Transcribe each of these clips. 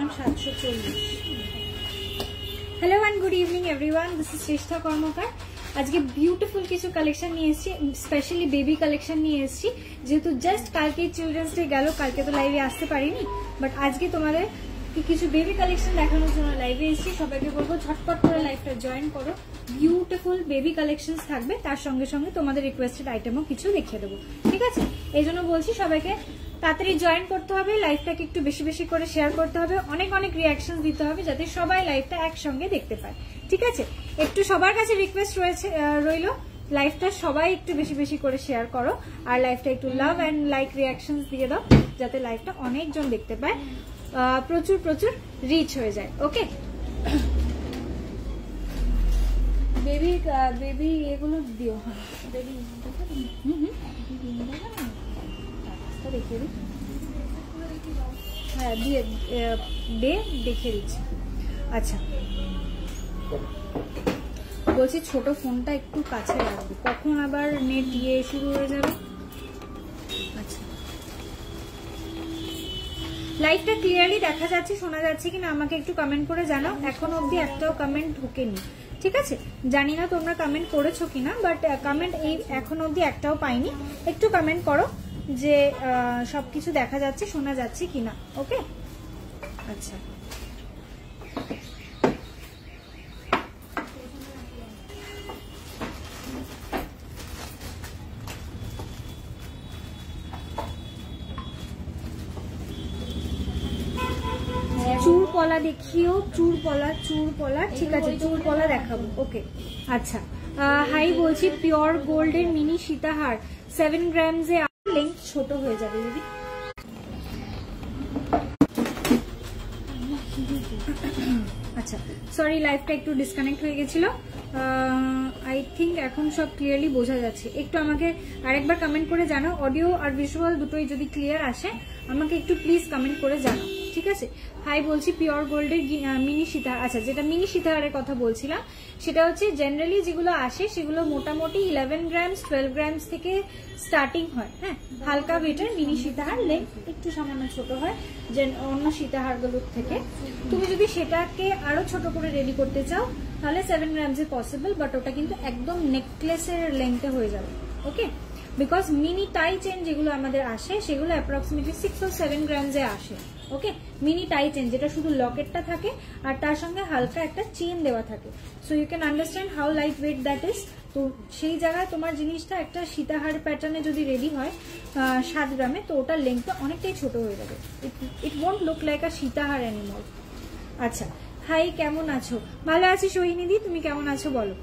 দাম 740। Hello and good evening everyone, this is Shreshtha Karmakar. আজকে beautiful কিছু কালেকশন নিয়ে এসেছি, স্পেশালি বেবি কালেকশন নিয়ে এসেছি। যেহেতু জাস্ট কালকে চিলড্রেন্স ডে গেল, কালকে তো লাইভে আসতে পারিনি, বাট আজকে তোমাদের কিছু বেবি কালেকশন দেখানোর জন্য লাইভে এসেছি। সবাইকে বলবো ঝটপট করে লাইভটা জয়েন করো। বিউটিফুল বেবি কালেকশন থাকবে, তার সঙ্গে সঙ্গে তোমাদের রিকোয়েস্টেড আইটেমও কিছু দেখিয়ে দেবো, ঠিক আছে? এই জন্য বলছি সবাইকে তাড়াতাড়ি জয়েন করতে হবে, লাইভটাকে একটু বেশি বেশি করে শেয়ার করতে হবে, অনেক অনেক রিয়াকশন দিতে হবে যাতে সবাই লাইভটা একসঙ্গে দেখতে পায়, ঠিক আছে? একটু সবার কাছে রিকোয়েস্ট রইল, লাইভটা সবাই একটু বেশি বেশি করে শেয়ার করো, আর লাইভটা একটু লাভ অ্যান্ড লাইক রিয়াকশন দিয়ে দাও যাতে লাইভটা অনেকজন দেখতে পায়, প্রচুর প্রচুর রিচ হয়ে যায়। ওকে, বেবি বেবি এগুলো দিও। হ্যাঁ বেবি দেখিয়ে দিই, হ্যাঁ দিয়ে দেখিয়ে দিচ্ছি। আচ্ছা বলছি ছোট ফোনটা একটু কাছে রাখবো, কখন আবার নেট শুরু হয়ে যাবে। আচ্ছা লাইভটা ক্লিয়ারলি দেখা যাচ্ছে, শোনা যাচ্ছে কিনা আমাকে একটু কমেন্ট করে জানাও। এখনো অবধি একটাও কমেন্ট ঢোকেনি, ঠিক আছে? জানি না তোমরা কমেন্ট করেছো কিনা, বাট কমেন্ট এই এখনো অবধি একটাও পাইনি। একটু কমেন্ট করো যে সবকিছু দেখা যাচ্ছে, শোনা যাচ্ছে কিনা। ওকে আচ্ছা চুরপলা দেখিও, চুরপলা ঠিক আছে, চুরপলা দেখাবো। ওকে আচ্ছা হাই বলছি পিওর গোল্ডের মিনি সীতাহার 7 গ্রামস এ, লেন্থ ছোট হয়ে যাবে দিদি। আচ্ছা সরি লাইভটা একটু ডিসকানেক্ট হয়ে গেছিল, আই থিঙ্ক এখন সব ক্লিয়ারলি বোঝা যাচ্ছে। একটু আমাকে আরেকবার কমেন্ট করে জানাও, অডিও আর ভিজুয়াল দুটোই যদি ক্লিয়ার আসে আমাকে একটু প্লিজ কমেন্ট করে জানাও, ঠিক আছে? হাই বলছি পিওর গোল্ডের মিনি সীতাহার। আচ্ছা যেটা মিনি সীতাহারের কথা বলছিলাম সেটা হচ্ছে জেনারেলি যেগুলো আসে সেগুলো মোটামুটি 11 গ্রামস 12 গ্রামস থেকে স্টার্টিং হয়। হ্যাঁ হালকা ওয়েটের মিনি সীতাহার, লেন্থ একটু সামান্য ছোট হয় যে অন্য সীতাহারগুলোর থেকে। তুমি যদি সেটাকে আরো ছোট করে রেডি করতে চাও তাহলে 7 গ্রামস এ পসিবল, বাট ওটা কিন্তু একদম নেকলেসের লেন্থে হয়ে যাবে। ওকে, বিকজ মিনি টাই চেন যেগুলো আমাদের আসে সেগুলো অ্যাপ্রক্সিমেটলি 6 or 7 গ্রামস এ আসে। ওকে, মিনি টাই চেন যেটা শুধু লকেটটা থাকে আর তার সঙ্গে হালকা একটা চেন দেওয়া থাকে, so you can understand how light weight that is. তো সেই জায়গায় তোমার জিনিসটা একটা সীতাহার প্যাটার্নে যদি রেডি হয় 7 গ্রামে, তো ওটার লেন্থটা অনেকটাই ছোট হয়ে যাবে, it won't look like a সীতাহার অ্যানিমল। আচ্ছা হাই কেমন আছো? ভালো আছি সোহিনীদি, তুমি কেমন আছো বলো?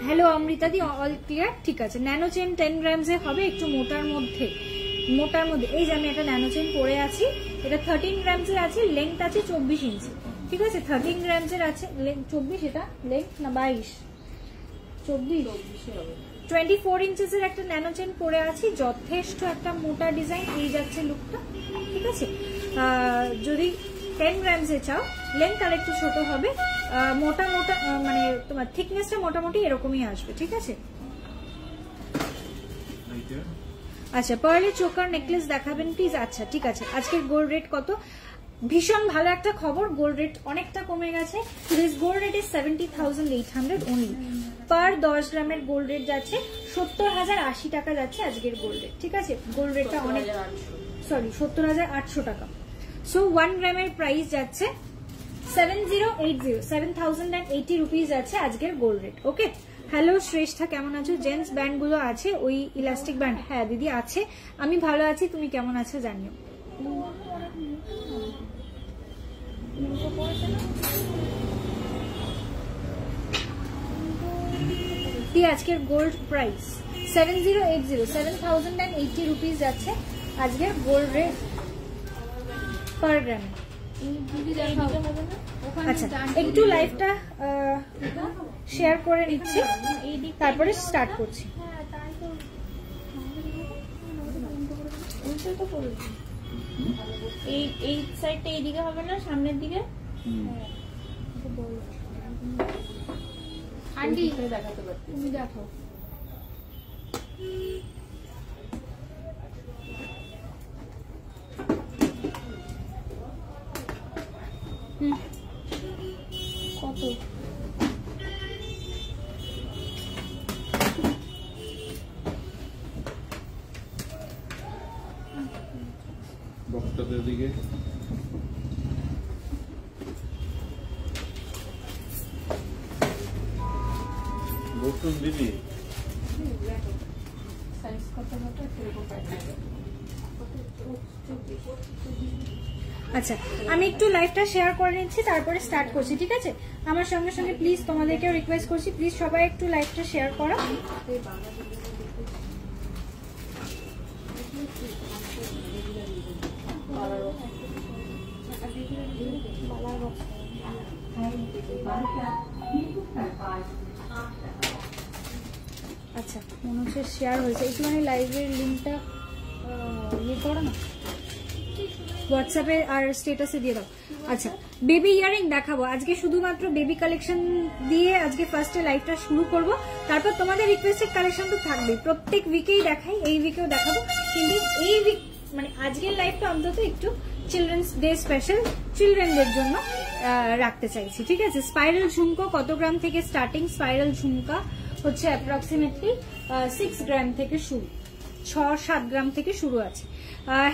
Hello Amrita di, all clear, ঠিক আছে। ন্যানো চেন 10 গ্রামস এ হবে, একটু মোটার মধ্যে। এই যে আমি একটা ন্যানো চেন পরে আছি, এটা 13 গ্রামস এর আছে, লেন্থ আছে 24 ইঞ্চি, ঠিক আছে? 13 গ্রামস এর আছে, 24, এটা লেন্থ না 22, 24 ইঞ্চেস এর একটা ন্যানো চেন পরে আছি, যথেষ্ট একটা মোটা ডিজাইন, এই যাচ্ছে লুকটা, ঠিক আছে? যদি 10 গ্রামস এ চাও, লেন্থ আর একটু ছোট হবে, মোটা মোটা মানে তোমার থিকনেসটা মোটামুটি এরকমই আসবে, ঠিক আছে? আচ্ছা পার্লের চোকার নেকলেস দেখাবেন প্লিজ। আচ্ছা ঠিক আছে, আজকের গোল্ড রেট কত? ভীষণ ভালো একটা খবর, গোল্ড রেট অনেকটা কমে গেছে। This gold rate is 70,800 only. Per 10 গ্রামের গোল্ড রেট যাচ্ছে 70,080 টাকা যাচ্ছে আজকের গোল্ড রেট, ঠিক আছে? গোল্ড রেটটা অনেক, সরি 70,800 টাকা। সো 1 গ্রামের প্রাইস যাচ্ছে 7,080 রুপিস আছে আজকের গোল্ড রেট। ওকে, হ্যালো শ্রেষ্ঠা কেমন আছো? জেন্টস ব্যান্ড গুলো আছে, ওই ইলাস্টিক ব্যান্ড? হ্যাঁ দিদি আছে, আমি ভালো আছি, তুমি কেমন আছো জানিও। আজকের গোল্ড প্রাইস 7,080 রুপিস যাচ্ছে আজকের গোল্ড রেট পার গ্রামে। আচ্ছা একটু লাইভটা শেয়ার করে নিচ্ছি, তারপরে স্টার্ট করছি। এই সাইডটা এইদিকে হবে না, সামনের দিকে আন্টি দেখাতে পারছি, তুমি দেখো। কত বক্সটাদের দিকে বক্সন দিদি সাইজ কত হবে কিরকম প্যাটার্ন? আচ্ছা আমি একটু লাইভটা শেয়ার করে নিচ্ছি, তারপরে স্টার্ট করছি, ঠিক আছে? আমার সঙ্গে সঙ্গে প্লিজ তোমাদেরকেও রিকোয়েস্ট করছি, প্লিজ সবাই একটু লাইভটা শেয়ার করো। আচ্ছা মনে হচ্ছে শেয়ার হয়েছে, একটুখানি লাইভের লিঙ্কটা ইয়ে করো না, হোয়াটসঅ্যাপে আর স্টেটাসে দিয়ে দাও। আচ্ছা বেবি ইয়ারিং দেখাবো আজকে, শুধুমাত্র বেবি কালেকশন দিয়ে আজকে ফার্স্টে লাইভটা শুরু করব, তারপর তোমাদের রিকোয়েস্টেড কালেকশন তো থাকবেই, প্রত্যেক উইকেই দেখাই, এই উইকেও দেখাবো, কিন্তু এই উইক মানে আজকের লাইভটা অন্তত একটু চিলড্রেন্স ডে স্পেশাল চিলড্রেনদের জন্য রাখতে চাইছি, ঠিক আছে? স্পাইরাল ঝুমকো কত গ্রাম থেকে স্টার্টিং? স্পাইরাল ঝুমকা হচ্ছে অ্যাপ্রক্সিমেটলি 6 গ্রাম থেকে শুরু, 6-7 গ্রাম থেকে শুরু আছে।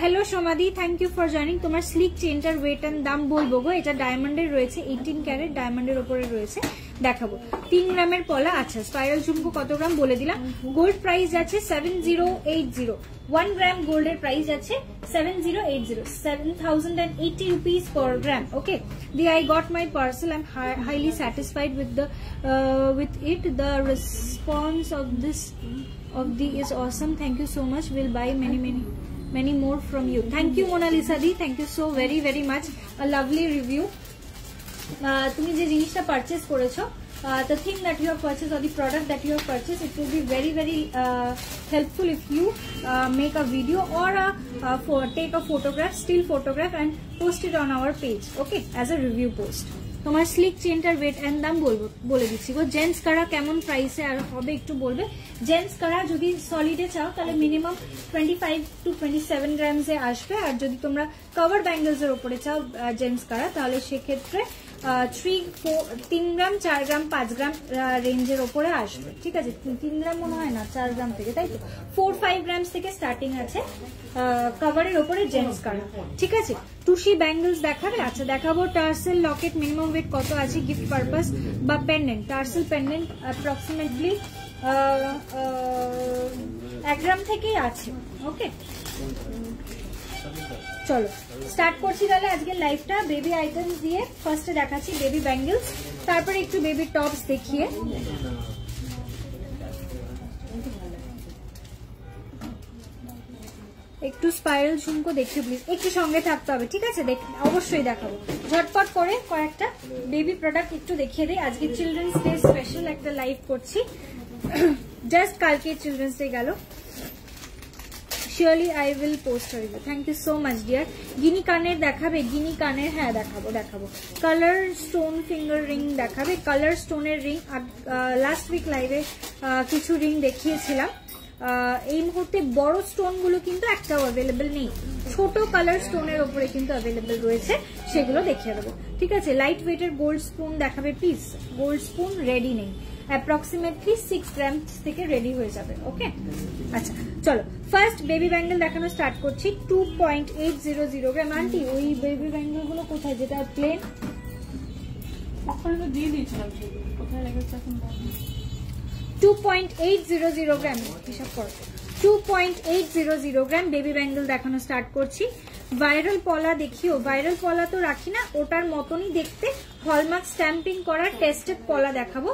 হ্যালো সমাধি, থ্যাংক ইউ ফর জয়নিং। তোমার স্লিক চেনটার ওয়েট এন্ড দাম বলবো গো, এটা ডায়মন্ডের রয়েছে, 18 ক্যারেট ডায়মন্ডের ওপরে রয়েছে, দেখাবো। 3 গ্রামের পলা। আচ্ছা স্পাইরাল ঝুমকো কত গ্রাম বলে দিলাম। গোল্ড প্রাইস আছে 7080, 1 গ্রাম গোল্ডের প্রাইস আছে 7080, 7080 rupees per gram. Okay, I got my parcel. I'm highly satisfied with it. The response of the is awesome. Thank you so much. We'll buy many more from you. Thank you Mona Lisa di, thank you so very much. A lovely review. তুমি যে জিনিসটা purchase করেছো, the thing that you have purchased or the product that you have purchased, it will be very helpful if you make a video or take a photograph, still photograph and post it on our page, okay, as a review post. তোমার slick চেনটার wait and দাম বলে দিচ্ছি গো। Gents কারা কেমন প্রাইসে আর হবে একটু বলবে। জেন্টস কারা যদি সলিডে চাও তাহলে মিনিমাম 25 to 27 গ্রামসে আসবে, আর যদি তোমরা কভার ব্যাঙ্গেলস এর উপরে চাও জেন্টস কারা তাহলে সেক্ষেত্রে 3 গ্রাম 4 গ্রাম 5 গ্রাম রেঞ্জের ওপরে আসবে, ঠিক আছে? 3 গ্রাম মনে হয় না, 4 গ্রাম থেকে, তাই তো? 4-5 গ্রামস থেকে স্টার্টিং আছে কভারের ওপরে জেন্টস কারা, ঠিক আছে? টুসি ব্যাঙ্গেলস দেখাবে। আচ্ছা দেখাবো টার্সেল লকেট, মিনিমাম ওয়েট কত আছে গিফট পারপাস বা পেন্ডেন্ট? টার্সেল পেন্ডেন্ট অ্যাপ্রক্সিমেটলি 1 গ্রাম থেকেই আছে, ওকে? চলো স্টার্ট করছি তাহলে আজকের লাইভটা বেবি আইটেমস দিয়ে। ফার্স্টে দেখাচ্ছি বেবি ব্যাঙ্গেলস, তারপরে একটু বেবি টপস দেখিয়ে একটু স্পাইরাল ঝুমকো দেখি প্লিজ, একটু সঙ্গে থাকতে হবে, ঠিক আছে? অবশ্যই দেখাবো, ঝটপট করে কয়েকটা বেবি প্রোডাক্ট একটু দেখিয়ে দিই। আজকে চিলড্রেন্স ডে স্পেশাল একটা লাইভ করছি, জাস্ট কালকে চিলড্রেন্স ডে গেল। Surely I will post a review. Thank you so much dear. গিনি কানের দেখাবে? গিনি কানের হ্যাঁ দেখাবো। কালার স্টোন ফিঙ্গার রিং দেখাবে? কালার স্টোনের রিং লাস্ট উইক লাইভে কিছু রিং দেখিয়েছিলাম। এই মুহূর্তে বড় স্টোন গুলো কিন্তু একটাও অ্যাভেলেবেল নেই, ছোট কালার স্টোনের ওপরে কিন্তু অ্যাভেলেবেল রয়েছে, সেগুলো দেখিয়ে দেবো, ঠিক আছে? লাইট ওয়েটের গোল্ড স্পুন দেখাবে প্লিজ? গোল্ড স্পুন রেডি নেই, অ্যাপ্রক্সিমেটলি 6 গ্রাম থেকে রেডি হয়ে যাবে, ওকে? আচ্ছা চলো ফার্স্ট বেবি ব্যাঙ্গেল দেখানো স্টার্ট করছি। 2.800 গ্রাম। আন্টি ওই বেবি ব্যাঙ্গেল গুলো কোথায়, যেটা প্লেন? ওখানে দিয়ে দিয়েছিলাম, কোথায় রেখেছে এখন? 2.800 গ্রাম হিসাব করো। 2.800 গ্রাম বেবি ব্যাঙ্গেল দেখানো স্টার্ট করছি। ভাইরাল পলা দেখিও? ভাইরাল পলা তো রাখি না, ওটার মতনই দেখতে হলমার্ক স্ট্যাম্পিং করা টেস্টেড পলা দেখাবো।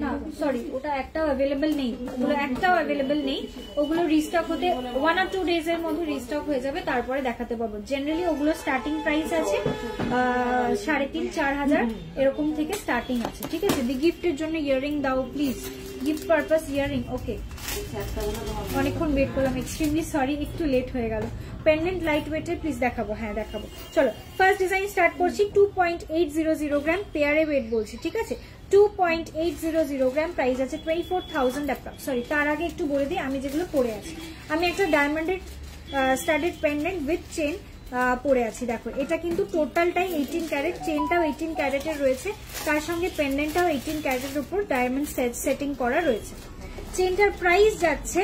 না সরি, ওটা একটাও অ্যাভেলেবেল নেই, ওগুলো একটাও অ্যাভেলেবেল নেই, ওগুলো রিস্টক হতে 1 or 2 days এর মধ্যে রিস্টক হয়ে যাবে, তারপরে দেখাতে পারবো। জেনারেলি ওগুলো স্টার্টিং প্রাইস আছে 3,500-4,000 এরকম থেকে স্টার্টিং আছে, ঠিক আছে? দি গিফটের জন্য ইয়ারিং দাও প্লিজ, গিফট পারপাস ইয়ারিং, ওকে? অনেকক্ষণ ওয়েট করলাম, এক্সট্রিমলি সরি, একটু লেট হয়ে গেল। পেন্ডেন্ট লাইট ওয়েটের প্লিজ দেখাবো? হ্যাঁ দেখাবো। চলো ফার্স্ট ডিজাইন স্টার্ট করছি। 2.800 গ্রাম পেয়ারে ওয়েট বলছি, ঠিক আছে? 2.800 গ্রাম, প্রাইস আছে 24,000 অ্যাপ্রক্স। সরি তার আগে একটু বলে দিই আমি যেগুলো পরে আছি। আমি একটা ডায়মন্ডের স্টাডেড পেন্ডেন্ট উইথ চেন পরে আছি। দেখো এটা কিন্তু টোটালটাই 18 ক্যারেট, চেনটাও 18 ক্যারেটের রয়েছে, তার সঙ্গে পেন্ডেন্টটাও 18 ক্যারেটের উপর ডায়মন্ড সেটিং করা রয়েছে। চেনটার প্রাইস যাচ্ছে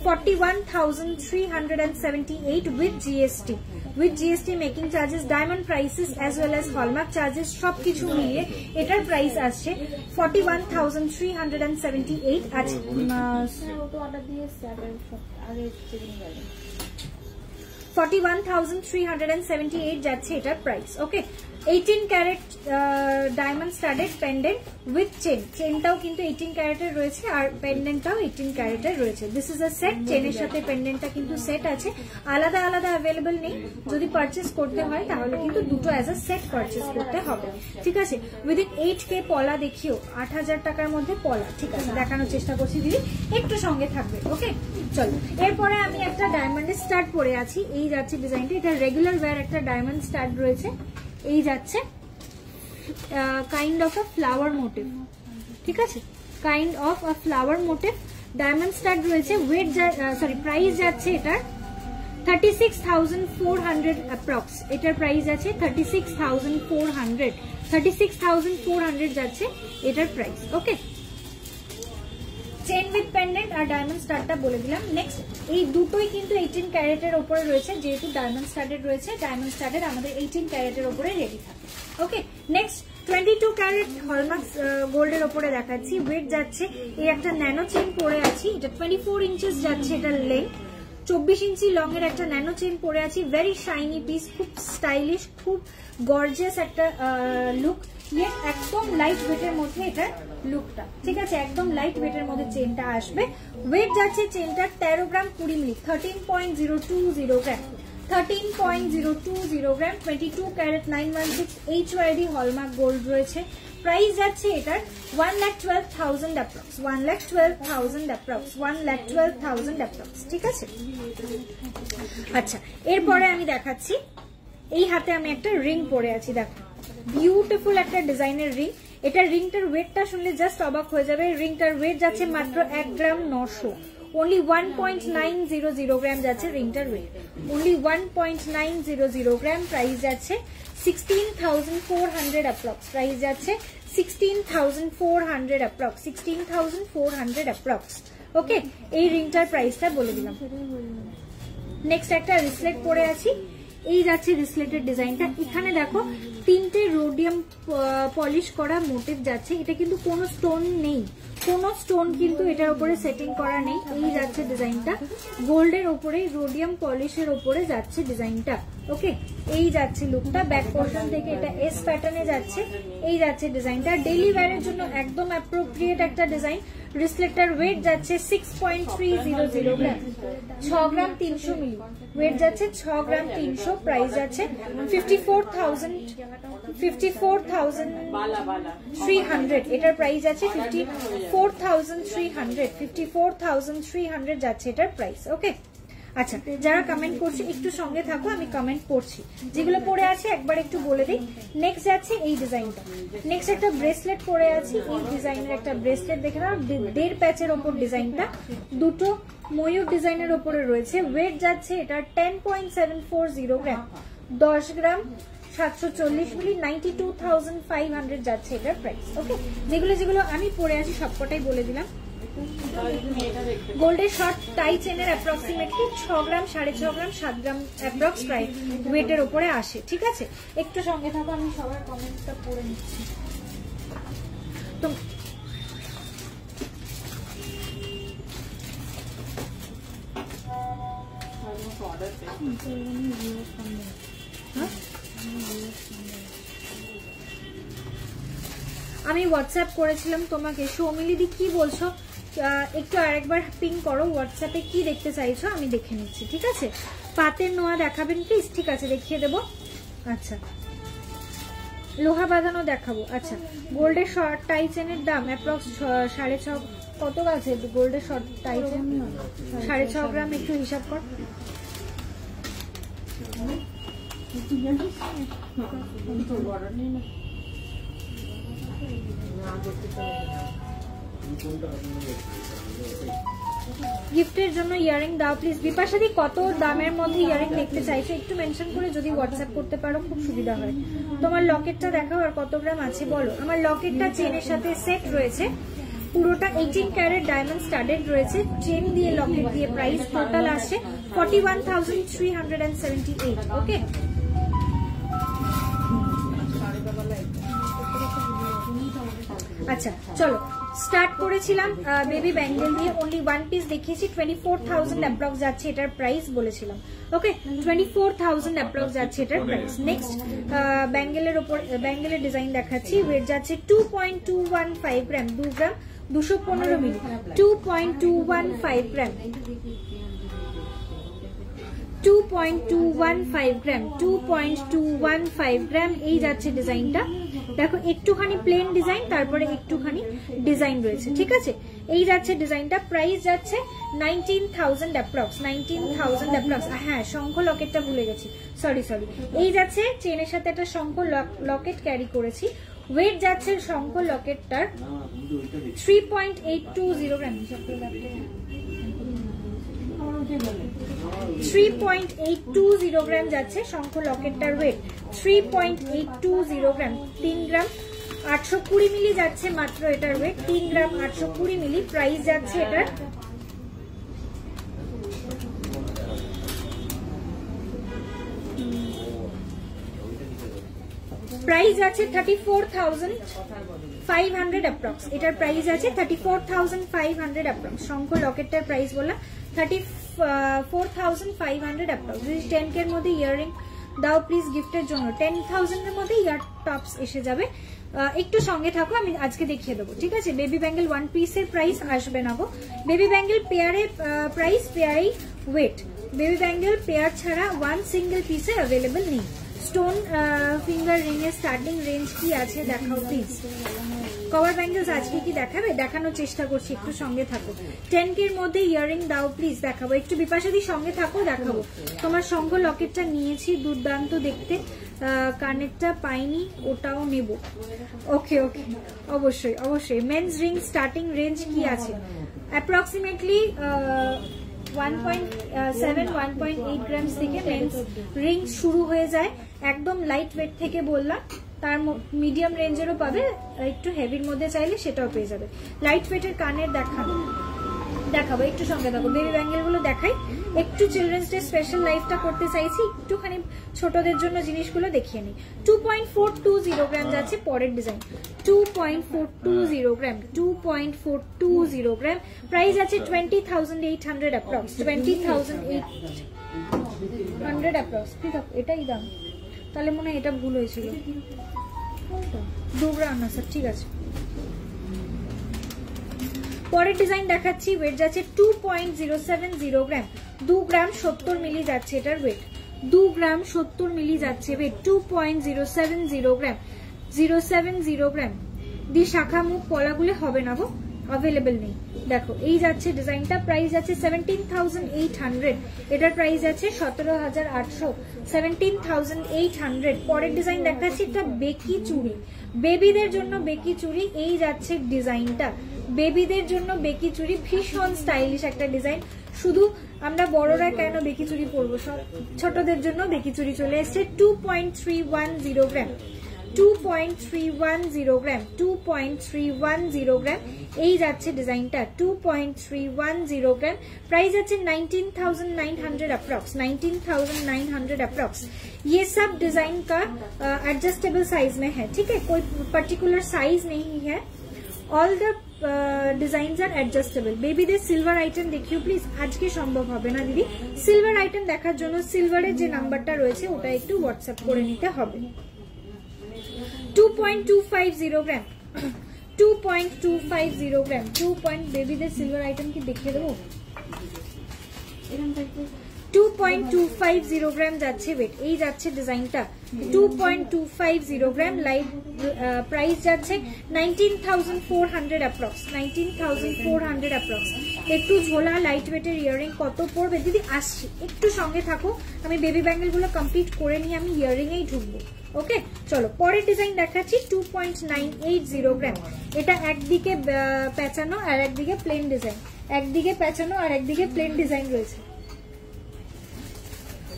41,378 with GST. With GST making charges, diamond prices as well as hallmark charges সবকিছু মিলিয়ে এটার প্রাইস আসছে 41,378। আছে 41,378 যাচ্ছে এটার price. Okay, 18 carat diamond studded pendant with chain, চেনটাও কিন্তু 18 ক্যারেটের রয়েছে আর পেন্ডেন্টটাও 18 ক্যারেটের রয়েছে। দিস ইজ আ সেট, চেনের সাথে পেন্ডেন্টটা কিন্তু সেট আছে, আলাদা আলাদা অ্যাভেলেবল নেই। যদি পারচেস করতে হয় তাহলে কিন্তু দুটো অ্যাজ আ সেট পারচেস করতে হবে, ঠিক আছে। উইদিন 8K পলা দেখিও, 8,000 টাকার মধ্যে পলা, ঠিক আছে, দেখানোর চেষ্টা করছি দিদি, একটু সঙ্গে থাকবে। ওকে চলো, এরপরে আমি একটা ডায়মন্ডের স্টাড পরে আছি। এই যাচ্ছে ডিজাইনটা, এটা রেগুলার ওয়্যার একটা ডায়মন্ড স্টাড রয়েছে। এই যাচ্ছে kind of a flower motive, ঠিক আছে, kind of a flower motive diamond stud রয়েছে। ওয়েট প্রাইস যাচ্ছে এটার 36,400 অ্যাপ্রক্স। এটার প্রাইস আছে 36,400 যাচ্ছে এটার price. Okay, chain with pendant আর ডায়মন্ড স্টাডটা বলে দিলাম। নেক্সট এই দুটোই কিন্তু 18 ক্যারেটের উপরে রয়েছে, যেহেতু ডায়মন্ড স্টাডেড রয়েছে, ডায়মন্ড স্টাডেড আমাদের 18 ক্যারেটের উপরে রেডি থাকে। ওকে, নেক্সট 22 ক্যারেট হলমার্ক গোল্ডের উপরে দেখাচ্ছি। ওয়েট যাচ্ছে, এই একটা ন্যানো চেন পরে আছি, এটা 24 ইঞ্চেস যাচ্ছে এটার লেন্থ, 24 ইঞ্চি লং এর একটা ন্যানো চেন পরে আছি। ভেরি শাইনি পিস, খুব স্টাইলিশ, খুব গর্জিয়াস একটা লুক, একদম লাইট ওয়েটের মধ্যে এটার লুকটা, ঠিক আছে, একদম লাইট ওয়েটের মধ্যে চেনটা আসবে। ওয়েট যাচ্ছে চেনটার 13 গ্রাম 20 মিলি, 13.020 গ্রাম, 13.020 গ্রাম, 22 ক্যারেট 916 HYD হলমার্ক গোল্ড রয়েছে। প্রাইস যাচ্ছে এটার 1,12,000 অ্যাপ্রক্স, 1,12,000 অ্যাপ্রক্স, 1,12,000 অ্যাপ্রক্স, ঠিক আছে। আচ্ছা, এরপরে আমি দেখাচ্ছি, এই হাতে আমি একটা রিং পরে আছি, দেখো বিউটিফুল একটা ডিজাইনের রিং। এটা রিংটার ওয়েটটা শুনলে জাস্ট অবাক হয়ে যাবে। রিংটার ওয়েট যাচ্ছে মাত্র 1 গ্রাম 900, only 1.900 গ্রাম যাচ্ছে রিংটার ওয়েট, only 1.900 গ্রাম। প্রাইস যাচ্ছে 16,400 অ্যাপ্রক্স, প্রাইস যাচ্ছে 16,400 অ্যাপ্রক্স, 16,400 অ্যাপ্রক্স। ওকে, এই রিংটার প্রাইসটা বলে দিলাম। নেক্সট একটা রিসলেট পরে আছি, এই যাচ্ছে রিসলেটের ডিজাইনটা। এখানে দেখো 3টে রোডিয়াম পলিশ করা মোটিভ যাচ্ছে, এটা কিন্তু কোনো স্টোন নেই, কোনো স্টোন কিন্তু এটার উপরে সেটিং করা নেই। এই যাচ্ছে ডিজাইনটা, গোল্ডের উপরে রোডিয়াম পলিশের উপরে যাচ্ছে ডিজাইনটা। ওকে, এই যাচ্ছে লুকটা, ব্যাক পোর্শন থেকে এটা এস প্যাটার্নে যাচ্ছে। এই যাচ্ছে ডিজাইনটা, ডেইলি ওয়্যারের জন্য একদম অ্যাপ্রোপ্রিয়েট একটা ডিজাইন। রিসলেটটার ওয়েট যাচ্ছে 6.300 গ্রাম, 6 গ্রাম 300 মিলি, ওয়েট যাচ্ছে 6 গ্রাম 300। প্রাইস যাচ্ছে 54,300, এটার প্রাইস আছে 54,300 যাচ্ছে এটার প্রাইস। ওকে, আচ্ছা, যারা কমেন্ট করছে একটু সঙ্গে থাকো, আমি কমেন্ট করছি, যেগুলো পরে আছে একবার একটু বলে দিই। নেক্সট যাচ্ছে এই ডিজাইনটা, নেক্সট একটা ব্রেসলেট পরে আছি। এই ডিজাইনের একটা ব্রেসলেট দেখে নাও, 1.5 প্যাচের ওপর ডিজাইনটা, দুটো ময়ূর ডিজাইনের ওপরে রয়েছে। ওয়েট যাচ্ছে এটা 10.740 গ্রাম, 10 গ্রাম 740 মিলি, 92,500 যাচ্ছে এটার প্রাইস। ওকে, যেগুলো আমি পরে আছি সবকটাই বলে দিলাম। গোল্ডের শর্ট টাই চেনের অ্যাপ্রক্সিমেটলি 6 গ্রাম 6.5 গ্রাম 7 গ্রাম অ্যাপ্রক্স প্রাইস ওয়েটের উপরে আসে, ঠিক আছে। একটু সঙ্গে থাকো, আমি সবার কমেন্টটা পড়ে নিচ্ছি। তো আমি হোয়াটসঅ্যাপ করেছিলাম তোমাকে, সৌমিলিদি কি বলছো একটু আরেকবার পিং করো হোয়াটসঅ্যাপে, কি দেখতে চাইছো আমি দেখে নিচ্ছি, ঠিক আছে। পাতের নোয়া দেখাবেন প্লিজ, ঠিক আছে, দেখিয়ে দেবো। আচ্ছা, লোহা বাঁধানো দেখাবো। আচ্ছা, গোল্ডের শর্ট টাই চেনের দাম অ্যাপ্রক্স 6.5, কত আছে গোল্ডের শর্ট টাই চেন? 6.5 গ্রাম, একটু হিসাব কর। গিফটের জন্য ইয়ারিং দাও প্লিজ। বিপাশাদি কত দামের মধ্যে ইয়ারিং দেখতে চাইছো একটু মেনশন করে যদি হোয়াটসঅ্যাপ করতে পারো খুব সুবিধা হয়। তোমার লকেটটা দেখাও আর কত গ্রাম আছে বলো। আমার লকেটটা চেনের সাথে সেট রয়েছে, পুরোটা 18 ক্যারেট ডায়মন্ড স্টাডেড রয়েছে, চেন দিয়ে লকেট দিয়ে প্রাইস টোটাল আসছে 41,378। ওকে, আচ্ছা চলো স্টার্ট করেছিলাম বেবি ব্যাঙ্গেল দিয়ে, অনলি ওয়ান পিস দেখিয়েছি, 24,000 অ্যাপ্রক্স যাচ্ছে এটার প্রাইস বলেছিলাম। ওকে, 24,000 অ্যাপ্রক্স যাচ্ছে এটার প্রাইস। নেক্সট ব্যাঙ্গেলের উপর ব্যাঙ্গেলের ডিজাইন দেখাচ্ছি, ওয়েট যাচ্ছে 2.215 গ্রাম, 2 গ্রাম 215 মিলি, 2.215 গ্রাম, 2.215 গ্রাম, 2.215 গ্রাম। এই যাচ্ছে ডিজাইনটা, দেখো একটুখানি প্লেন ডিজাইন, তারপরে একটুখানি ডিজাইন রয়েছে, ঠিক আছে। এই যাচ্ছে ডিজাইনটা, প্রাইস যাচ্ছে 19,000 অ্যাপ্রক্স, 19,000 অ্যাপ্রক্স। হ্যাঁ, শঙ্খ লকেটটা ভুলে গেছি, সরি। এই যাচ্ছে চেনের সাথে একটা শঙ্খ লকেট ক্যারি করেছি, ওয়েট যাচ্ছে শঙ্খ লকেটটার 3.820 গ্রাম, 3.820 গ্রাম যাচ্ছে শঙ্খ লকেটটার ওয়েট, 3.820 গ্রাম, 3 গ্রাম 820 মিলি যাচ্ছে মাত্র এটার ওয়েট, 3 গ্রাম 820 মিলি। প্রাইস যাচ্ছে এটার প্রাইস আছে 34,500 অ্যাপ্রক্স। এটার প্রাইস আছে 34,500 অ্যাপ্রক্স। শঙ্খ লকেটটার প্রাইস বললাম 34,500 অ্যাপ্রক্স। যদি 10K এর মধ্যে ইয়াররিং দাও প্লিজ গিফটের জন্য, 10,000 এর মধ্যে ইয়ার টপস এসে যাবে। একটু সঙ্গে থাকো, আমি আজকে দেখিয়ে দেবো, ঠিক আছে। বেবি ব্যাঙ্গেল ওয়ান পিসের প্রাইস আসবে না গো, বেবি ব্যাঙ্গেল পেয়ারের প্রাইস পেয়ারেই ওয়েট, বেবি ব্যাঙ্গেল পেয়ার ছাড়া ওয়ান সিঙ্গেল পিসে অ্যাভেলেবল নেই। স্টোন ফিঙ্গার রিং এর স্টার্টিং রেঞ্জ কি আছে দেখাও প্লিজ। কভার ব্যাঙ্গেলস আজকে কি দেখাবে, দেখানোর চেষ্টা করছি, একটু সঙ্গে থাকো। 10K এর মধ্যে ইয়াররিং দাও প্লিজ, দেখাবো। একটু বিপাশাদি সঙ্গে থাকো, দেখাবো। তোমার শঙ্খ লকেটটা নিয়েছি, দুর্দান্ত দেখতে, কানেরটা পাইনি, ওটাও নেব। ওকে, অবশ্যই। মেন্স রিং স্টার্টিং রেঞ্জ কি আছে, অ্যাপ্রক্সিমেটলি 1.7 1.8 গ্রামস থেকে মেন্স রিং শুরু হয়ে যায়, একদম লাইট ওয়েট থেকে বললাম, তার মিডিয়াম রেঞ্জেরও পাবে, একটু হেভির মধ্যে চাইলে সেটাও পেয়ে যাবে। লাইট ওয়েটের কানের দেখাবো, একটু সঙ্গে থাকো। বেবি ব্যাঙ্গেল গুলো দেখাই, একটু চিলড্রেন্স ডে স্পেশাল লাইফটা করতে চাইছি, একটুখানি ছোটদের জন্য জিনিসগুলো দেখিয়ে নিই। 2.420 গ্রাম যাচ্ছে পরের ডিজাইন, 2.420 গ্রাম, 2.420 গ্রাম। প্রাইস আছে 20,800 অ্যাপ্রক্স, 20,800 অ্যাপ্রক্স। ঠিক আছে, এটাই দাম, তাহলে মনে হয় এটা ভুল হয়েছিল, 2 গ্রাম না স্যার, ঠিক আছে। পরের ডিজাইন দেখাচ্ছি, ওয়েট যাচ্ছে 2.070 গ্রাম, 2 গ্রাম 70 মিলি যাচ্ছে এটার ওয়েট, 2 গ্রাম 70 মিলি যাচ্ছে ওয়েট, 2.070 গ্রাম, 070 গ্রাম। দি শাখা মুখ পলাগুলো হবে না গো, অ্যাভেলেবেল নেই। দেখো এই যাচ্ছে ডিজাইনটা, প্রাইস আছে 17,800, এটার প্রাইস আছে 17,800, 17,800। পরের ডিজাইন দেখাচ্ছি, একটা বেকি চুড়ি, বেবিদের জন্য বেকি চুড়ি। এই যাচ্ছে ডিজাইনটা, বেবিদের জন্য বেকি চুড়ি, ভীষণ স্টাইলিশ একটা ডিজাইন। শুধু আমরা বড়রা কেন বেকি চুড়ি পরবো, সব ছোটদের জন্য বেকি চুড়ি চলে এসছে। 2.310 গ্রাম, 2.310 গ্রাম, 2.310 গ্রাম। এই যাচ্ছে ডিজাইনটা, 2.310 ग्राम। प्राइस আছে 19,900 अप्रॉक्स, 19,900 अप्रॉक्स। ये सब डिजाइन का एडजस्टेबल साइज में है, ठीक है, कोई पर्टिकुलर साइज नहीं है, ऑल द ডিজাইনস আর অ্যাডজাস্টেবল। বেবিদের সিলভার আইটেম দেখিও প্লিজ, আজকে সম্ভব হবে না দিদি। সিলভার আইটেম দেখার জন্য সিলভারের যে নাম্বারটা রয়েছে ওটা একটু হোয়াটসঅ্যাপ করে নিতে হবে। 2.250 গ্রাম, 2.250 গ্রাম, 2. বেবিদের সিলভার আইটেম কি দেখিয়ে দেবো? 2.250 গ্রাম যাচ্ছে ওয়েট। এই যাচ্ছে ডিজাইনটা 2.250 গ্রাম। লাইভ প্রাইস যাচ্ছে 19,400 অ্যাপ্রক্স, 19,400 অ্যাপ্রক্স। একটু ঝোলা লাইট ওয়েটের ইয়াররিং কত পড়বে দিদি? আসছি, একটু সঙ্গে থাকো, আমি বেবি ব্যাঙ্গেল গুলো কমপ্লিট করে নিয়ে আমি ইয়াররিং এই ঢুকবো। ওকে চলো পরের ডিজাইন দেখাচ্ছি। 2.980 গ্রাম। এটা একদিকে পেঁচানো আর একদিকে প্লেন ডিজাইন, একদিকে পেঁচানো আর একদিকে প্লেন ডিজাইন রয়েছে।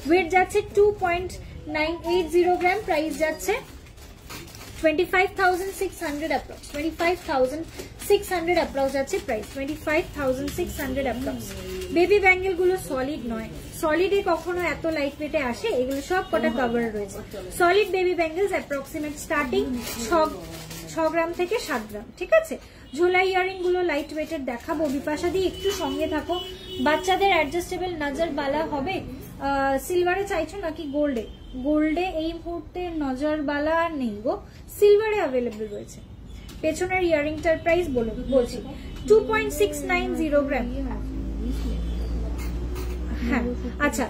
ওয়েট যাচ্ছে 2.980 গ্রাম, প্রাইস যাচ্ছে 25,600 অ্যাপ্রক্স, 25,600 অ্যাপ্রক্স যাচ্ছে প্রাইস, 25,600 অ্যাপ্রক্স। বেবি ব্যাঙ্গেল গুলো সলিড নয়, সলিডে কখনো এত লাইট ওয়েটে আসে, এগুলো সব কটা কভার রয়েছে। Solid baby bangles approximate starting 6 গ্রাম থেকে 7 গ্রাম, ঠিক আছে। ঝোলা ইয়ারিং গুলো লাইট ওয়েটের দেখাবো, বিপাশা দিয়ে একটু সঙ্গে থাকো। বাচ্চাদের অ্যাডজাস্টেবল নজর বালা হবে, সিলভারে চাইছো নাকি গোল্ডে? গোল্ডে এই মুহূর্তে নজর বালা নেই গো, সিলভারে অ্যাভেলেবল রয়েছে। পেছনের ইয়ারিংটার প্রাইস বলছি 2.690 গ্রাম। হ্যাঁ আচ্ছা,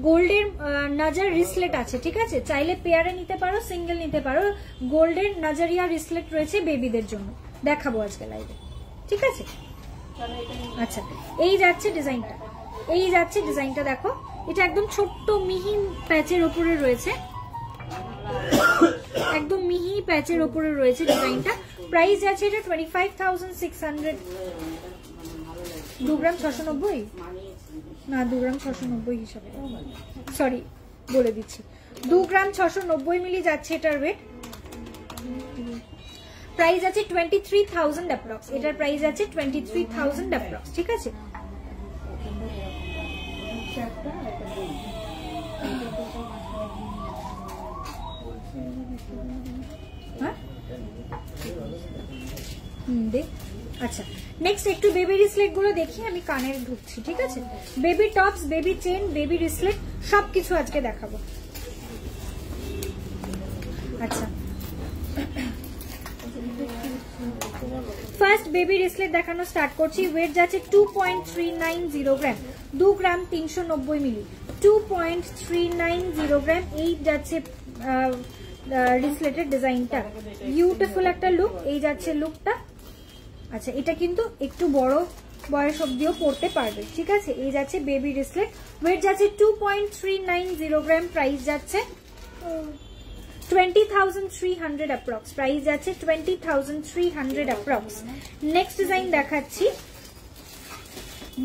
গোল্ডের নজর রিসলেট আছে, ঠিক আছে, চাইলে পেয়ারে নিতে পারো, সিঙ্গেল নিতে পারো। গোল্ডের নজরিয়া রিসলেট রয়েছে বেবিদের জন্য, দেখাবো আজকে লাইভে, ঠিক আছে। আচ্ছা, এই যাচ্ছে ডিজাইনটা, এই যাচ্ছে ডিজাইনটা, দেখো এটা একদম ছোট্ট মিহি প্যাচের ওপরে রয়েছে, একদম মিহি প্যাচের ওপরে রয়েছে ডিজাইনটা। প্রাইস যাচ্ছে এটা 25,600। 2 গ্রাম 690 না, 2 গ্রাম 690 হিসাবে, সরি বলে দিচ্ছি, 2 গ্রাম 690 মিলি যাচ্ছে এটার ওয়েট। প্রাইস আছে 23,000 অ্যাপ্রক্স, এটার প্রাইস আছে 23,000 অ্যাপ্রক্স, ঠিক আছে। দেখ, আচ্ছা নেক্সট একটু বেবি রিসলেট গুলো দেখি, আমি কানের ঢুকছি, ঠিক আছে। Baby tops, baby chain, baby রিসলেট সবকিছু আজকে দেখাবো। আচ্ছা, ফার্স্ট বেবি রিসলেট দেখানো স্টার্ট করছি। ওয়েট যাচ্ছে 2.390 গ্রাম, 2 গ্রাম 390 মিলি, 2.390 গ্রাম। এই যাচ্ছে রিসলেটের ডিজাইনটা, বিউটিফুল একটা লুক, এই যাচ্ছে লুকটা। আচ্ছা, এটা কিন্তু একটু বড় বয়স অব্দিও পড়তে পারবে, ঠিক আছে। এই যাচ্ছে বেবি রিসলেট, ওয়েট যাচ্ছে 2.390 গ্রাম, প্রাইস যাচ্ছে 20,300 অ্যাপ্রক্স, প্রাইস যাচ্ছে 20,300 অ্যাপ্রক্স। নেক্সট ডিজাইন দেখাচ্ছি,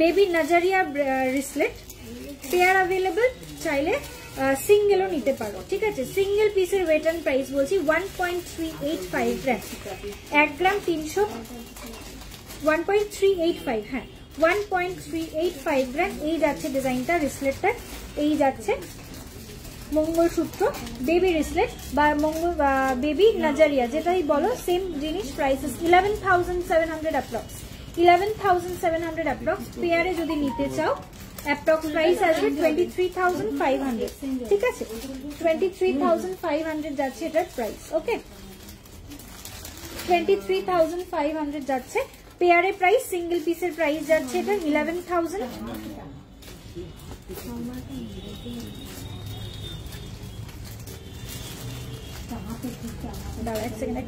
বেবি নজরিয়া রিসলেট, পেয়ার অ্যাভেলেবল, চাইলে সিঙ্গেলও নিতে পারো, ঠিক আছে। সিঙ্গেল পিসের ওয়েট অ্যান্ড প্রাইস বলছি 1.385 গ্রাম, 1 গ্রাম 300, 1.385, হ্যাঁ 1.385 গ্রাম। এই যাচ্ছে ডিজাইনটা রিসলেটটা, এই যাচ্ছে মঙ্গলসূত্র বেবি রিসলেট বা বেবি নজরিয়া, যেটাই বলো সেম জিনিস। Price 11,700 approx, 11,700 approx. পেয়ারে যদি নিতে চাও অ্যাপ্রক্স প্রাইস আসবে 23,500, ঠিক আছে, 23,500 যাচ্ছে এটার প্রাইস, ওকে, 23,500 যাচ্ছে পেয়ারে প্রাইস। সিঙ্গেল পিসের প্রাইস যাচ্ছে এটা 11,000। দাঁড়া এক সেকেন্ড,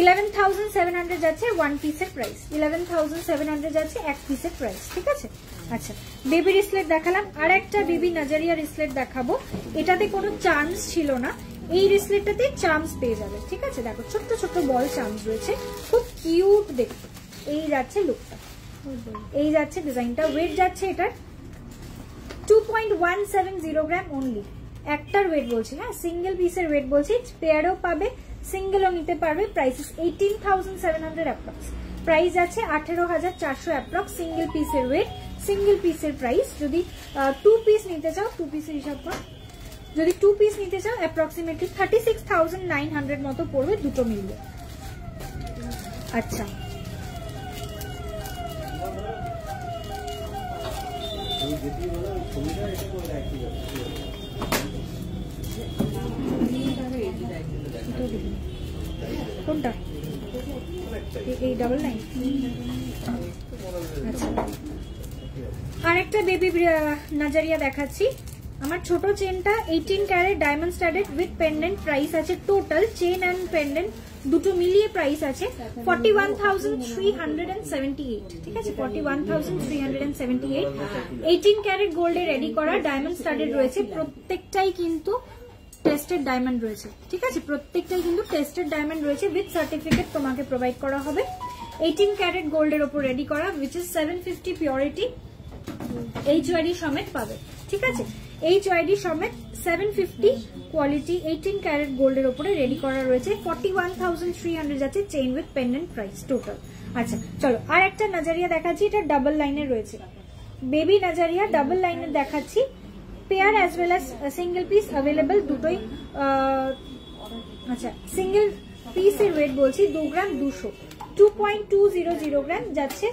11,700 যাচ্ছে ওয়ান পিসের প্রাইস, 11,700 যাচ্ছে এক পিসের প্রাইস, ঠিক আছে। আচ্ছা, বেবি রিসলেট দেখালাম, আর একটা বেবি নজরিয়া রিসলেট দেখাবো। এটাতে কোনো চার্মস ছিল না, এই রিসলেটটাতে চার্মস পেয়ে যাবে, ঠিক আছে। দেখো ছোট্ট ছোট্ট বল চার্মস রয়েছে, খুব কিউট দেখতে। এই যাচ্ছে লুকটা, এই যাচ্ছে ডিজাইনটা। ওয়েট যাচ্ছে এটার 2.170 গ্রাম অনলি, একটার ওয়েট বলছি, হ্যাঁ সিঙ্গেল পিসের ওয়েট বলছি। পেয়ারও পাবে, সিঙ্গেলও নিতে পারবে। প্রাইস 18,700 অ্যাপ্রক্স, প্রাইস আছে 18,400 অ্যাপ্রক্স। সিঙ্গেল পিসের ওয়েট, সিঙ্গেল পিসের প্রাইস। যদি 2 পিস নিতে চাও, 2 পিসের হিসাব কর, যদি 2 পিস নিতে চাও অ্যাপ্রক্সিমেটলি 36,900 মতো পড়বে দুটো মিলিয়ে। আচ্ছা, কোনটা? এই 99। আচ্ছা, আরেকটা বেবি নজরিয়া দেখাচ্ছি। আমার ছোট চেনটা 18 carat diamond studded with pendant, price আছে টোটাল চেন অ্যান্ড পেন্ডেন্ট দুটো মিলিয়ে প্রাইস আছে 41,378, ঠিক আছে, 41,378। 18 ক্যারেট গোল্ডে রেডি করা ডায়মন্ড স্টাডেড রয়েছে, প্রত্যেকটাই কিন্তু টেস্টেড ডায়মন্ড রয়েছে, ঠিক আছে, প্রত্যেকটাই কিন্তু টেস্টেড ডায়মন্ড রয়েছে উইথ সার্টিফিকেট তোমাকে প্রোভাইড করা হবে। 18 ক্যারেট গোল্ডের ওপর রেডি করা, উইচ ইজ 750 পিওরিটি, HYD সমেত পাবে, ঠিক আছে, HYD সমেত 750 কোয়ালিটি 18 ক্যারেট গোল্ডের ওপরে রেডি করা রয়েছে। 41,300 যাচ্ছে chain with pendant price total. আচ্ছা চলো আর একটা নাজারিয়া দেখাচ্ছি, এটা ডাবল লাইনের রয়েছে, বেবি নাজারিয়া ডাবল লাইনের দেখাচ্ছি, pair as well as single piece available দুটোই। আচ্ছা সিঙ্গেল পিসের ওয়েট বলছি 2 গ্রাম 200, 2.200 গ্রাম যাচ্ছে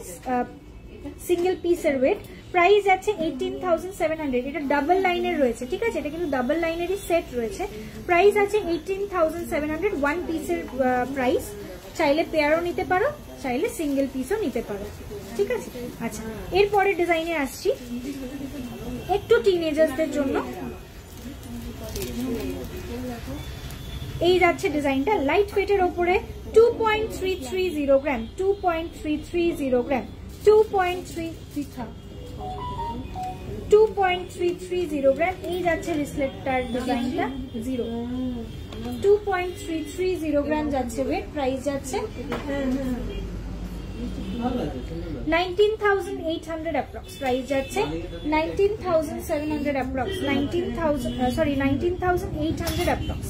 সিঙ্গেল পিসের ওয়েট। প্রাইস যাচ্ছে 18,700, এটা ডাবল লাইনের রয়েছে, ঠিক আছে, এটা কিন্তু ডাবল লাইনেরই সেট রয়েছে। প্রাইস আছে 18,700 ওয়ান পিসের প্রাইস। চাইলে পেয়ারও নিতে পারো, চাইলে সিঙ্গেল পিসও নিতে পারো, ঠিক আছে। আচ্ছা এরপরে ডিজাইনে আসছি একটু টিনেজার্সদের জন্য। এই যাচ্ছে ডিজাইনটা লাইট ওয়েটের ওপরে 2.330 গ্রাম, 2.330 গ্রাম, 2.330 গ্রাম। এই যাচ্ছে রিসলেটটার ডিজাইনটা 2.330 গ্রাম যাচ্ছে ওয়েট। প্রাইস যাচ্ছে 19,800 অ্যাপ্রক্স, প্রাইস যাচ্ছে 19,700 অ্যাপ্রক্স, 19,800 অ্যাপ্রক্স,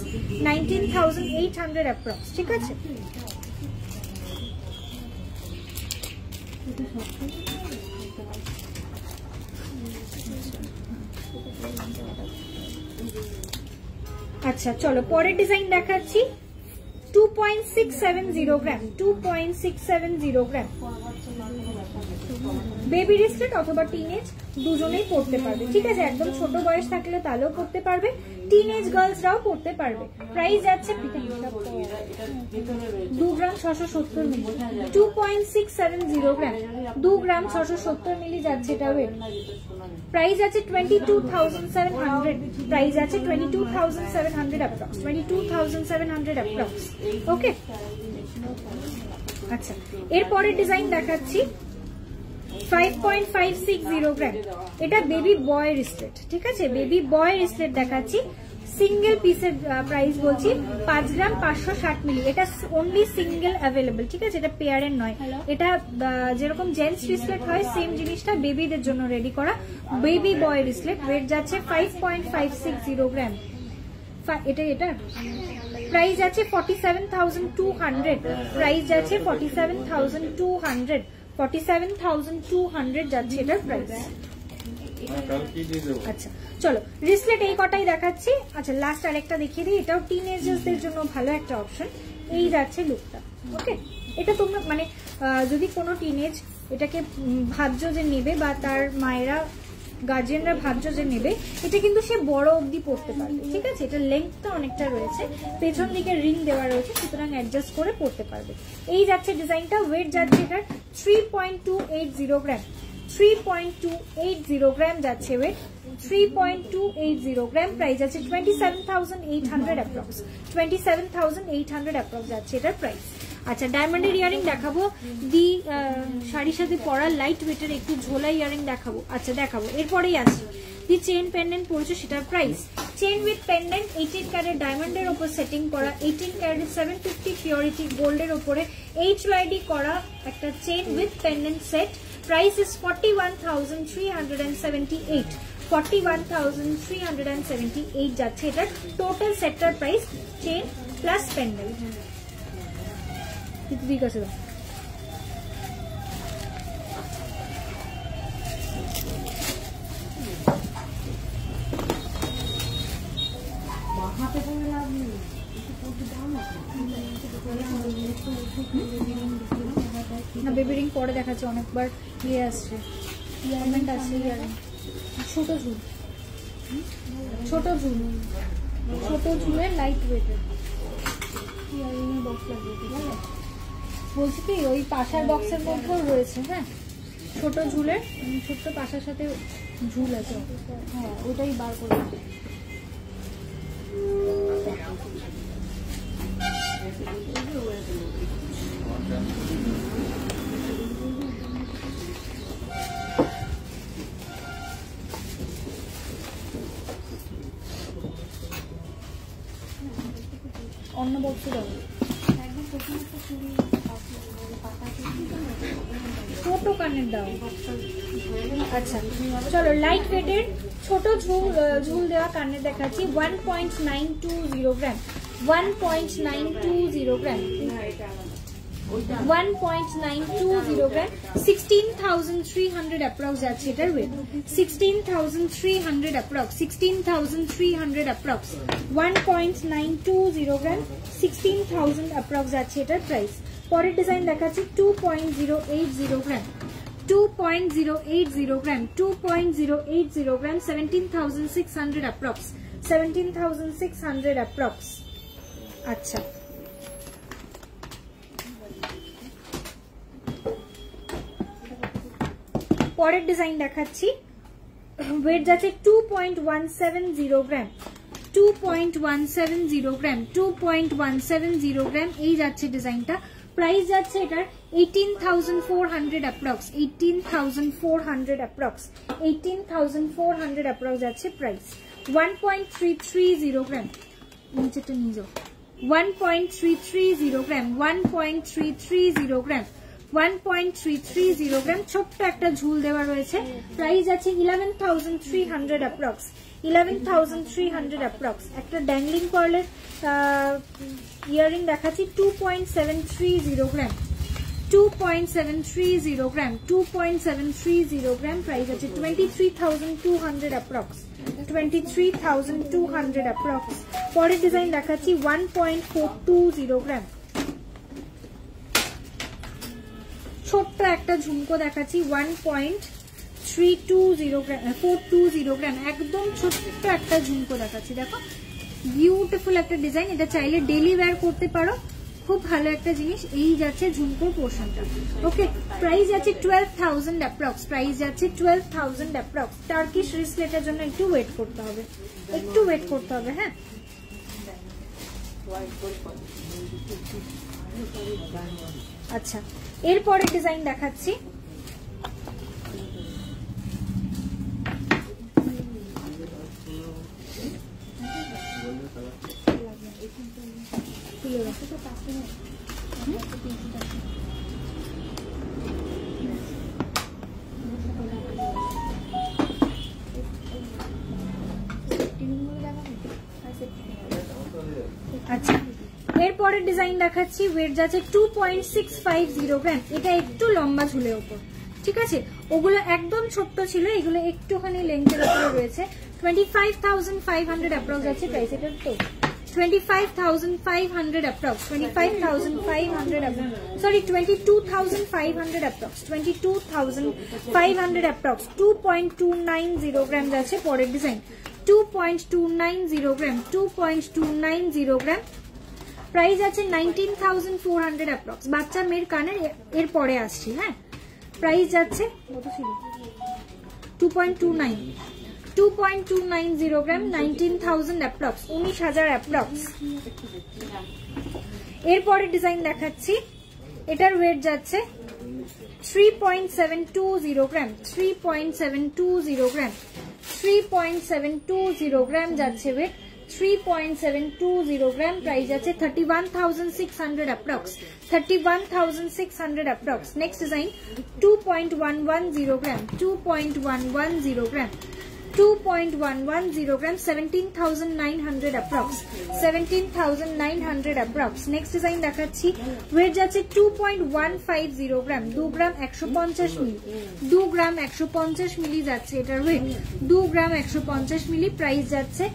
19,800 অ্যাপ্রক্স, ঠিক আছে। আচ্ছা চলো পরের ডিজাইন দেখাচ্ছি 2.670 গ্রাম, 2.670 গ্রাম, বেবি রিস্টেড অথবা টিনেজ দুজনেই পড়তে পারবে, ঠিক আছে, একদম ছোট বয়স থাকলে তাহলেও পড়তে পারবে, টিনেজ গার্লসরাও পড়তে পারবে। প্রাইস যাচ্ছে 2 গ্রাম 670 মিলি, 2.670 গ্রাম, 2 গ্রাম 670 মিলি যাচ্ছে এটা ওয়েট। প্রাইস আছে 22,700, প্রাইস আছে 22,700 অ্যাপ্রক্স, 22,700 অ্যাপ্রক্স, ওকে। আচ্ছা এরপরে ডিজাইন দেখাচ্ছি 5.560 গ্রাম, এটা বেবি বয় রিস্টেড, ঠিক আছে, বেবি বয় রিস্টেড দেখাচ্ছি। সিঙ্গেল পিসের প্রাইস বলছি 5 গ্রাম 560 মিলি, এটা অনলি সিঙ্গেল অ্যাভেলেবল, ঠিক আছে, এটা পেয়ারের নয়। এটা যেরকম জেন্টস রিসলেট হয় সেম জিনিসটা বেবিদের জন্য রেডি করা, বেবি বয় রিসলেট। ওয়েট যাচ্ছে 5.560 গ্রাম, এটা প্রাইস আছে 47,200, প্রাইস যাচ্ছে 47,200, 47,200 যাচ্ছে এটার প্রাইস। আচ্ছা চলো রিসলেট এই কটাই দেখাচ্ছি। আচ্ছা লাস্ট আরেকটা দেখিয়ে দিই, এটাও টিনেজার্সদের জন্য ভালো একটা অপশন। এই যাচ্ছে লুকটা, ওকে, এটা তোমরা মানে যদি কোনো টিনেজ এটাকে ভাবছো যে নেবে বা তার মায়েরা গার্জিয়ানরা ভাবছো যে নেবে, এটা কিন্তু সে বড় অবধি পড়তে পারবে, ঠিক আছে, এটা লেন্থটা অনেকটা রয়েছে, পেছন দিকে রিং দেওয়া রয়েছে, সুতরাং অ্যাডজাস্ট করে পড়তে পারবে। এই যাচ্ছে ডিজাইনটা, ওয়েট যাচ্ছে এটার 3.280 গ্রাম, 3.280 গ্রাম যাচ্ছে ওয়েট, 3.280 গ্রাম। প্রাইস আছে 27,800 অ্যাপ্রক্স, 27,800 অ্যাপ্রক্স যাচ্ছে এটার প্রাইস। আচ্ছা ডায়মন্ডের ইয়ারিং দেখাবো, দি শাড়ির সাথে পরা লাইট ওয়েটের একটু ঝোলা ইয়ারিং দেখাবো। আচ্ছা দেখাবো এরপরেই আসি দি চেইন পেন্ডেন্ট পড়ছে, সেটার price chain with pendant 18 carat ডায়মন্ডের ওপর সেটিং করা, 18 ক্যারেট 750 পিওরিটি গোল্ডের ওপরে HYD করা একটা chain with pendant set. Price is 41,378, 41,378 যাচ্ছে এটার টোটাল সেটটার প্রাইস, চেইন প্লাস পেন্ডেন্ট। ঠিক আছে না, বেবি রিং পরে দেখাচ্ছে, অনেকবার ইয়ে আসছে, ইয়ারমেন্ট আসছে, ইয়ারিং ছোট ঝুল, ছোট ঝুল, ছোট ঝুলের লাইট ওয়েটের ইয়ারিং বক্স লাগিয়ে দিই, বলছি কি ওই পাশার বক্সের মধ্যেও রয়েছে, হ্যাঁ ছোট ঝুলের, ছোট্ট পাশার সাথে ঝুল আছে, হ্যাঁ ওটাই বার করে অন্য বক্স দাও। একদম প্রথম একটা চুড়ি পাতা ছোট কানের দাও। আচ্ছা চলো লাইট ওয়েটের ছোট ঝুল দেওয়া কানের দেখাচ্ছি। 1.920 গ্রাম, 1.920 গ্রাম, 1.920 গ্রাম, 16,300 অ্যাপ্রক্স যাচ্ছে এটার ওয়েট। 16,300 অ্যাপ্রক্স, 16,300 অ্যাপ্রক্স, 1.920 গ্রাম, 16,000 অ্যাপ্রক্স যাচ্ছে এটার প্রাইস। পরের ডিজাইন দেখাচ্ছি 2.080 গ্রাম, 2.080 গ্রাম, 2.080 গ্রাম, 17,600 অ্যাপ্রক্স, 17,600 অ্যাপ্রক্স। আচ্ছা পরের ডিজাইন দেখাচ্ছি, ওয়েট যাচ্ছে 2.170 গ্রাম, 2.170 গ্রাম, 2.170 গ্রাম, এই যাচ্ছে ডিজাইনটা। প্রাইস যাচ্ছে এটার 18,400 অ্যাপ্রক্স, 18,400 অ্যাপ্রক্স, 18,400 অ্যাপ্রক্স যাচ্ছে প্রাইস। 1.330 গ্রাম, নিচেটা নিয়ে যাও, 1.330 গ্রাম, 1.330 গ্রাম, 1.330 গ্রাম, ছোট্ট একটা ঝুল দেওয়া রয়েছে। প্রাইস আছে 11,300 অ্যাপ্রক্স, 11,300 অ্যাপ্রক্স। একটা ড্যাংলিং পার্লের ইয়ারিং দেখাচ্ছি 2.730 গ্রাম, 2.730 গ্রাম, 2.730 গ্রাম, প্রাইস আছে 23,200 অ্যাপ্রক্স, 23,200 অ্যাপ্রক্স। পরের ডিজাইন দেখাচ্ছি 1.420 গ্রাম, ছোট্ট একটা ঝুমকো দেখাচ্ছি 1.320 গ্রাম, 420 গ্রাম, একদম ছোট্ট একটা ঝুমকো দেখাচ্ছি। দেখো বিউটিফুল একটা ডিজাইন, এটা চাইলে ডেলি ওয়্যার করতে পারো, খুব ভালো একটা জিনিস। এই যাচ্ছে ঝুমকোর পোর্শনটা। ওকে, প্রাইস যাচ্ছে 12,000 অ্যাপ্রক্স, প্রাইস যাচ্ছে 12,000 অ্যাপ্রক্স। টার্কিশ রিসলেটের জন্য একটু ওয়েট করতে হবে, একটু ওয়েট করতে হবে। হ্যাঁ আচ্ছা এরপরে ডিজাইন দেখাচ্ছি, আচ্ছা এরপরের ডিজাইন দেখাচ্ছি, ওয়েট যাচ্ছে 2.650 গ্রাম, এটা একটু লম্বা ঝুলের উপর, ঠিক আছে। ওগুলো একদম ছোট্ট ছিল, এগুলো একটুখানি লেন্থের উপরে রয়েছে। 25,500 অ্যাপ্রক্স আছে প্রাইস এটার। তো 25,500 approx, 25,500 approx, sorry 22,500 approx, 22,500 approx. 2.290 গ্রাম যাচ্ছে পরের ডিজাইন, 2.290 গ্রাম, 2.290 গ্রাম, প্রাইস আছে 19,400 অ্যাপ্রক্স। বাচ্চা মেয়ের কানের এর পরে আসছি। হ্যাঁ প্রাইস যাচ্ছে কত ছিল, 2.290 গ্রাম, 19,000 অ্যাপ্রক্স, 19,000 অ্যাপ্রক্স। এরপরে ডিজাইন দেখাচ্ছি, এটার ওয়েট যাচ্ছে 3.720 গ্রাম, 3.720 গ্রাম, 3.720 গ্রাম যাচ্ছে ওয়েট, 3.720 গ্রাম, প্রাইস আছে 31,600 অ্যাপ্রক্স, 31,600 অ্যাপ্রক্স। নেক্সট ডিজাইন 2.110 গ্রাম, 2.110 গ্রাম, 2.110 গ্রাম, 17,900 অ্যাপ্রক্স, 17,900 অ্যাপ্রক্স। নেক্সট ডিজাইন দেখাচ্ছি, ওয়েট যাচ্ছে 2.150 গ্রাম, 2 গ্রাম 150 মিলি, 2 গ্রাম 150 মিলি যাচ্ছে এটার ওয়েট, 2 গ্রাম 150 মিলি, প্রাইস যাচ্ছে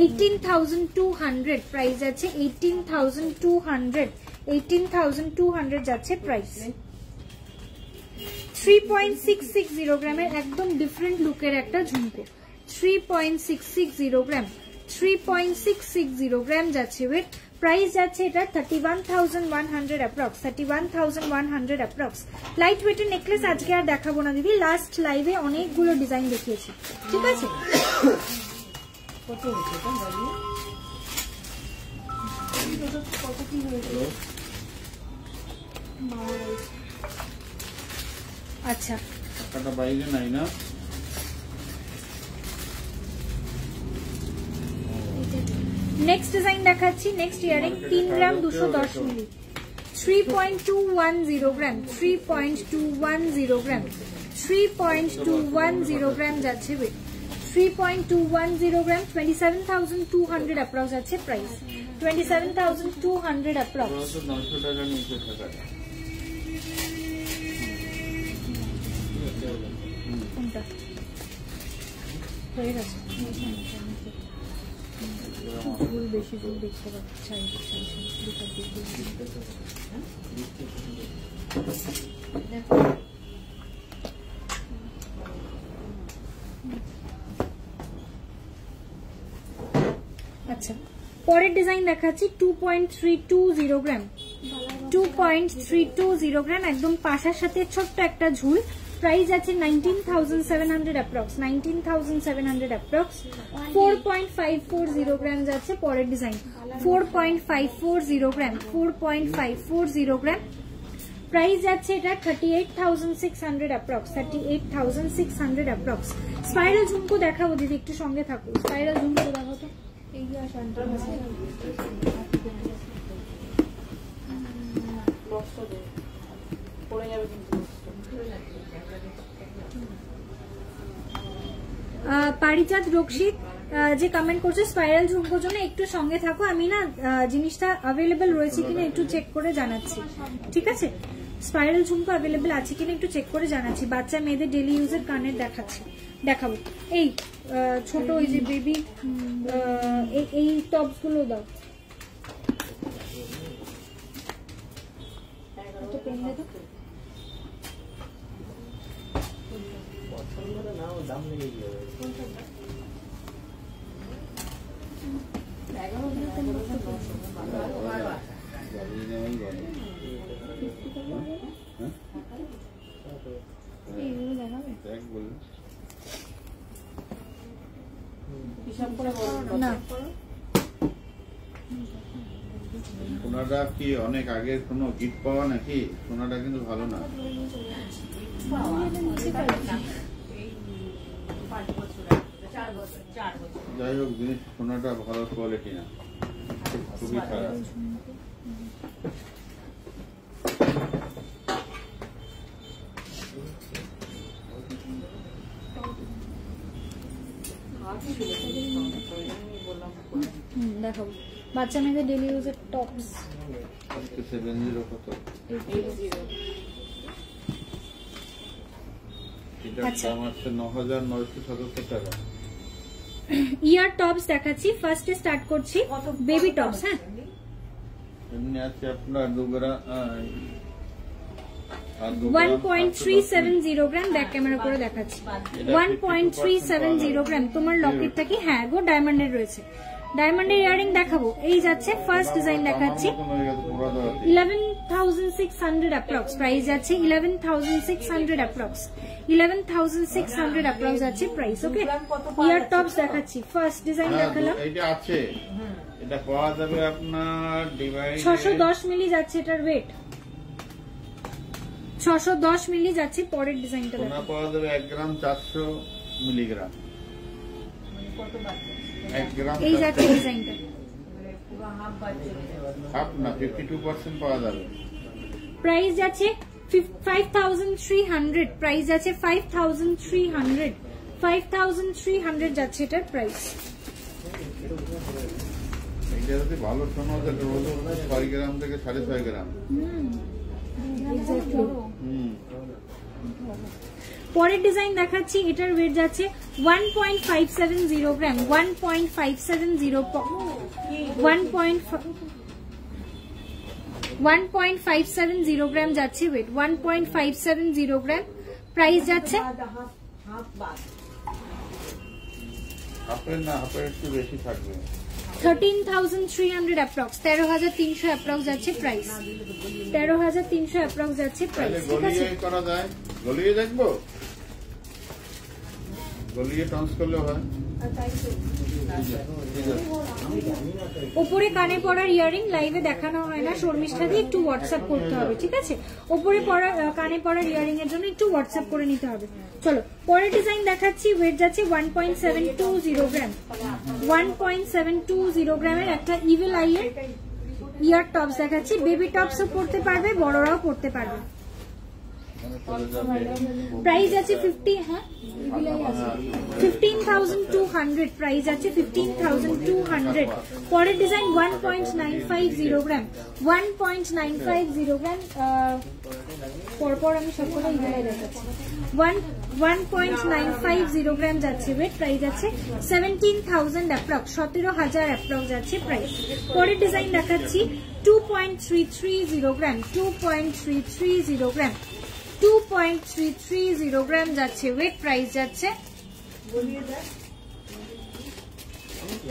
18,200, প্রাইস যাচ্ছে 18,200, 18,200 যাচ্ছে প্রাইস। 3.660 গ্রামের একদম ডিফারেন্ট লুকের একটা ঝুমকো, 3.660 গ্রাম, 3.660 গ্রাম যাচ্ছে ওয়েট, প্রাইস যাচ্ছে এটা 31,100 অ্যাপ্রক্স, 31,100 অ্যাপ্রক্স। লাইট ওয়েটের নেকলেস আজকে আর দেখাবো না দিদি, লাস্ট লাইভে অনেকগুলো ডিজাইন দেখিয়েছি, ঠিক আছে। আচ্ছা টাকাটা বাইরে নাই না, নেক্সট ডিজাইন দেখাচ্ছি, নেক্সট ইয়ারিং 3 গ্রাম 210 মিলি, 3.210 গ্রাম, 3.210 গ্রাম, 3.210 গ্রাম যাচ্ছে ওয়েট, 3.210 গ্রাম, 27,200 অ্যাপ্রক্স আছে প্রাইস, 27,200 অ্যাপ্রক্স। 900 টাকা নিচে থাকা কোনটা হয়ে গেছে? ফুল বেশি ফুল দেখতে পাচ্ছি। আচ্ছা, পরের ডিজাইন দেখাচ্ছি 2.320 গ্রাম, 2.320 গ্রাম, একদম পাশার সাথে ছোট্ট একটা ঝুল, প্রাইস আছে 19,700 অ্যাপ্রক্স, 19,700 অ্যাপ্রক্স। 4.540 গ্রাম যাচ্ছে পরের ডিজাইন, 4.540 গ্রাম, 4.540 গ্রাম, প্রাইস যাচ্ছে এটা 38,600 অ্যাপ্রক্স, 38,600 অ্যাপ্রক্স। স্পাইরাল ঝুমকো দেখাবো দিদি, একটু সঙ্গে থাকো। স্পাইরাল ঝুমকো দেখাবো তো, এইগুলো শান্তি আছে। পারিজাত রক্ষিত যে কমেন্ট করছে স্পাইরাল ঝুমকোর জন্য, একটু সঙ্গে থাকো, আমি না জিনিসটা অ্যাভেলেবেল রয়েছে কিনা একটু চেক করে জানাচ্ছি, ঠিক আছে? স্পাইরাল ঝুমকো অ্যাভেলেবেল আছে কিনা একটু চেক করে জানাচ্ছি। বাচ্চা মেয়েদের ডেলি ইউজের কানের দেখাবো। এই ছোট ওই যে বেবি এই টপস গুলো দাও, না সোনাটা কি অনেক আগে কোনো গিফট পাওয়া নাকি? সোনাটা কিন্তু ভালো না। যাই হোক, জিনিস সোনাটা ভালো কোয়ালিটি না, খুবই খারাপ। দেখাবো বাচ্চা মেয়েদের ডেলি ইউজের টপস। 70 কত? এটা দাম আছে 9,977 টাকা। ইয়ার টপস দেখাচ্ছি, ফার্স্টে স্টার্ট করছি বেবি টপস। হ্যাঁ, এমনি আছে আপনার 2 গ্রাম 1.370 গ্রাম, ব্যাক ক্যামেরা করে দেখাচ্ছি। 1.370 গ্রাম তোমার লকেটটা কি? হ্যাঁ গো, ডায়মন্ডের রয়েছে। ডায়মন্ডের ইয়ারিং দেখাবো, এই যাচ্ছে ফার্স্ট ডিজাইন দেখাচ্ছি, 11,600 অ্যাপ্রক্স প্রাইস যাচ্ছে, 11,600 অ্যাপ্রক্স, 11,600 অ্যাপ্রক্স যাচ্ছে প্রাইস। ওকে, ইয়ার টপস দেখাচ্ছি, ফার্স্ট ডিজাইন দেখালাম। এটা আছে, এটা পাওয়া যাবে আপনার ডিভাইড 610 মিলি যাচ্ছে এটার ওয়েট, 610 মিলি যাচ্ছে। পরের ডিজাইনটা সোনা পাওয়া যাবে 1 গ্রাম 400 মিলিগ্রাম, 1 গ্রাম এই যাচ্ছে ডিজাইনটা, আপনার 52% পাওয়া যাবে। প্রাইস যাচ্ছে 5,300, প্রাইস যাচ্ছে 5,300, 5,300 যাচ্ছে এটার প্রাইস। এটা যদি ভালো সোনা হতো রোজ 6 গ্রাম থেকে 6.5 গ্রাম। পরের ডিজাইন দেখাচ্ছি, এটার ওয়েট যাচ্ছে 1.570 গ্রাম, 1.570 গ্রাম যাচ্ছে ওয়েট, 1.570 গ্রাম, প্রাইস যাচ্ছে হাফের না, হাফের একটু বেশি থাকবে, 13,300 অ্যাপ্রক্স, 13,300 অ্যাপ্রক্স যাচ্ছে প্রাইস, 13,300 অ্যাপ্রক্স যাচ্ছে প্রাইস। ঠিক আছে, গলিয়ে করা যায়, গলিয়ে দেখবো, গলিয়ে টন্স করলে হয়। ওপরে কানে পরার ইয়ারিং লাইভে দেখানো হয় না, শর্মিষ্ঠা দিয়ে একটু হোয়াটসঅ্যাপ করতে হবে, ঠিক আছে? ওপরে কানে পরার ইয়ারিং এর জন্য একটু হোয়াটসঅ্যাপ করে নিতে হবে। চলো পরের ডিজাইন দেখাচ্ছি। ওয়েট যাচ্ছে 1.720 গ্রাম। 1.720 গ্রামের একটা ইভিল আইয়ের ইয়ার টপস দেখাচ্ছি। বেবি টপসও পড়তে পারবে, বড়রাও পড়তে পারবে। প্রাইস আছে 15,200। প্রাইস আছে 15,200। পরের ডিজাইন 1.950 গ্রাম। 1.950 গ্রাম। পরপর আমি সবকটা ইভেলাই দেখাচ্ছি। 1.950 গ্রাম যাচ্ছে ওয়েট। প্রাইস আছে 17,000 অ্যাপ্রক্স, 17,000 অ্যাপ্রক্স যাচ্ছে প্রাইস। পরের ডিজাইন দেখাচ্ছি 2.330 গ্রাম। 2.330 গ্রাম। 2.330 গ্রাম যাচ্ছে ওয়েট। প্রাইস যাচ্ছে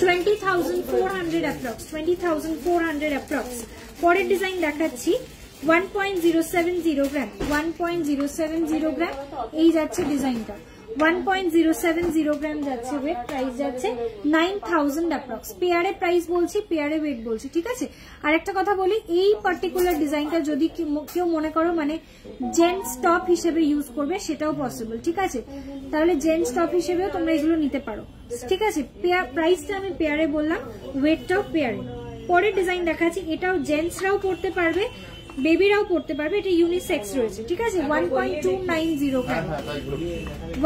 20,400 অ্যাপ্রক্স, 20,400 অ্যাপ্রক্স। পরের ডিজাইন দেখাচ্ছি 1.070 গ্রাম। 1.070 গ্রাম এই যাচ্ছে ডিজাইনটা। 1.070 গ্রাম যাচ্ছে ওয়েট। প্রাইস যাচ্ছে 9,000 অ্যাপ্রক্স। পেয়ারে প্রাইস বলছি, পেয়ারে ওয়েট বলছি, ঠিক আছে? আর একটা কথা বলি, এই পার্টিকুলার ডিজাইনটা যদি কেউ মনে করো মানে জেন্টস টপ হিসেবে ইউজ করবে, সেটাও পসিবল, ঠিক আছে? তাহলে জেন্টস টপ হিসেবেও তোমরা এগুলো নিতে পারো, ঠিক আছে? প্রাইসটা আমি পেয়ারে বললাম, ওয়েটটাও পেয়ারে। পরের ডিজাইন দেখাচ্ছি, এটাও জেন্টসরাও পড়তে পারবে, বেবিরাও পড়তে পারবে, এটা ইউনিসেক্স রয়েছে, ঠিক আছে? 1.290 গ্রাম।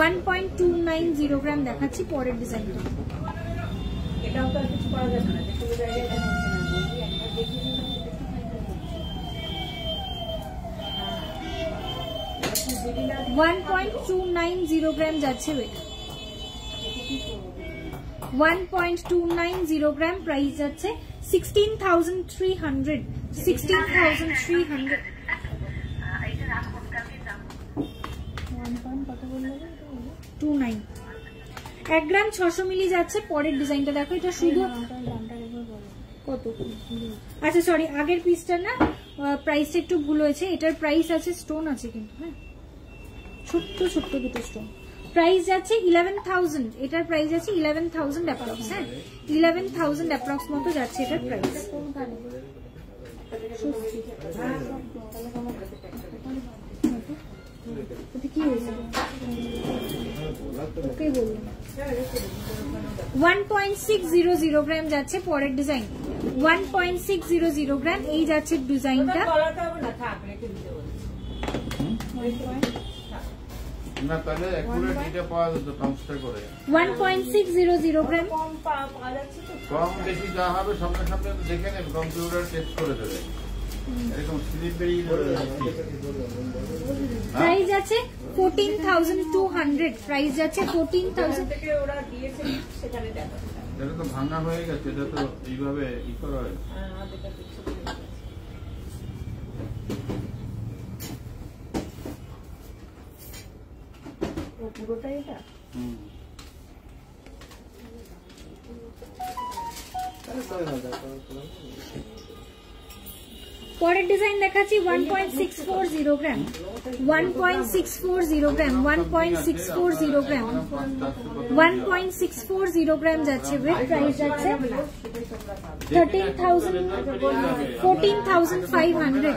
1.290 গ্রাম দেখাচ্ছি পরের ডিজাইনটা। এটাও তো কিছু করা যাবে না, 1.290 গ্রাম যাচ্ছে ওয়েট। 1.290 গ্রাম। প্রাইস যাচ্ছে 16,300। 16,300। 29 1 গ্রাম 600 মিলি যাচ্ছে। পরের ডিজাইনটা দেখো, এটা শুধু কত, আচ্ছা সরি আগের পিসটা না, প্রাইসটা একটু ভুল হয়েছে। এটার প্রাইস আছে, স্টোন আছে কিন্তু, হ্যাঁ ছোট্ট ছোট্ট দুটো স্টোন। প্রাইস যাচ্ছে 11,000। এটার প্রাইস আছে 11,000 অ্যাপ্রক্স। হ্যাঁ 11,000 অ্যাপ্রক্স মতো যাচ্ছে এটার প্রাইস। কি হয়েছে ওকে বলুন। 1.600 গ্রাম যাচ্ছে পরের ডিজাইন। 1.600 গ্রাম এই যাচ্ছে ডিজাইনটা। না তাহলে অ্যাকুরেট এটা পাওয়া যেত ট্রান্সফার করে। 1.600 গ্রাম। কম বেশি যা হবে সামনে সামনে দেখে নেবে, কম্পিউটার টেস্ট করে দেবে। এরকম স্লিপ বেরিয়ে যাবে। প্রাইস আছে 14,200। প্রাইস যাচ্ছে 14,000 থেকে ওরা দিয়েছে সেখানে দেখা। এটা তো ভাঙা হয়ে গেছে, এটা তো এইভাবে ই করা হয়। পুরোটাই এটা। পরের ডিজাইন দেখাচ্ছি 1.640 গ্রাম। 1.640 গ্রাম। 1.640 গ্রাম। 1.640 গ্রাম যাচ্ছে ওয়েট। প্রাইস যাচ্ছে 14,500।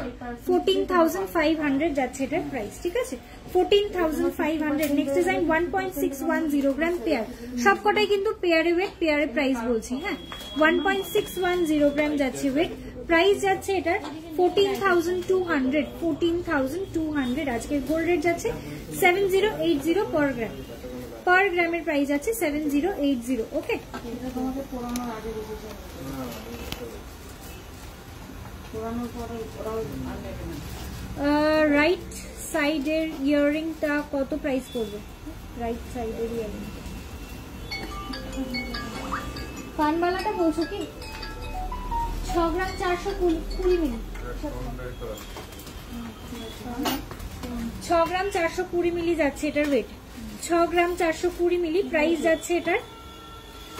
14,500 যাচ্ছে এটার প্রাইস, ঠিক আছে? 14,500। নেক্সট ডিজাইন 1.610 গ্রাম পেয়ার। সবকটাই কিন্তু পেয়ারে ওয়েট, পেয়ারে প্রাইস বলছি। হ্যাঁ 1.610 গ্রাম যাচ্ছে ওয়েট। প্রাইস যাচ্ছে এটার 14,200। 14,200। আজকের গোল্ড রেট যাচ্ছে 7080 পার গ্রাম। পার গ্রামের প্রাইস আছে 7080। ওকে রাইট সাইডের ইয়াররিংটা কত প্রাইস করবে? রাইট সাইডের ইয়াররিং কানবালাটা বলছো কি? 6 গ্রাম 420 মিলি। 6 গ্রাম 420 মিলি যাচ্ছে এটার ওয়েট। 6 গ্রাম 420 মিলি। প্রাইস যাচ্ছে এটার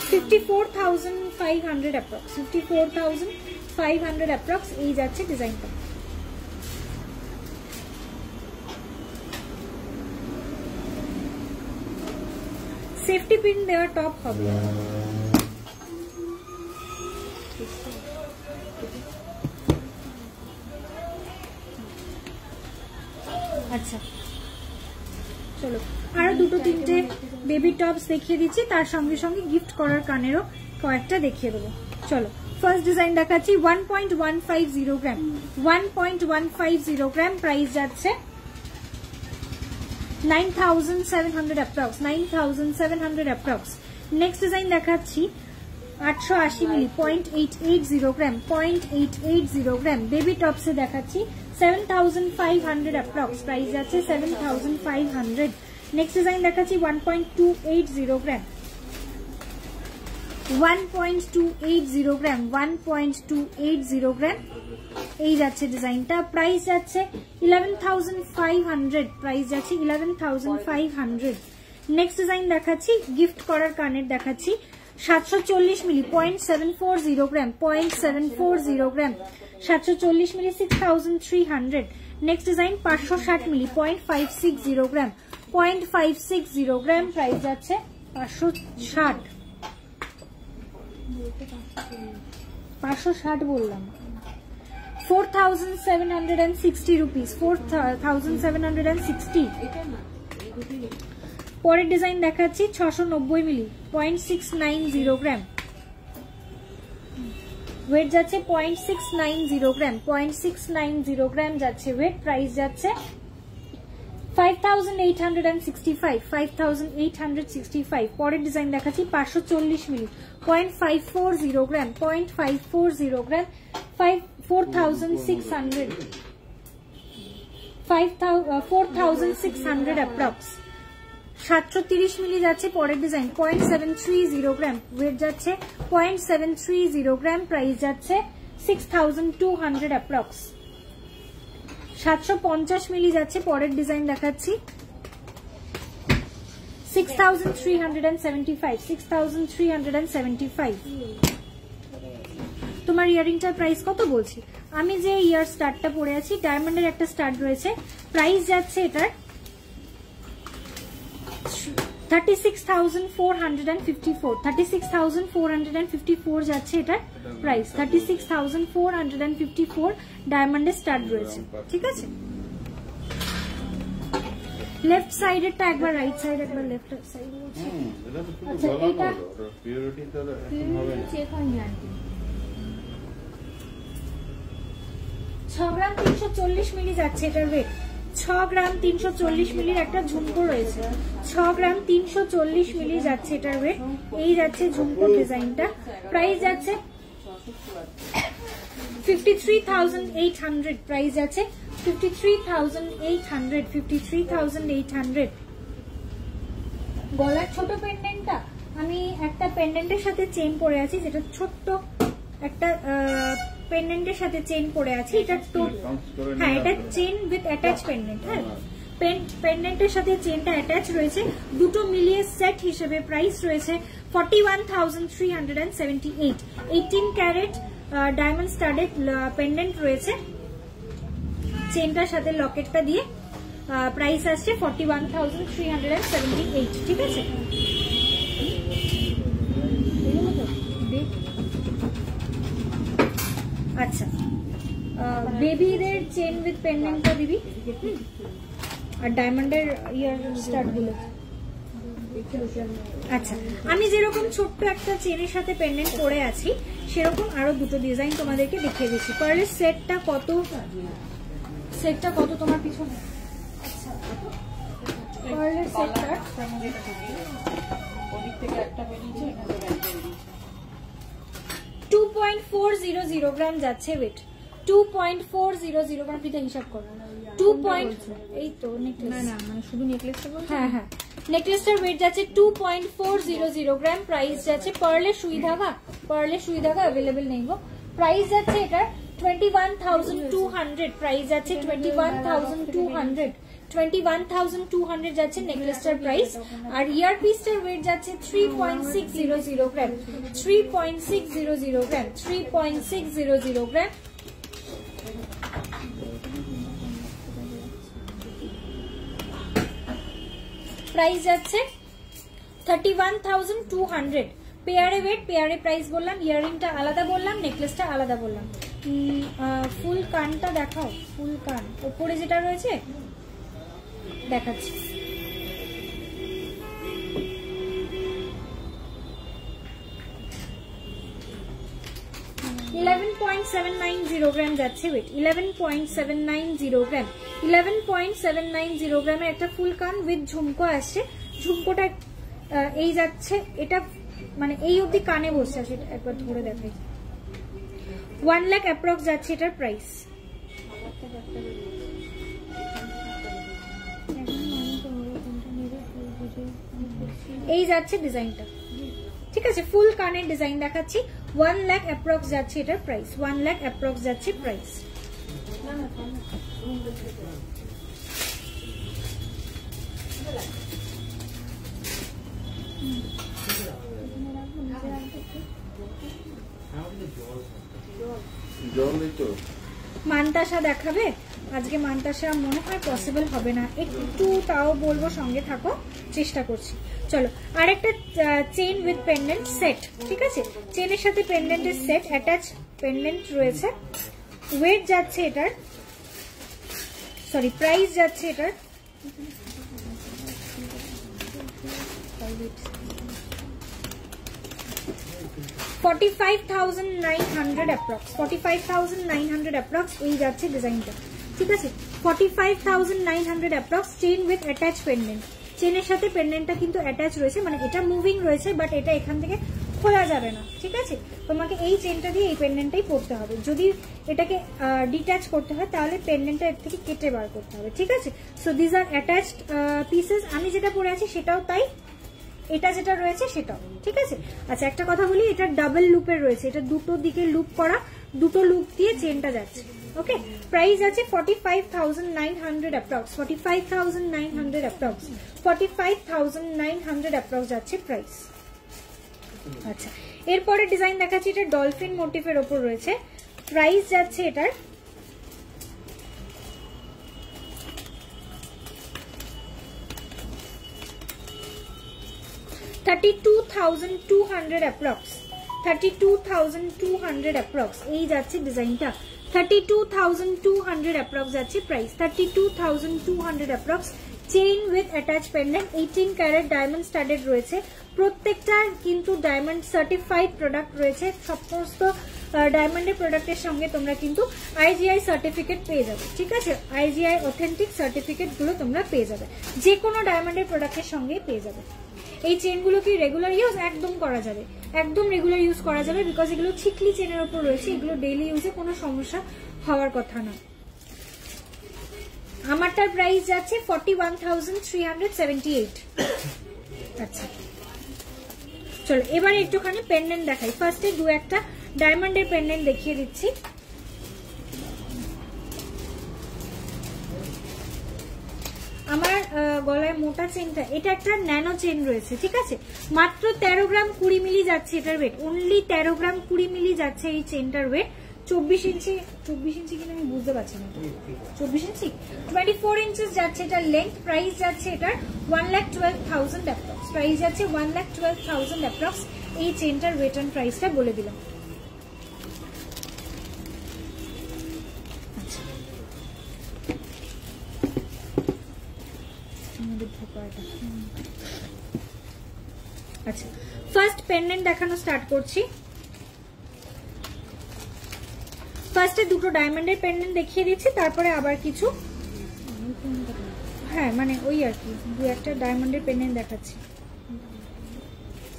54,500 অ্যাপ্রক্স। 54,500 অ্যাপ্রক্স এই যাচ্ছে ডিজাইনটা। সেফটি পিন দেওয়া টপ হবে। আচ্ছা চলো আরো দুটো তিনটে বেবি টপস দেখিয়ে দিচ্ছি, তার সঙ্গে সঙ্গে গিফট করার কানেরও কয়েকটা দেখিয়ে দেবো। চলো ফার্স্ট ডিজাইন দেখাচ্ছি 1.150 গ্রাম, 1.150 গ্রাম, প্রাইস যাচ্ছে 9,700 অ্যাপ্রক্স, 9,700 অ্যাপ্রক্স। নেক্সট ডিজাইন দেখাচ্ছি 880 মিলি, 0.880 গ্রাম, 0.880 গ্রাম, বেবি টপসে দেখাচ্ছি 7,500 অ্যাপ্রক্স, প্রাইস যাচ্ছে 7,500। নেক্সট ডিজাইন দেখাচ্ছি 1.280 গ্রাম, 1.280 গ্রাম, 1.280 গ্রাম, এই যাচ্ছে ডিজাইনটা, প্রাইস যাচ্ছে 11,500, প্রাইস যাচ্ছে 11,500। নেক্সট ডিজাইন দেখাচ্ছি গিফট করার কানের দেখাচ্ছি 740 মিলি, 0.740 গ্রাম, 0.740 গ্রাম, 740 মিলি 6,300। নেক্সট ডিজাইন 560 মিলি, 0.560 গ্রাম, 0.560 গ্রাম, প্রাইস যাচ্ছে 560, 560 বললাম, 4,760 রুপিস, 4,760। পরের ডিজাইন দেখাচ্ছি 690 মিলি, 0.690 গ্রাম, ওয়েট যাচ্ছে 0.690 গ্রাম, 0.690 গ্রাম যাচ্ছে ওয়েট, প্রাইস যাচ্ছে 5,865, 5,865। পরের ডিজাইন দেখাচ্ছি 540 মিলি, 0.540 গ্রাম, 0.540 গ্রাম, 4,600, 4,600 অ্যাপ্রক্স। 730 মিলি যাচ্ছে পরের ডিজাইন 0.730 গ্রাম, ওয়েট যাচ্ছে 0.730 গ্রাম, প্রাইস যাচ্ছে 6,200 অ্যাপ্রক্স। 750 মিলি যাচ্ছে পরের ডিজাইন দেখাচ্ছি 6,375, 6,375। তোমার ইয়ারিংটার প্রাইস কত বলছি আমি, যে ইয়ার স্টারটা পরে আছি ডায়মন্ডের একটা স্টার রয়েছে, প্রাইস যাচ্ছে এটার 36,454, 36,454 যাচ্ছে এটার প্রাইস, 36,454 ডায়মন্ডের স্টার রয়েছে, ঠিক আছে। লেফট সাইডেরটা একবার, রাইট সাইড একবার, লেফট সাইড বলছি। আচ্ছা এটা পিউরিটি তো এখন হবে না, চেক হয়নি আর কি। 6 গ্রাম 340 মিলি যাচ্ছে এটার ওয়েট, 6 গ্রাম 340 মিলির একটা ঝুমকো রয়েছে, 6 গ্রাম 340 মিলি যাচ্ছে এটার ওয়েট, এই যাচ্ছে ঝুমকো ডিজাইনটা, প্রাইস যাচ্ছে 53,800, প্রাইস যাচ্ছে 53,800, 53,800। গলার ছোট পেন্ডেন্টটা আমি একটা পেন্ডেন্টের সাথে চেন পরে আছি, যেটা ছোট্ট একটা পেন্ডেন্টের সাথে চেন পরে আছি, এটা তো হ্যাঁ এটা চেন উইথ অ্যাটাচ পেন্ডেন্ট, হ্যাঁ পেন্ডেন্টের সাথে চেনটা অ্যাটাচ রয়েছে, দুটো মিলিয়ে সেট হিসেবে প্রাইস রয়েছে 41,378, 18 ক্যারেট ডায়মন্ড স্টাডেড পেন্ডেন্ট রয়েছে, চেনটার সাথে লকেটটা দিয়ে প্রাইস আসছে 41,378, ঠিক আছে। আচ্ছা বেবিদের চেন উইথ পেন্ডেন্টটা দিবি, আর ডায়মন্ডের ইয়ার স্টাড গুলো। আচ্ছা আমি যেরকম ছোট্ট একটা চেনের সাথে পেন্ডেন্ট পরে আছি সেরকম আরো দুটো ডিজাইন তোমাদেরকে দেখিয়ে দিচ্ছি। পার্লের সেটটা কত, সেটটা কত তোমার পিছনে? আচ্ছা পার্লের সেটটা ওদিক থেকে একটা বেরিয়েছে, এখান থেকে একটা বেরিয়েছে, 2.400 গ্রাম যাচ্ছে ওয়েট, 2.400 গ্রাম, পিতা হিসাব করো 2. এই তো নেকলেস, না না মানে শুধু নেকলেসটা বলছি, হ্যাঁ হ্যাঁ নেকলেসটার ওয়েট যাচ্ছে 2.400 গ্রাম, প্রাইস যাচ্ছে পার্লের সুই ধাগা, পার্লের সুই ধাগা अवेलेबल নেই গো, প্রাইস যাচ্ছে এটা 21,200, প্রাইস যাচ্ছে 21,200, 21,200 যাচ্ছে নেকলেসটার প্রাইস। আর ইয়ার পিসটার ওয়েট যাচ্ছে 3.600 গ্রাম, 3.600 গ্রাম, 3.600 গ্রাম। প্রাইস যাচ্ছে 31,200। পেয়ারে ওয়েট, পেয়ারে প্রাইস বললাম, ইয়ারিংটা আলাদা বললাম, নেকলেসটা আলাদা বললাম। ফুল কানটা দেখাও, ফুল কান ওপরে যেটা রয়েছে দেখাচ্ছি। গ্রাম যাচ্ছে ওয়েট, 11.790 গ্রাম। 11.790 গ্রামের একটা ফুল কান উইথ ঝুমকো আসছে। ঝুমকোটা এই যাচ্ছে, এটা মানে এই অবধি কানে বসছে, সেটা একবার ধরে দেখাই। 1 লাখ অ্যাপ্রক্স যাচ্ছে এটার প্রাইস। এই যাচ্ছে ডিজাইনটা, ঠিক আছে, ফুল কানের ডিজাইন দেখাচ্ছি। 1 লাখ অ্যাপ্রক্স যাচ্ছে এটার প্রাইস। 1 লাখ অ্যাপ্রক্স যাচ্ছে প্রাইস। মানতাসা দেখাবে আজকে? মানতাসা মনে হয় পসিবল হবে না, একটু তাও বলবো, সঙ্গে থাকো, চেষ্টা করছি। চলো, আরেকটা চেইন উইথ পেন্ডেন্ট সেট, ঠিক আছে, চেনের সাথে পেন্ডেন্টের সেট, অ্যাটাচ পেন্ডেন্ট রয়েছে। ওয়েট যাচ্ছে এটার, সরি প্রাইস যাচ্ছে এটার 45,900 অ্যাপ্রক্স। 45,900 অ্যাপ্রক্স এই যাচ্ছে ডিজাইনটা, ঠিক আছে। 45,900 approx, chain with attach pendant. চেনের সাথে পেন্ডেন্টটা কিন্তু অ্যাটাচ রয়েছে, মানে এটা মুভিং রয়েছে, বাট এটা এখান থেকে খোলা যাবে না, ঠিক আছে। তোমাকে এই চেনটা দিয়ে এই পেন্ডেন্টটাই পরতে হবে। যদি এটাকে ডিট্যাচ করতে হয় তাহলে পেন্ডেন্টটা এর থেকে কেটে বার করতে হবে, ঠিক আছে। So this R attached pieces. আমি যেটা পরে আছি সেটাও তাই, এটা যেটা রয়েছে সেটাও, ঠিক আছে। আচ্ছা, একটা কথা বলি, এটা ডাবল লুপের রয়েছে, এটা দুটো দিকে লুপ করা, দুটো লুপ দিয়ে চেনটা যাচ্ছে, ওকে। প্রাইস আছে 45,900 অ্যাপ্রক্স। 45,900 অ্যাপ্রক্স। 45,900 অ্যাপ্রক্স যাচ্ছে প্রাইস। আচ্ছা, এরপরে ডিজাইন দেখাচ্ছি, এটা ডলফিন মোটিভের ওপর রয়েছে। প্রাইস যাচ্ছে এটার 32,200 অ্যাপ্রক্স। 32,200 অ্যাপ্রক্স এই যাচ্ছে ডিজাইনটা। 32,200 অ্যাপ্রক্স যাচ্ছে price. 32,200 approx. Chain with attach pendant, 18 carat diamond studded রয়েছে। প্রত্যেকটার কিন্তু ডায়মন্ড সার্টিফাইড প্রোডাক্ট রয়েছে। সমস্ত ডায়মন্ডের প্রোডাক্টের সঙ্গে তোমরা কিন্তু IGI সার্টিফিকেট পেয়ে যাবে, ঠিক আছে। IGI অথেন্টিক সার্টিফিকেট গুলো তোমরা পেয়ে যাবে, যে কোনো ডায়মন্ডের প্রোডাক্টের সঙ্গে পেয়ে যাবে। এই চেনগুলো কি রেগুলার ইউজ? একদম করা যাবে, একদম রেগুলার ইউজ করা যাবে, বিকজ এগুলো চিকলি চেনের উপর রয়েছে, এগুলো ডেইলি ইউজে কোনো সমস্যা হওয়ার কথা না। আমারটার প্রাইস যাচ্ছে 41,378। আচ্ছা, চলো এবারে একটুখানি পেন্ডেন্ট দেখাই। ফার্স্টে দু একটা ডায়মন্ডের পেন্ডেন্ট দেখিয়ে দিচ্ছি। আমার গলায় মোটা চেনটা, এটা একটা ন্যানো চেন রয়েছে, ঠিক আছে। মাত্র 13 গ্রাম 20 মিলি যাচ্ছে এটার ওয়েট। অনলি 13 গ্রাম 20 মিলি যাচ্ছে এই চেনটার ওয়েট। 24 ইঞ্চি, 24 ইঞ্চি কিনা আমি বুঝতে পারছি না, 24 ইঞ্চি 24 ইঞ্চেস যাচ্ছে এটার লেন্থ। প্রাইস যাচ্ছে এটার 1,12,000 অ্যাপ্রক্স। প্রাইস যাচ্ছে 1,12,000 অ্যাপ্রক্স। এই চেনটার ওয়েট এন্ড প্রাইসটা বলে দিলাম। আচ্ছা, ফার্স্ট পেন্ডেন্ট দেখানো স্টার্ট করছি। ফার্স্টে দুটো ডায়মন্ডের পেন্ডেন্ট দেখিয়ে দিচ্ছি, তারপরে আবার কিছু, হ্যাঁ মানে ওই আর কি, দু একটা ডায়মন্ডের পেন্ডেন্ট দেখাচ্ছি।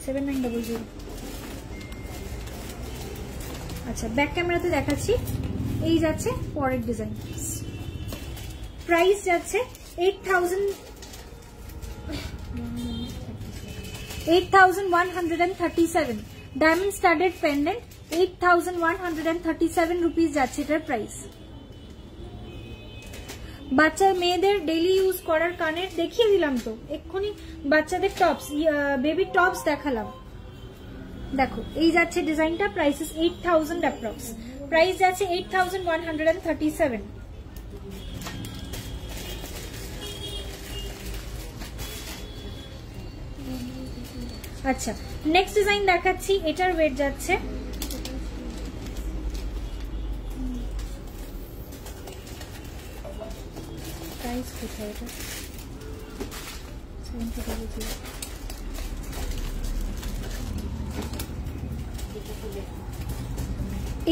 7900। আচ্ছা, ব্যাক ক্যামেরাতে দেখাচ্ছি। এই যাচ্ছে পরের ডিজাইন। প্রাইস যাচ্ছে 8,137। ডায়মন্ড স্টাডেড পেন্ডেন্ট 8,137 রুপিস যাচ্ছে এটার প্রাইস। বাচ্চা মেয়েদের ডেইলি ইউজ করার কানের দেখিয়ে দিলাম তো এক্ষুনি, বাচ্চাদের টপস, বেবি টপস দেখালাম। দেখো এই যাচ্ছে ডিজাইনটা। Price 8,000 approx. প্রাইস যাচ্ছে 8,137। আচ্ছা, নেক্সট ডিজাইন দেখাচ্ছি। এটার ওয়েট যাচ্ছে প্রাইস কোথায় এটা?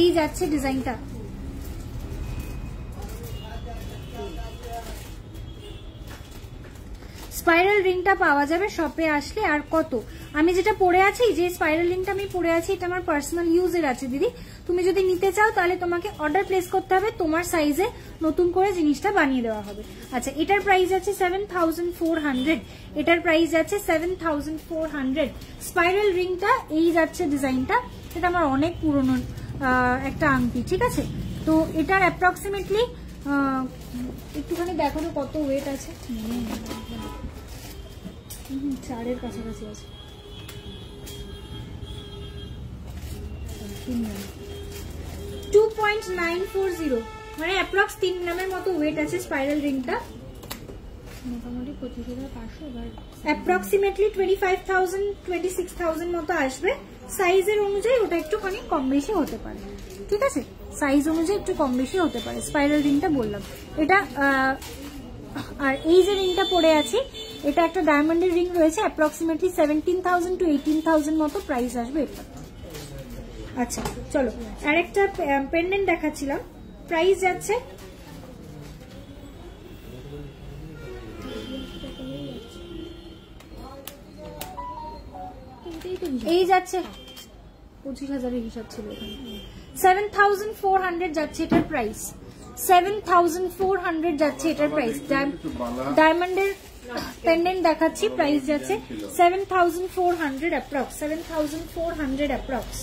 এই যাচ্ছে ডিজাইনটা। স্পাইরাল রিংটা পাওয়া যাবে শপে আসলে। আর কত, আমি যেটা পরে আছি, যে স্পাইরাল রিংটা আমি পরে আছি, এটা আমার পার্সোনাল ইউজের আছে দিদি। তুমি যদি নিতে চাও তাহলে তোমাকে অর্ডার প্লেস করতে হবে, তোমার সাইজে নতুন করে জিনিসটা বানিয়ে দেওয়া হবে। আচ্ছা, এটার প্রাইস আছে 7400, এটার প্রাইস আছে 7400। স্পাইরাল রিংটা এই যাচ্ছে ডিজাইনটা, এটা আমার অনেক পুরনো একটা আংটি, ঠিক আছে। তো এটার অ্যাপ্রক্সিমেটলি একটুখানি দেখো না কত ওয়েট আছে, 4-এর কাছাকাছি আছে। 2.940 মানে অ্যাপ্রক্স 3 গ্রামের মতো ওয়েট আছে স্পাইরাল রিংটা। মোটামুটি 25,500, অ্যাপ্রক্সিমেটলি 25,000-26,000 মতো আসবে। সাইজের অনুযায়ী ওটা একটুখানি কম বেশি হতে পারে, ঠিক আছে। সাইজ অনুযায়ী একটু কম বেশি হতে পারে। স্পাইরাল রিংটা বললাম এটা। আর এই যে রিংটা পরে আছি, এটা একটা ডায়মন্ডের রিং রয়েছে, অ্যাপ্রক্সিমেটলি 17,000 to 18,000 মতো প্রাইস আসবে এটা। আচ্ছা চলো, আরেকটা পেন্ডেন্ট দেখাচ্ছিলাম, প্রাইস যাচ্ছে এই যাচ্ছে 25,000 হিসাব ছিল এখানে, 7,400 যাচ্ছে এটার প্রাইস। 7,400 যাচ্ছে এটার প্রাইস। ডায়মন্ডের পেন্ডেন্ট দেখাচ্ছি, প্রাইস যাচ্ছে 7,400 অ্যাপ্রক্স, 7,400 অ্যাপ্রক্স।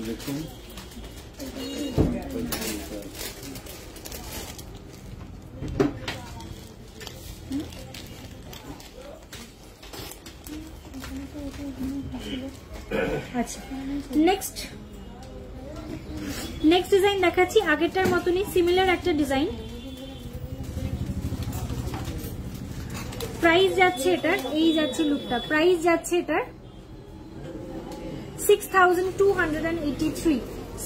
দেখুন আচ্ছা, নেক্সট ডিজাইন দেখাচ্ছি, আগেরটার মতনই সিমিলার একটা ডিজাইন। প্রাইস যাচ্ছে এটার, এই যাচ্ছে লুকটা, প্রাইস যাচ্ছে এটার 6,283,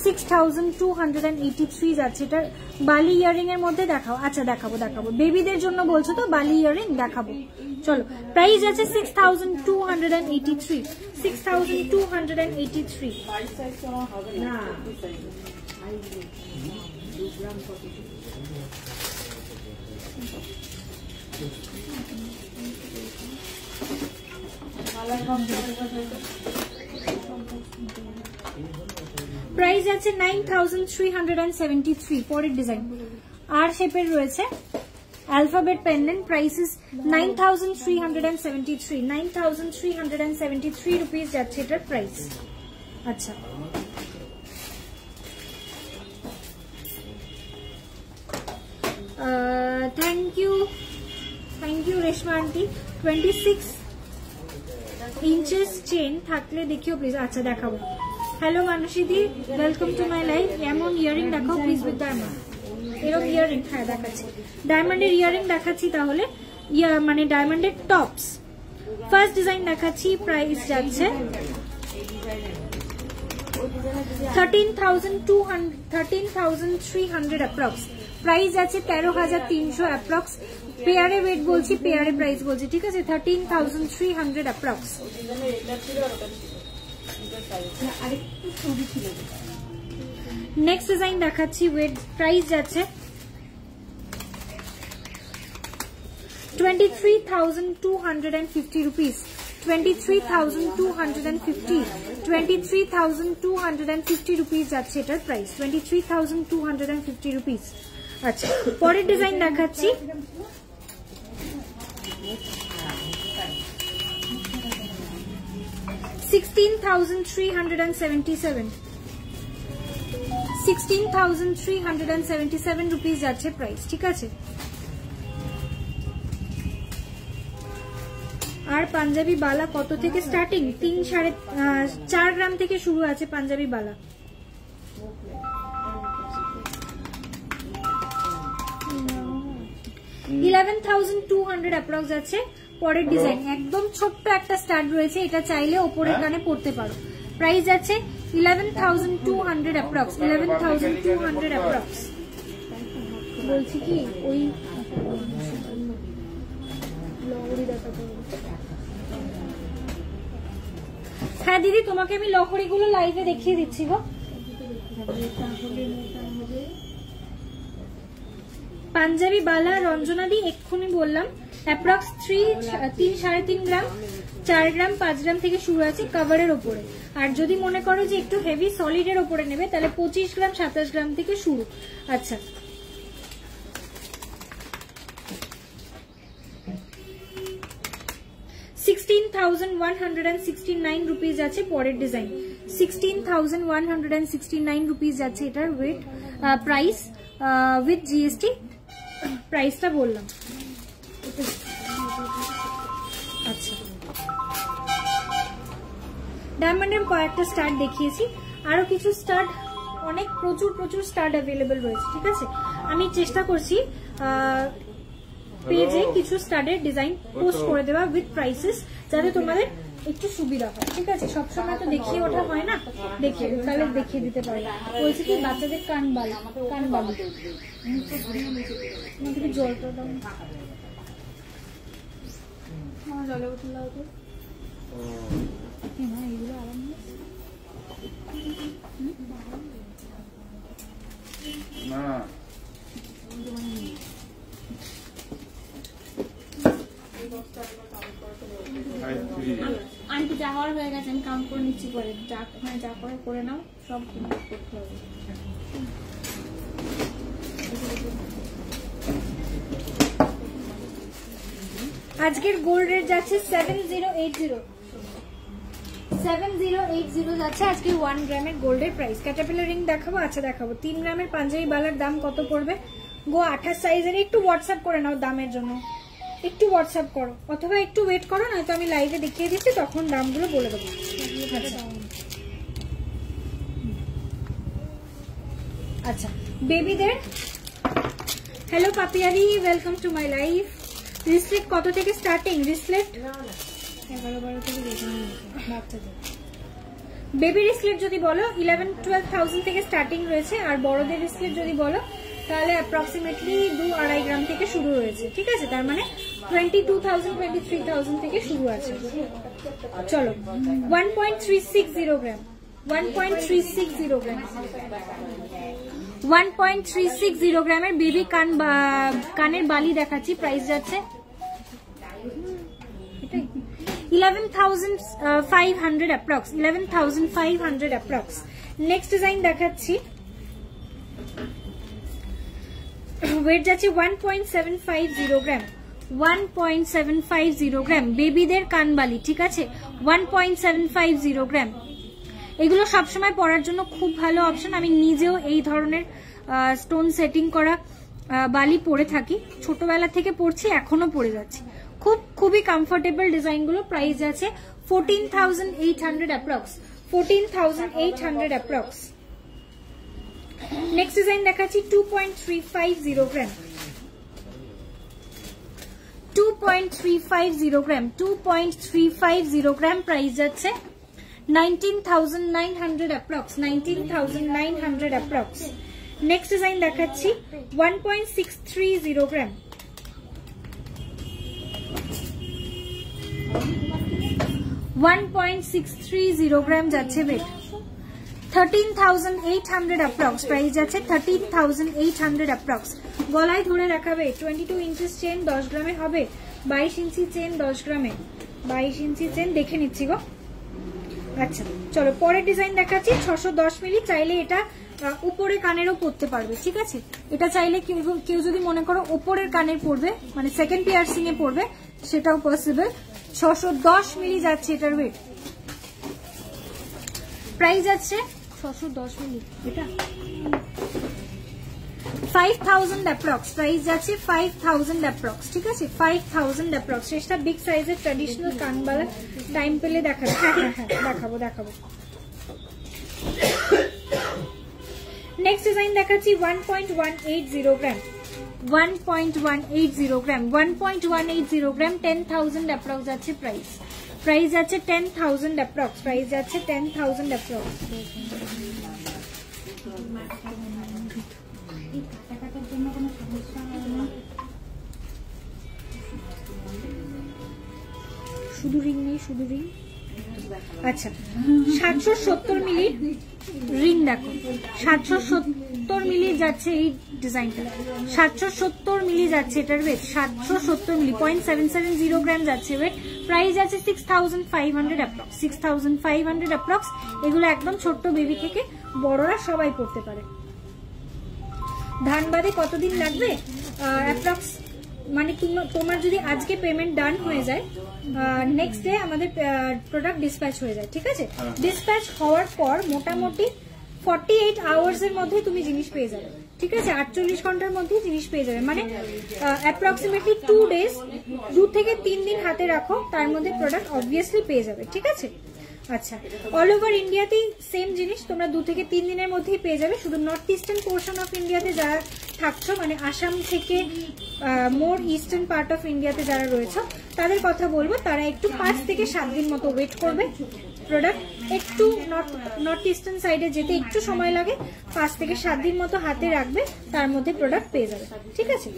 6,283 যাচ্ছে এটার। বালি ইয়ারিং এর মধ্যে দেখাও। আচ্ছা দেখাবো, বেবিদের জন্য বলছো তো, বালি ইয়ারিং দেখাবো। চলো, প্রাইস আছে 6,283, 6,283। প্রাইস আছে 9,373। পরের ডিজাইন আর শেপের রয়েছে, alphabet pendant, price is 9,373, 9,373 rupees যাচ্ছে এটার প্রাইস। আচ্ছা, thank you Reshma aunty. 26 inches chain থাকলে দেখিও প্লিজ। আচ্ছা দেখাবো। হ্যালো মানসীদি, ওয়েলকাম টু মাই লাইফ। এমন ইয়ারিং দেখাও প্লিজ উইথ ডায়মন্ড, এরকম ইয়ারিং। হ্যাঁ দেখাচ্ছি, ডায়মন্ডের ইয়ারিং দেখাচ্ছি তাহলে, মানে ডায়মন্ডের টপস। ফার্স্ট ডিজাইন দেখাচ্ছি, প্রাইস যাচ্ছে 13,300 অ্যাপ্রক্স। প্রাইস আছে 13,300 অ্যাপ্রক্স। পেয়ারে ওয়েট বলছি, পেয়ারে প্রাইস বলছি, ঠিক আছে। 13,300 অ্যাপ্রক্স। নেক্সট ডিজাইন দেখাচ্ছি, ওয়েট প্রাইস যাচ্ছে 23,250 রুপিস, 23,250, 23,250 রুপিস যাচ্ছে এটার প্রাইস, 23,250 রুপিস। আচ্ছা, পরের ডিজাইন দেখাচ্ছি, $16,377, 16,377 রুপিস যাচ্ছে প্রাইস, ঠিক আছে। আর পাঞ্জাবি বালা কত থেকে স্টার্টিং? 3-4.5 গ্রাম থেকে শুরু আছে পাঞ্জাবি বালা। $11,200 অ্যাপ্রক্স আছে। পরের ডিজাইন একদম ছোট্ট একটা স্টাড রয়েছে, এটা চাইলে ওপরের কানে পড়তে পারো। প্রাইস আছে 11,200 অ্যাপ্রক্স, 11,200 অ্যাপ্রক্স। বলছি কি ওই লহরি দেখাতে হবে। হ্যাঁ দিদি, তোমাকে আমি লহরি গুলো লাইভে দেখিয়ে দিচ্ছি গো। পাঞ্জাবি বালা রঞ্জনাদি এক্ষুনি বললাম, অ্যাপ্রক্স 3-3.5 গ্রাম, 4 গ্রাম 5 গ্রাম থেকে শুরু আছে কাভারের ওপরে। আর যদি মনে করো যে একটু হেভি সলিডের ওপরে নেবে তাহলে 25 গ্রাম 27 গ্রাম থেকে শুরু। আচ্ছা, ₹16,169 আছে পরের ডিজাইন। 16,169 রুপিস যাচ্ছে এটার ওয়েট, প্রাইস উইথ জিএসটি। প্রাইসটা বললাম। আচ্ছা, ডায়মন্ডের কয়েকটা স্টার্ট দেখিয়েছি, আরো কিছু স্টার্ট, অনেক প্রচুর স্টার্ট অ্যাভেলেবেল রয়েছে। ঠিক আছে, আমি চেষ্টা করছি পেজে কিছু স্টার্টের ডিজাইন পোস্ট করে দেওয়া উইথ প্রাইসেস, যাতে তোমাদের একটু সুবিধা হয়। ঠিক আছে, সবসময় তো দেখিয়ে ওঠা হয় না, তাহলে দেখিয়ে দিতে পারি। বলছি কি বাচ্চাদের কানবালি জলটা দাও, জলে বোতল দাও তো। হ্যাঁ, এইগুলো আরাম না। আন্টি যা হওয়ার হয়ে গেছে, আমি কাউন্ট করে নিচ্ছি পরে, যা করে নাও, সব করতে হবে। আজকের গোল্ড রেট যাচ্ছে 7080 যাচ্ছে আজকে 1 গ্রামের গোল্ডের প্রাইস। ক্যাটারপিলার রিং দেখাবো? আচ্ছা দেখাবো। 3 গ্রামের পাঞ্জাবি বালার দাম কত পড়বে গো? 28 সাইজের। একটু হোয়াটসঅ্যাপ করে নাও দামের জন্য, একটু হোয়াটসঅ্যাপ করো, অথবা একটু ওয়েট করো, নয়তো আমি লাইভে দেখিয়ে দিচ্ছি, তখন দামগুলো বলে দেবো। আচ্ছা, বেবিদের হ্যালো পাপিয়ারি, welcome to my life. Wristlet কত থেকে স্টার্টিং? রিসলেট 11-12 থেকে বাচ্চাদের। বেবি রিসলেট যদি বলো 11-12,000 থেকে স্টার্টিং রয়েছে, আর বড়দের রিসলেট যদি বলো তাহলে অ্যাপ্রক্সিমেটলি 2-2.5 গ্রাম থেকে শুরু হয়েছে। ঠিক আছে, তার মানে 22,000-23,000 থেকে শুরু আছে। চলো, 1.360 গ্রাম, 1.360 গ্রাম, 1.360 গ্রামের বেবি কানের বালি দেখাচ্ছি। প্রাইস যাচ্ছে 11,500 অ্যাপ্রক্স, 11,500 অ্যাপ্রক্স। নেক্সট ডিজাইন দেখাচ্ছি, ওয়েট যাচ্ছে 1.750 গ্রাম, 1.750 গ্রাম বেবিদের কানবালি। ঠিক আছে, 1.750 গ্রাম। এগুলো সবসময় পরার জন্য খুব ভালো অপশন। আমি নিজেও এই ধরনের স্টোন সেটিং করা বালি পরে থাকি, ছোটবেলা থেকে পরছি, এখনো পরে যাচ্ছি। খুবই কমফোর্টেবল ডিজাইনগুলো। প্রাইস আছে 14,800 অ্যাপ্রক্স, 14,800 অ্যাপ্রক্স। নেক্সট ডিজাইন দেখাচ্ছি 2.350 গ্রাম, 2.350 গ্রাম, 2.350 গ্রাম। প্রাইস যাচ্ছে 19,900 অ্যাপ্রক্স, 19,900 অ্যাপ্রক্স। নেক্সট ডিজাইন দেখাচ্ছি 1.630 গ্রাম, 1.630 গ্রাম যাচ্ছে ওয়েট। 13,800 অ্যাপ্রক্স। প্রাইস যাচ্ছে 13,800 অ্যাপ্রক্স। গলায় ধরে রাখাবে। 22 ইঞ্চি চেন 10 গ্রামে হবে, 22 ইঞ্চি চেন 10 গ্রামে, 22 ইঞ্চি চেন দেখে নিচ্ছি গো। আচ্ছা চলো, পরের ডিজাইন দেখাচ্ছি 610 মিলি। চাইলে এটা উপরে কানেরও পরতে পারবে। ঠিক আছে, এটা চাইলে কেউ যদি মনে করো উপরের কানের পরবে, মানে সেকেন্ড পিয়ার্সিং এ পরবে, সেটাও পসিবল। 610 মিলি যাচ্ছে এটার ওয়েট। প্রাইস আছে 610 মিলি, এটা 5,000 অ্যাপ্রক্স। প্রাইস যাচ্ছে 5,000 অ্যাপ্রক্স। ঠিক আছে, 5,000 অ্যাপ্রক্স। শেষটা বিগ সাইজের ট্র্যাডিশনাল কানবালা টাইম পেলে দেখাবো। হ্যাঁ দেখাবো। নেক্সট ডিজাইন দেখাচ্ছি 1.180 গ্রাম, 1.180 গ্রাম, 1.180 গ্রাম। 10,000 অ্যাপ্রক্স যাচ্ছে প্রাইস। প্রাইস যাচ্ছে 10,000 অ্যাপ্রক্স। প্রাইস যাচ্ছে 10,000 অ্যাপ্রক্স। শুধু রিং নেই, শুধু রিং। আচ্ছা 770 মিলি রিং দেখো, 770 মিলি যাচ্ছে এই ডিজাইনটা, 770 মিলি যাচ্ছে এটার ওয়েট, 770 মিলি 0.770 গ্রাম যাচ্ছে ওয়েট। প্রাইস আছে 6500 অ্যাপ্রক্স, 6500 অ্যাপ্রক্স। এগুলো একদম ছোট্ট বেবি থেকে বড়রা সবাই পড়তে পারে। ধানবাদে কতদিন লাগবে অ্যাপ্রক্স, মানে তোমার যদি আজকে পেমেন্ট ডান হয়ে যায় নেক্সট ডে আমাদের প্রোডাক্ট ডিসপ্যাচ হয়ে যায়, ঠিক আছে? ডিসপ্যাচ হওয়ার পর মোটামুটি 48 আওয়ার্স এর মধ্যে তুমি জিনিস পেয়ে যাবে, ঠিক আছে? 48 ঘন্টার মধ্যে জিনিস পেয়ে যাবে, মানে অ্যাপ্রক্সিমেটলি 2 ডেজ, 2 থেকে 3 দিন হাতে রাখো, তার মধ্যে প্রোডাক্ট অবভিয়াসলি পেয়ে যাবে, ঠিক আছে? আচ্ছা অল ওভার ইন্ডিয়াতেই সেম জিনিস তোমরা 2 থেকে 3 দিনের মধ্যেই পেয়ে যাবে। শুধু নর্থ ইস্টার্ন পোর্শন অফ ইন্ডিয়াতে যারা থাকছো, মানে আসাম থেকে মোর ইস্টার্ন পার্ট অফ ইন্ডিয়াতে যারা রয়েছে তাদের কথা বলবো, তারা একটু 5 থেকে 7 দিন মতো ওয়েট করবে। প্রোডাক্ট একটু নর্থ ইস্টার্ন সাইডে যেতে একটু সময় লাগে, 5 থেকে 7 দিন মতো হাতে রাখবে, তার মধ্যে প্রোডাক্ট পেয়ে যাবে, ঠিক আছে?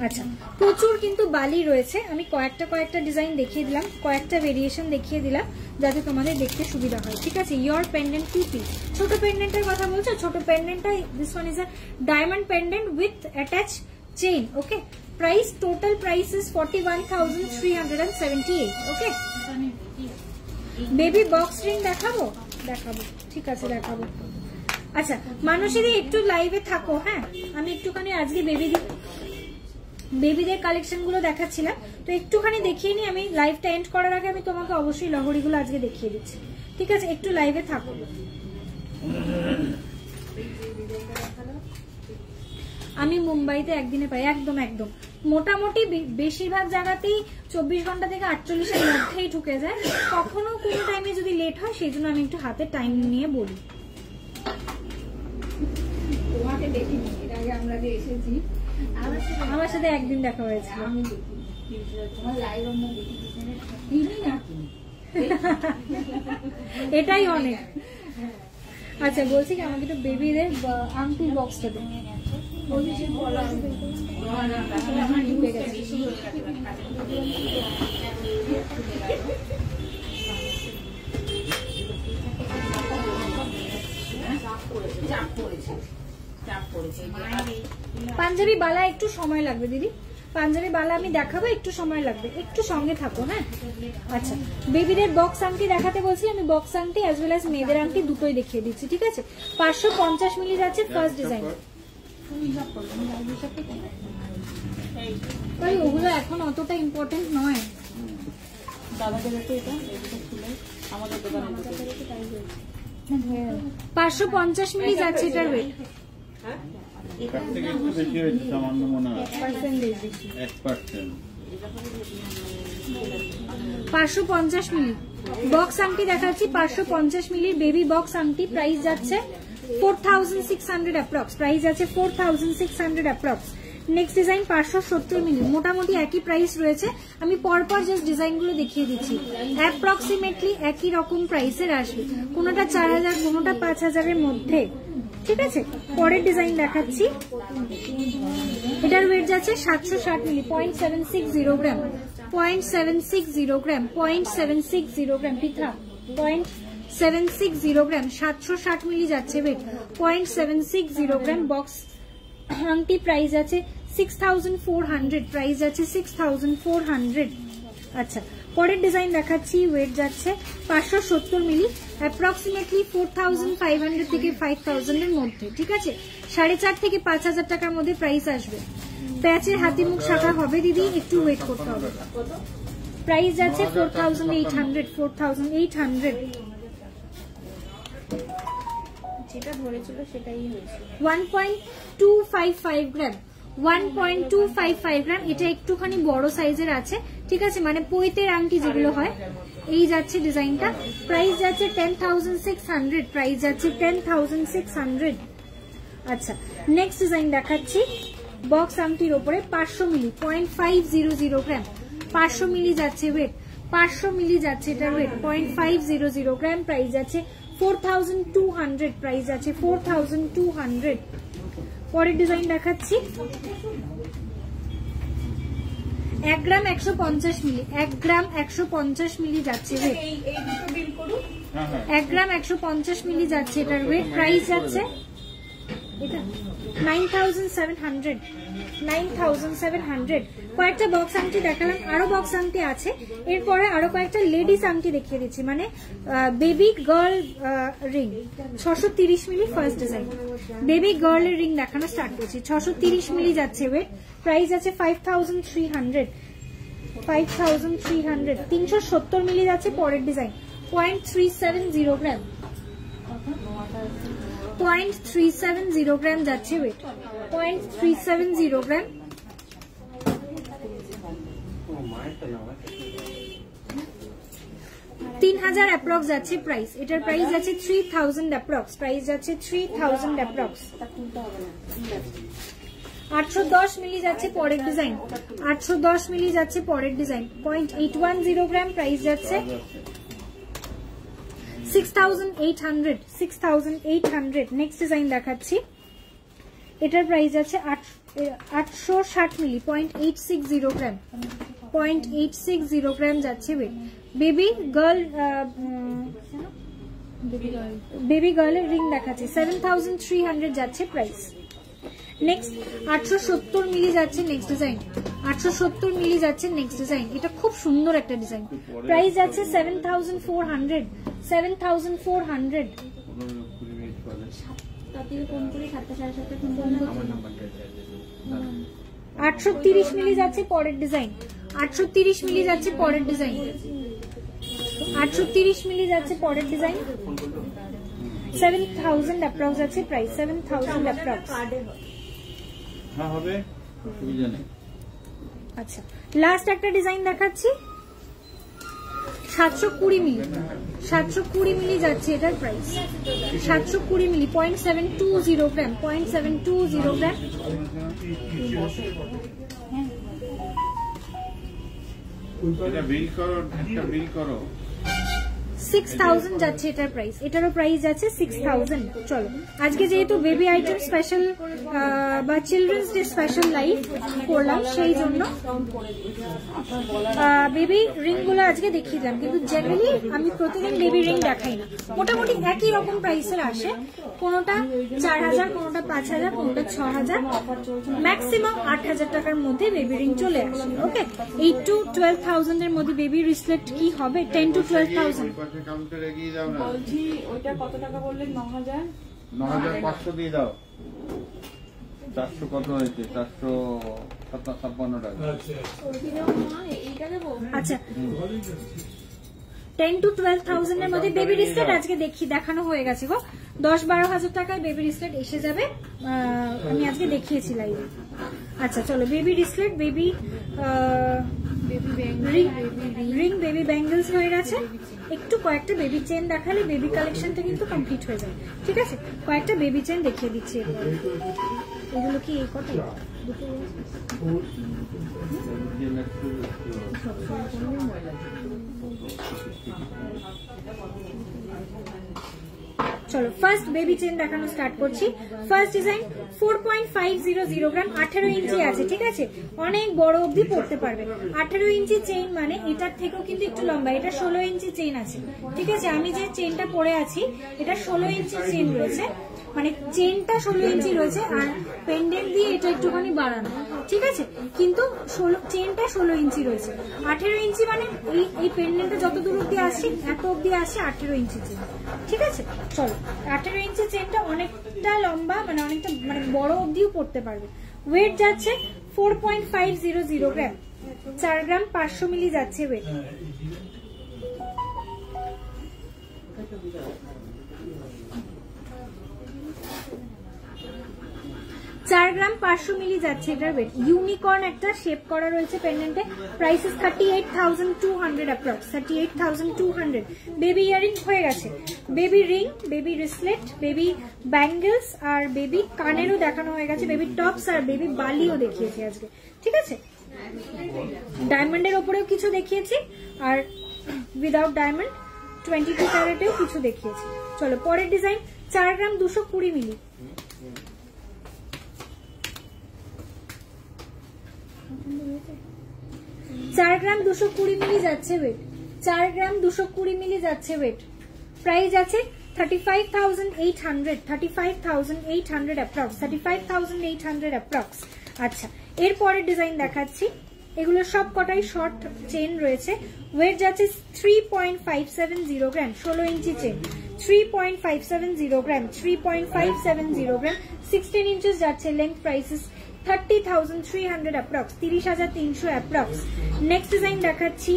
আচ্ছা প্রচুর কিন্তু বালি রয়েছে, আমি কয়েকটা ডিজাইন দেখিয়ে দিলাম, কয়েকটা ভেরিয়েশন দেখিয়ে দিলাম যাতে তোমাদের দেখতে সুবিধা হয়, ঠিক আছে? ইয়োর পেন্ডেন্ট 2 পিস, ছোট পেন্ডেন্টের কথা বলছো, ছোট পেন্ডেন্টটা this one is a diamond pendant with attach chain, okay? Price total price is 41,378, okay? Baby box ring দেখাবো, ঠিক আছে দেখাবো। আচ্ছা মানুষেরই একটু লাইভে থাকো, হ্যাঁ আমি একটুখানি আজকে বেবিদের কালেকশন গুলো দেখাচ্ছিলাম, তো একটুখানি দেখিয়ে নি। আমি লাইভটা এন্ড করার আগে আমি তোমাকে অবশ্যই লহরিগুলো আজকে দেখিয়ে দিচ্ছি, ঠিক আছে? একটু লাইভে থাকো। আমি মুম্বাইতে একদিনে পাই, একদম মোটামুটি বেশিরভাগ জায়গাতেই 24 ঘন্টা থেকে 48 এর মধ্যেই ঢুকে যায়। কখনো কোনো টাইমে যদি লেট হয় সেই জন্য আমি একটু হাতে টাইম নিয়ে বলি। তোমাকে দেখিনি, এর আগে আমরা যে এসেছি আমার সাথে একদিন দেখা হয়েছিল, আমি দেখি তোমার লাইভ আমরা দেখি, এটাই অনেক। আচ্ছা বলছি কি আমাকে একটু বেবিদের আংটি বক্সটা দেন। পাঞ্জাবি বালা একটু সময় লাগবে দিদি, পাঞ্জাবি বালা আমি দেখাবো, একটু সময় লাগবে, একটু সঙ্গে থাকো, হ্যাঁ? আচ্ছা বেবিদের বক্স আংটি দেখাতে বলছি, আমি বক্স আংটি অ্যাজ ওয়েল অ্যাজ মেয়েদের আংটি দুটোই দেখিয়ে দিচ্ছি, ঠিক আছে? 550 মিলি যাচ্ছে ফার্স্ট ডিজাইন। ওগুলো এখন অতটা ইম্পর্টেন্ট নয়, দাদাদের তো এটা আমাদের দোকানে 550 মিলি যাচ্ছে এটার ওয়েট। 550 মিলি বক্স আংটি দেখাচ্ছি, 550 মিলি বেবি বক্স আংটি, প্রাইস যাচ্ছে 4600 অ্যাপ্রক্স, প্রাইস আছে 4600 অ্যাপ্রক্স। নেক্সট ডিজাইন 570 মিলি, মোটামুটি একই প্রাইস রয়েছে, আমি পরপর জাস্ট ডিজাইন গুলো দেখিয়ে দিচ্ছি। অ্যাপ্রক্সিমেটলি একই রকম প্রাইসের আসবে, কোনোটা 4000 কোনোটা 5000 এর মধ্যে, ঠিক আছে? পরের ডিজাইন দেখাচ্ছি, এটার ওয়েট যাচ্ছে 760 মিলি, 0.760 গ্রাম, 0.760 গ্রাম, 0.760 গ্রাম, পিঠা 0.760 গ্রাম, 760 মিলি যাচ্ছে ওয়েট, 0.760 গ্রাম বক্স আংটি। প্রাইস আছে 6400, প্রাইস আছে 6400। আচ্ছা পরের ডিজাইন দেখাচ্ছি, ওয়েট যাচ্ছে 570 মিলি, অ্যাপ্রক্সিমেটলি 4500 থেকে 5000 এর মধ্যে, ঠিক আছে? 4.5 থেকে 5000 টাকার মধ্যে প্রাইস আসবে। প্যাচের হাতি মুখ শাখা হবে দিদি, একটু ওয়েট করতে হবে। প্রাইস যাচ্ছে 4800, যেটা ধরেছিল সেটাই হয়েছে। 1.255 গ্রাম, 1.255 গ্রাম, এটা একটুখানি বড় সাইজের আছে, ঠিক আছে? মানে পৈতের আংটি যেগুলো হয়, এই যাচ্ছে ডিজাইনটা। প্রাইস যাচ্ছে 10,600, প্রাইস যাচ্ছে 10,600। আচ্ছা নেক্সট ডিজাইন দেখাচ্ছি, বক্স আংটির ওপরে 500 মিলি, 0.500 গ্রাম, 500 মিলি যাচ্ছে ওয়েট, 500 মিলি যাচ্ছে এটার ওয়েট, 0.500 গ্রাম, প্রাইস যাচ্ছে 4200, প্রাইস আছে 4200। পরের ডিজাইন দেখাচ্ছি, 1 গ্রাম 150 মিলি, 1 গ্রাম 150 মিলি যাচ্ছে ওয়েট। এই দুটো বিল করুন। 1 গ্রাম 150 মিলি যাচ্ছে, এটার ওয়েট প্রাইস যাচ্ছে এটা 9700, 9700। কয়েকটা বক্স আংটি দেখালাম, আরো বক্স আংটি আছে, এরপরে আরো কয়েকটা লেডিস আংটি দেখিয়ে দিচ্ছি, মানে বেবি গার্ল রিং 630 মিলি ফার্স্ট ডিজাইন। বেবি গার্লের রিং দেখানো স্টার্ট করছি। 630 মিলি যাচ্ছে ওয়েট, প্রাইস আছে 5300, 5300। 370 মিলি যাচ্ছে পরের ডিজাইন, 0.370 গ্রাম, 0.370 গ্রাম যাচ্ছে ওয়েট, 0.370 গ্রাম। 3000 অ্যাপ্রক্স যাচ্ছে প্রাইস, এটার প্রাইস যাচ্ছে 3000 অ্যাপ্রক্স, প্রাইস যাচ্ছে 3000 অ্যাপ্রক্স। 810 মিলি যাচ্ছে পরের ডিজাইন, 810 মিলি যাচ্ছে পরের ডিজাইন, 0.810 গ্রাম, প্রাইস যাচ্ছে 6800, 6800। নেক্সট ডিজাইন দেখাচ্ছি, এটার প্রাইস আছে 860 মিলি, 0.860 গ্রাম, 0.860 গ্রাম যাচ্ছে ওয়েট। বেবি গার্লের রিং দেখাচ্ছি, 7300 যাচ্ছে প্রাইস। নেক্সট 870 মিলি যাচ্ছে নেক্সট ডিজাইন, 870 মিলি যাচ্ছে নেক্সট ডিজাইন, এটা খুব সুন্দর একটা ডিজাইন, প্রাইস যাচ্ছে 7400, 7400। 830 মিলি যাচ্ছে পরের ডিজাইন, 830 মিলি যাচ্ছে পরের ডিজাইন, 830 মিলি যাচ্ছে পরের ডিজাইন। 7000 অ্যাপ্রক্স আছে প্রাইস, 7000 অ্যাপ্রক্স। হ্যাঁ হবে, অসুবিধা নেই। আচ্ছা, লাস্ট একটা ডিজাইন দেখাচ্ছি, 720 মিলি, 720 মিলি যাচ্ছে এটার প্রাইস, 720 মিলি, 0.720 গ্রাম, 0.720 গ্রাম। এটা বিল করো, একটা বিল করো। 6000 যাচ্ছে এটার প্রাইস, এটারও প্রাইস যাচ্ছে 6000। চলো, আজকে যেহেতু বেবি আইটেম স্পেশাল বা চিলড্রেন্স ডে স্পেশাল লাইভ করলাম, সেই জন্য বেবি রিং গুলো আজকে দেখিয়ে দিলাম, কিন্তু জেনারেলি আমি প্রতিদিন বেবি রিং দেখাই না, মোটামুটি একই রকম প্রাইসের আসে, কোনোটা 4000, কোনোটা 5000, কোনোটা 6000, ম্যাক্সিমাম 8000 টাকার মধ্যে বেবি রিং চলে আসে। ওকে, 8 to 12000 এর মধ্যে বেবি রিসলেট কি হবে, 10 to 12000। কাউন্টারে এগিয়ে যাও না, বলছি ওইটা কত টাকা বললেন? 9000, 9500 দিয়ে দাও। 400 কত হয়েছে? 456 টাকা। এইটা দেবো। আচ্ছা, 10 to 12000 এর মধ্যে বেবি রিসলেট আজকে দেখানো হয়ে গেছে গো। 10-12 টাকায় বেবি রিসলেট এসে যাবে, আমি আজকে দেখিয়েছি লাইভে। আচ্ছা চলো, baby wristlet, baby ring, baby bangles হয়ে গেছে। একটু কয়েকটা বেবি চেন দেখালে বেবি কালেকশনটা কিন্তু কমপ্লিট হয়ে যাবে, ঠিক আছে? কয়েকটা বেবি চেন দেখিয়ে দিচ্ছি এরপর। এগুলো কি এই কত? চলো ফার্স্ট বেবি চেন দেখানো স্টার্ট করছি। ফার্স্ট ডিজাইন 4.500 গ্রাম, 18 ইঞ্চি আছে, ঠিক আছে? অনেক বড় অবধি পড়তে পারবে। 18 ইঞ্চি চেইন মানে এটার থেকেও কিন্তু একটু লম্বা, এটা 16 ইঞ্চি চেইন আছে, ঠিক আছে? আমি যে চেইনটা পরে আছি এটা 16 ইঞ্চি চেইন রয়েছে, মানে চেইনটা 16 ইঞ্চি রয়েছে আর পেন্ডেন্ট দিয়ে এটা একটুখানি বাড়ানো, ঠিক আছে? কিন্তু চেইনটা 16 ইঞ্চি রয়েছে। 18 ইঞ্চি মানে এই পেন্ডেন্টটা যত দূর অব্দি আসছে এত অব্দি আসছে 18 ইঞ্চি চেইন, ঠিক আছে? চলো, 18 ইঞ্চি চেইনটা অনেকটা লম্বা, মানে অনেকটা মানে বড় অব্দিও পড়তে পারবে। ওয়েট যাচ্ছে 4.500 গ্রাম, 4 গ্রাম 500 মিলি যাচ্ছে ওয়েট। চার গ্রাম 500 মিলি যাচ্ছে এটার ওয়েট। ইউনিকর্ন একটা শেপ করা রয়েছে পেন্ডেন্টে। Price is 38,200 approx, 38,200। Baby earring হয়ে গেছে, baby ring, baby wristlet, baby bangles আর বেবি কানেরও দেখানো হয়ে গেছে, বেবি টপস আর বেবি বালিও দেখিয়েছি আজকে, ঠিক আছে? ডায়মন্ডের ওপরেও কিছু দেখিয়েছি আর উইদাউট ডায়মন্ড 22 ক্যারেটেও কিছু দেখিয়েছি। চলো পরের ডিজাইন 4 গ্রাম 220 মিলি। 4 গ্রাম 220 মিলি যাচ্ছে ওয়েট, 4 গ্রাম 220 মিলি যাচ্ছে ওয়েট। প্রাইস আছে 35,800, 35,800 অ্যাপ্রক্স, 35,800 অ্যাপ্রক্স। আচ্ছা, এরপরের ডিজাইন দেখাচ্ছি। এগুলো সব কটাই শর্ট চেন রয়েছে। ওয়েট যাচ্ছে 3.570 গ্রাম, 16 ইঞ্চি চেন, 3.570 গ্রাম, 3.570 গ্রাম, 16 ইঞ্চেস যাচ্ছে length. Prices 30,300 approx, 30,300 approx. Next design দেখাচ্ছি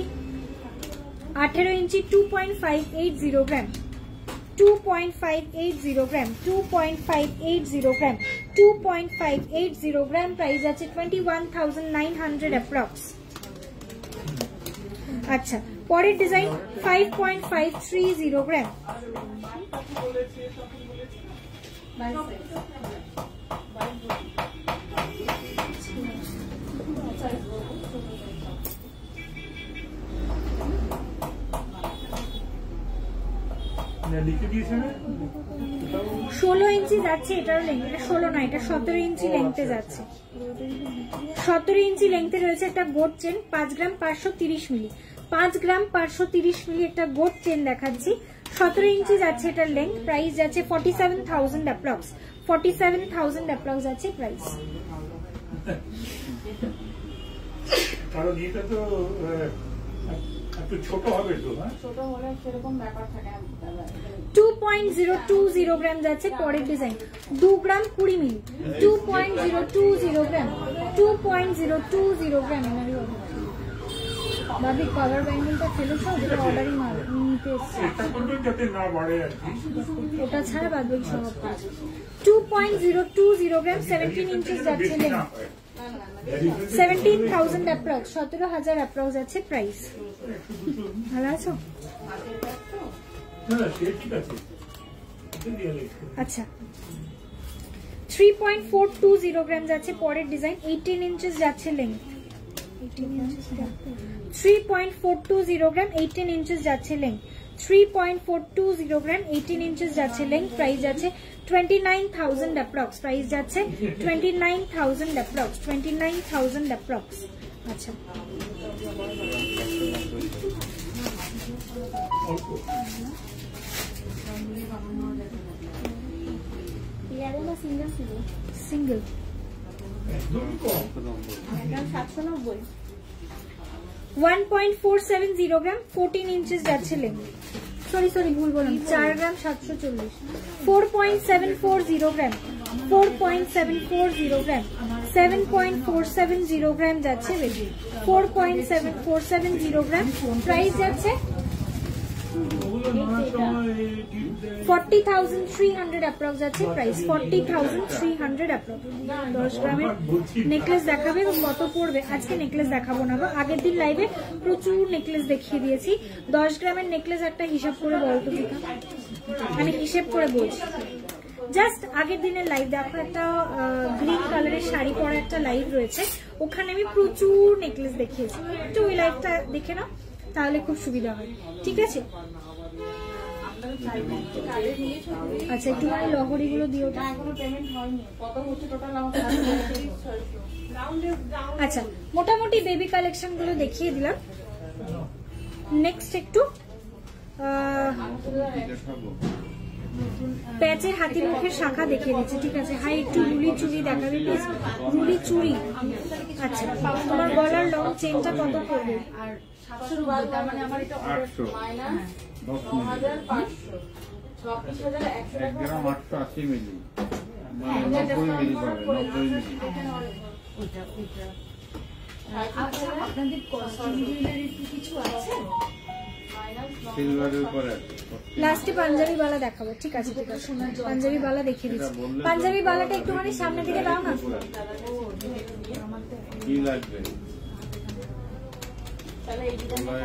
18 ইঞ্চি 2.580 গ্রাম, 2.580 গ্রাম, 2.580 গ্রাম, 2.580 গ্রাম। প্রাইস আছে 21,900 অ্যাপ্রক্স। আচ্ছা, পরের ডিজাইন 5.530 গ্রাম, লিখে দিয়েছে না 16 ইঞ্চি যাচ্ছে। এটার লেন্থ, এটা 16 না, এটা 17 ইঞ্চি লেন্থে যাচ্ছে। 17 ইঞ্চি লেন্থে রয়েছে একটা গোট চেন, 5 গ্রাম 530 মিলি, 5 গ্রাম 530 মিলি একটা গোট চেন দেখাচ্ছি। 17 ইঞ্চি যাচ্ছে এটার লেন্থ। প্রাইস যাচ্ছে 47,000 অ্যাপ্রক্স, 47,000 অ্যাপ্রক্স আছে প্রাইস। কারণ এটা তো একটু ছোট হবে তো, হ্যাঁ ছোট হলে সেরকম ব্যাপার থাকে। 2.020 গ্রাম যাচ্ছে পরের ডিজাইন, 2 গ্রাম 20 মিলি, 2.020 গ্রাম, 2.020 গ্রাম। ভাবি কভার ব্যাঙ্গেলটা ফেলেছ, ওটা অর্ডারই নিতে এসছে, যাতে না বাড়ে আর কি। ওটা ছাড়া বাদ বাকি সব 2.020 গ্রাম, 17 ইঞ্চেস যাচ্ছে লেন্থ, 17,000 অ্যাপ্রক্স, 17,000 অ্যাপ্রক্স আছে প্রাইস। ভালো আছো? আচ্ছা, 3.420 গ্রাম যাচ্ছে পরের ডিজাইন, 18 ইঞ্চেস যাচ্ছে লেন্থ, 3.420 গ্রাম, 18 ইঞ্চেস যাচ্ছে লেন্থ, 3.420 গ্রাম, 18 ইঞ্চেস যাচ্ছে লেন্থ। প্রাইস যাচ্ছে 29,000 অ্যাপ্রক্স, প্রাইস যাচ্ছে 29,000 অ্যাপ্রক্স, 29,000 অ্যাপ্রক্স। আচ্ছা, সিঙ্গেল 1.470 গ্রাম, 14 ইঞ্চেস যাচ্ছে লেন্থ, সরি ভুল বললাম, 4 গ্রাম 740, 4.740 গ্রাম, 4.740 গ্রাম, 7.470 গ্রাম যাচ্ছে বেশি, 4.740 গ্রাম। প্রাইস যাচ্ছে 40,300 অ্যাপ্রক্স যাচ্ছে প্রাইস, 40,300 অ্যাপ্রক্স। 10 গ্রামের নেকলেস দেখাবে এবং কত পড়বে আজকে নেকলেস দেখাবো না, আগের দিন লাইভে প্রচুর নেকলেস দেখিয়ে দিয়েছি। 10 গ্রামের নেকলেস একটা হিসাব করে বলতো, আমি হিসেব করে বলছি। জাস্ট আগের দিনের লাইভ দেখো, একটা গ্রিন কালারের শাড়ি পরা একটা লাইভ রয়েছে, ওখানে আমি প্রচুর নেকলেস দেখিয়েছি, একটু ওই লাইভটা দেখে নাও তাহলে খুব সুবিধা হয়, ঠিক আছে? আচ্ছা, একটুখানি লহরি গুলো দিও। আচ্ছা, মোটামুটি বেবি কালেকশন গুলো দেখিয়ে দিলাম। নেক্সট একটু প্যাচের হাতি মুখের শাখা দেখিয়ে দিচ্ছি, ঠিক আছে? হাই, একটু রুলি চুড়ি দেখাবে প্লিজ, রুলি চুড়ি। আচ্ছা, তোমার গলার লং চেনটা কত পড়বে? আর 700 তার মানে আমার এটা 800 মাইনাস 10 গ্রাম 880 মিলি, 90 মিলি পাবে, 90 মিলি। আপনাদের কস্টিউম জুয়েলারি কিছু আছে? সিলভারের উপরে আছে। লাস্টে পাঞ্জাবি বালা দেখাবো, ঠিক আছে? ঠিক আছে, পাঞ্জাবি বালা দেখিয়ে দিচ্ছি। পাঞ্জাবি বালাটা একটুখানি সামনে দিকে দাও না। কি লাগবে?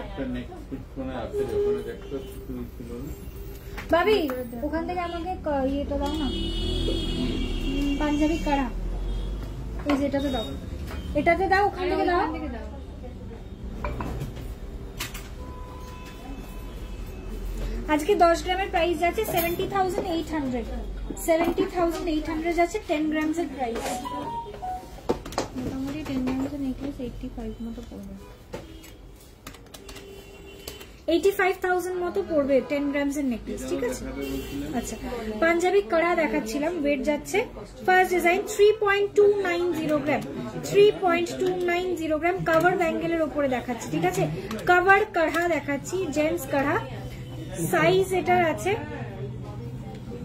একটা নেক পিস কোণে আছে, ওখানে দেখতে ছিল না ভাবি, ওখান থেকে আমাকে ইয়েটা দাও না, পাঞ্জাবি কারা, এই যে এটাতে দাও, এটাতে দাও, ওখান থেকে দাও। আজকে 10 গ্রামের প্রাইস যাচ্ছে 70,800, 70,800 যাচ্ছে 10 গ্রামসের প্রাইস। মোটামুটি 10 গ্রামসের নেকলেস 85 মতো পড়বে। 85,000 মতো পড়বে 10 গ্রামস এর নেকলেস, ঠিক আছে। আচ্ছা, পাঞ্জাবি কড়া দেখাচ্ছিলাম, ওয়েট যাচ্ছে ফার্স্ট ডিজাইন 3.290 গ্রাম, 3.290 গ্রাম। কভার ব্যাঙ্গেলের উপরে দেখাচ্ছি, ঠিক আছে। কভার কড়া দেখাচ্ছি, জেন্টস কড়া, সাইজ এটার আছে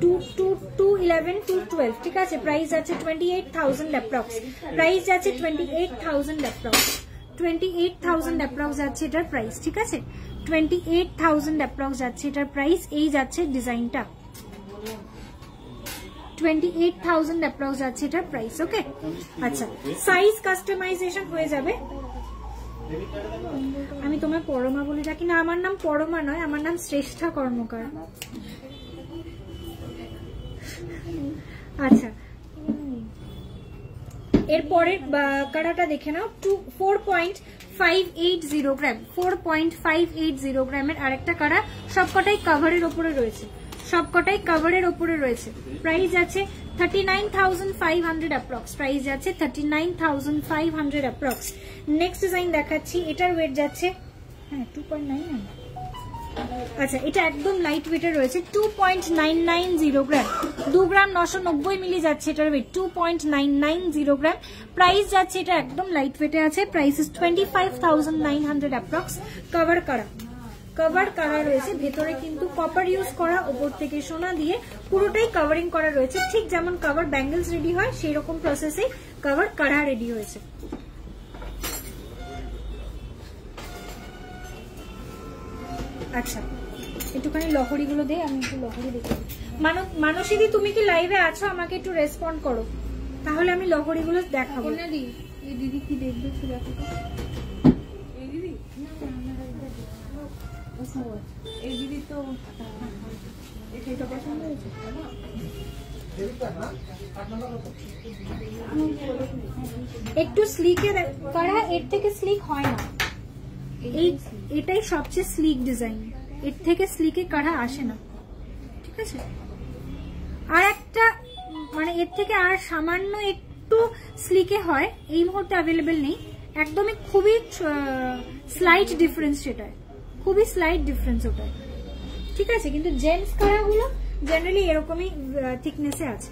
211 to 12, ঠিক আছে। প্রাইস আছে 28,000 অ্যাপ্রক্স, প্রাইস যাচ্ছে 28,000 অ্যাপ্রক্স, 28,000 অ্যাপ্রক্স যাচ্ছে এটার প্রাইস, ঠিক আছে। 28,000 অ্যাপ্রক্স যাচ্ছে এটার প্রাইস। এই যাচ্ছে ডিজাইনটা 28,000 অ্যাপ্রক্স যাচ্ছে এটার প্রাইস, ওকে। আচ্ছা, সাইজ কাস্টমাইজেশন হয়ে যাবে। আমি তোমার পরমা বলে ডাকি না, আমার নাম পরমা নয়, আমার নাম শ্রেষ্ঠা কর্মকার। আচ্ছা, এরপরের কাড়াটা দেখে নাও, 4.580 গ্রাম, 4.580 গ্রামের আরেকটা কাড়া। সবকটাই কাভারের ওপরে রয়েছে, সবকটাই কাভারের ওপরে রয়েছে। প্রাইস আছে 39,500 অ্যাপ্রক্স, প্রাইস যাচ্ছে 39,500 অ্যাপ্রক্স। নেক্সট ডিজাইন দেখাচ্ছি, এটার ওয়েট যাচ্ছে 2.99। আচ্ছা, এটা একদম লাইট ওয়েটের রয়েছে, 2.990 গ্রাম, 2 গ্রাম 990 মিলি যাচ্ছে এটার ওয়েট, 2.990 গ্রাম। প্রাইস যাচ্ছে, এটা একদম লাইট ওয়েটে আছে, প্রাইস ইজ 25,900 অ্যাপ্রক্স। কভার করা, কভার করা রয়েছে, ভেতরে কিন্তু কপার ইউজ করা, উপর থেকে সোনা দিয়ে পুরোটাই কভারিং করা রয়েছে, ঠিক যেমন কভার ব্যাঙ্গেলস রেডি হয় সেই রকম প্রসেসে কভার করা রেডি হয়েছে। আচ্ছা, একটুখানি লহরি গুলো দে, আমি একটু লহরি দেখি। মানসীদি, তুমি কি লাইভে আছো? আমাকে একটু রেসপন্ড করো, তাহলে আমি লহরি গুলো দেখাবো। এই দিদি কি দেখবে একটু দেখো তো। এই দিদি এই দিদি তো এটা পছন্দ হয়েছে। একটু স্লিকে করা, এর থেকে স্লিক হয় না, এটাই সবচেয়ে স্লিক ডিজাইন, এর থেকে স্লিকে কাঢ়া আসে না, ঠিক আছে। আর একটা মানে এর থেকে আর সামান্য একটু স্লিকে হয়, এই মুহূর্তে অ্যাভেলেবেল নেই, একদমই খুবই স্লাইট ডিফারেন্স, সেটাই খুবই স্লাইট ডিফারেন্স ওটাই, ঠিক আছে। কিন্তু জেন্টস কাঢ়াগুলো জেনারেলি এরকমই থিকনেসে আছে।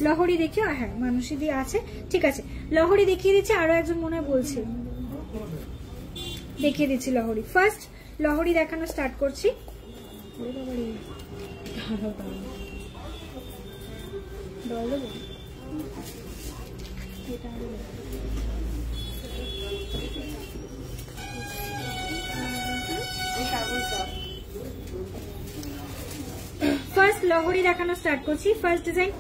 লহরি দেখিও, হ্যাঁ মানুষই দিয়ে আছে, ঠিক আছে। লহরি দেখিয়ে দিচ্ছে, আরো একজন মনে হয় বলছে, দেখিয়ে দিচ্ছি লহরি। ফার্স্ট লহরি দেখানো স্টার্ট করছি। ফার্স্ট লহরি দেখানো স্টার্ট করছি। ফার্স্ট ডিজাইন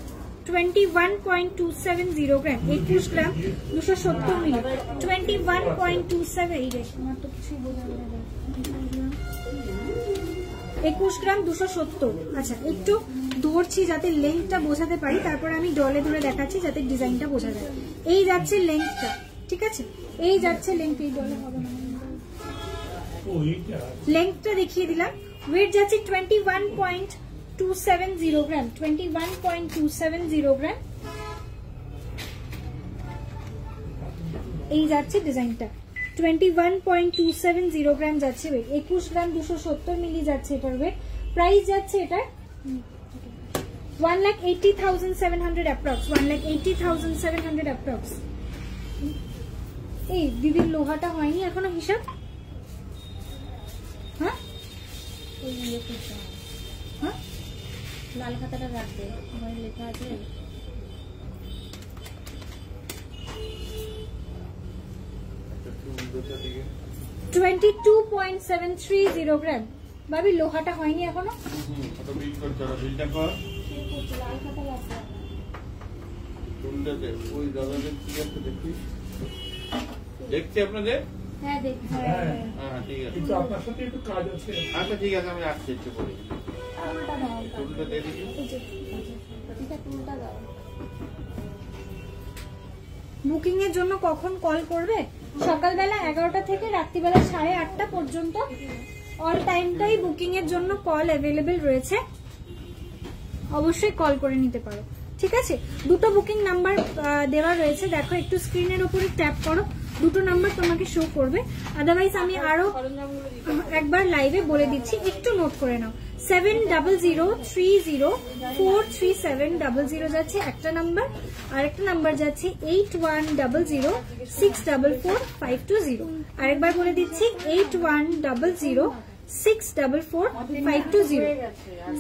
21.270 গ্রাম, 21 গ্রাম 270 মিলি, 21.27, এই রেশন তো কিছুই বোঝা যায় না, 21 গ্রাম 270। আচ্ছা, একটু ধরছি যাতে লেন্থটা বোঝাতে পারি, তারপর আমি ডলে ধরে দেখাচ্ছি যাতে ডিজাইনটা বোঝা যায়। এই যাচ্ছে লেন্থটা, ঠিক আছে, এই যাচ্ছে লেন্থ, এই ডলে হবে না, লেন্থটা দেখিয়ে দিলাম। ওয়েট যাচ্ছে 21.270 গ্রাম, 21.270 গ্রাম। এই যাচ্ছে ডিজাইনটা 21.270 গ্রাম যাচ্ছে ওয়েট, 21 গ্রাম 270 মিলি যাচ্ছে এটার ওয়েট। প্রাইস যাচ্ছে এটার 1,80,700 অ্যাপ্রক্স, 1,80,700 অ্যাপ্রক্স। এই দিদির লোহাটা হয়নি এখনো হিসাব, হ্যাঁ হ্যাঁ, লাল খাতাটা রাখবে, আমার লেখা আছে 22.730 গ্রাম। ভাবি লোহাটা হয়নি এখনো, লাল খাতা লাগবে। দেখছি আপনাদের, হ্যাঁ দেখি, হ্যাঁ ঠিক আছে, কিন্তু আপনার সাথে একটু কাজ আছে। আচ্ছা ঠিক আছে, আমি আসছি একটু পরে। উল্টা দাও, চুলটা দিয়ে দিচ্ছি। ঠিক আছে উল্টা দাও। বুকিং এর জন্য কখন কল করবে? সকালবেলা 11টা থেকে রাত্রিবেলা 8:30 পর্যন্ত অল টাইমটাই বুকিং এর জন্য কল অ্যাভেলেবেল রয়েছে, অবশ্যই কল করে নিতে পারো, ঠিক আছে। দুটো বুকিং নাম্বার দেওয়া রয়েছে, দেখো একটু স্ক্রিনের উপরে ট্যাপ করো, দুটো নাম্বার তোমাকে শো করবে, আদারওয়াইজ আমি আরো একবার লাইভে বলে দিচ্ছি, একটু নোট করে নাও। 7003043700 যাচ্ছে একটা নাম্বার, আর একটা নাম্বার যাচ্ছে 8100644520। আরেকবার বলে দিচ্ছি 8100644520,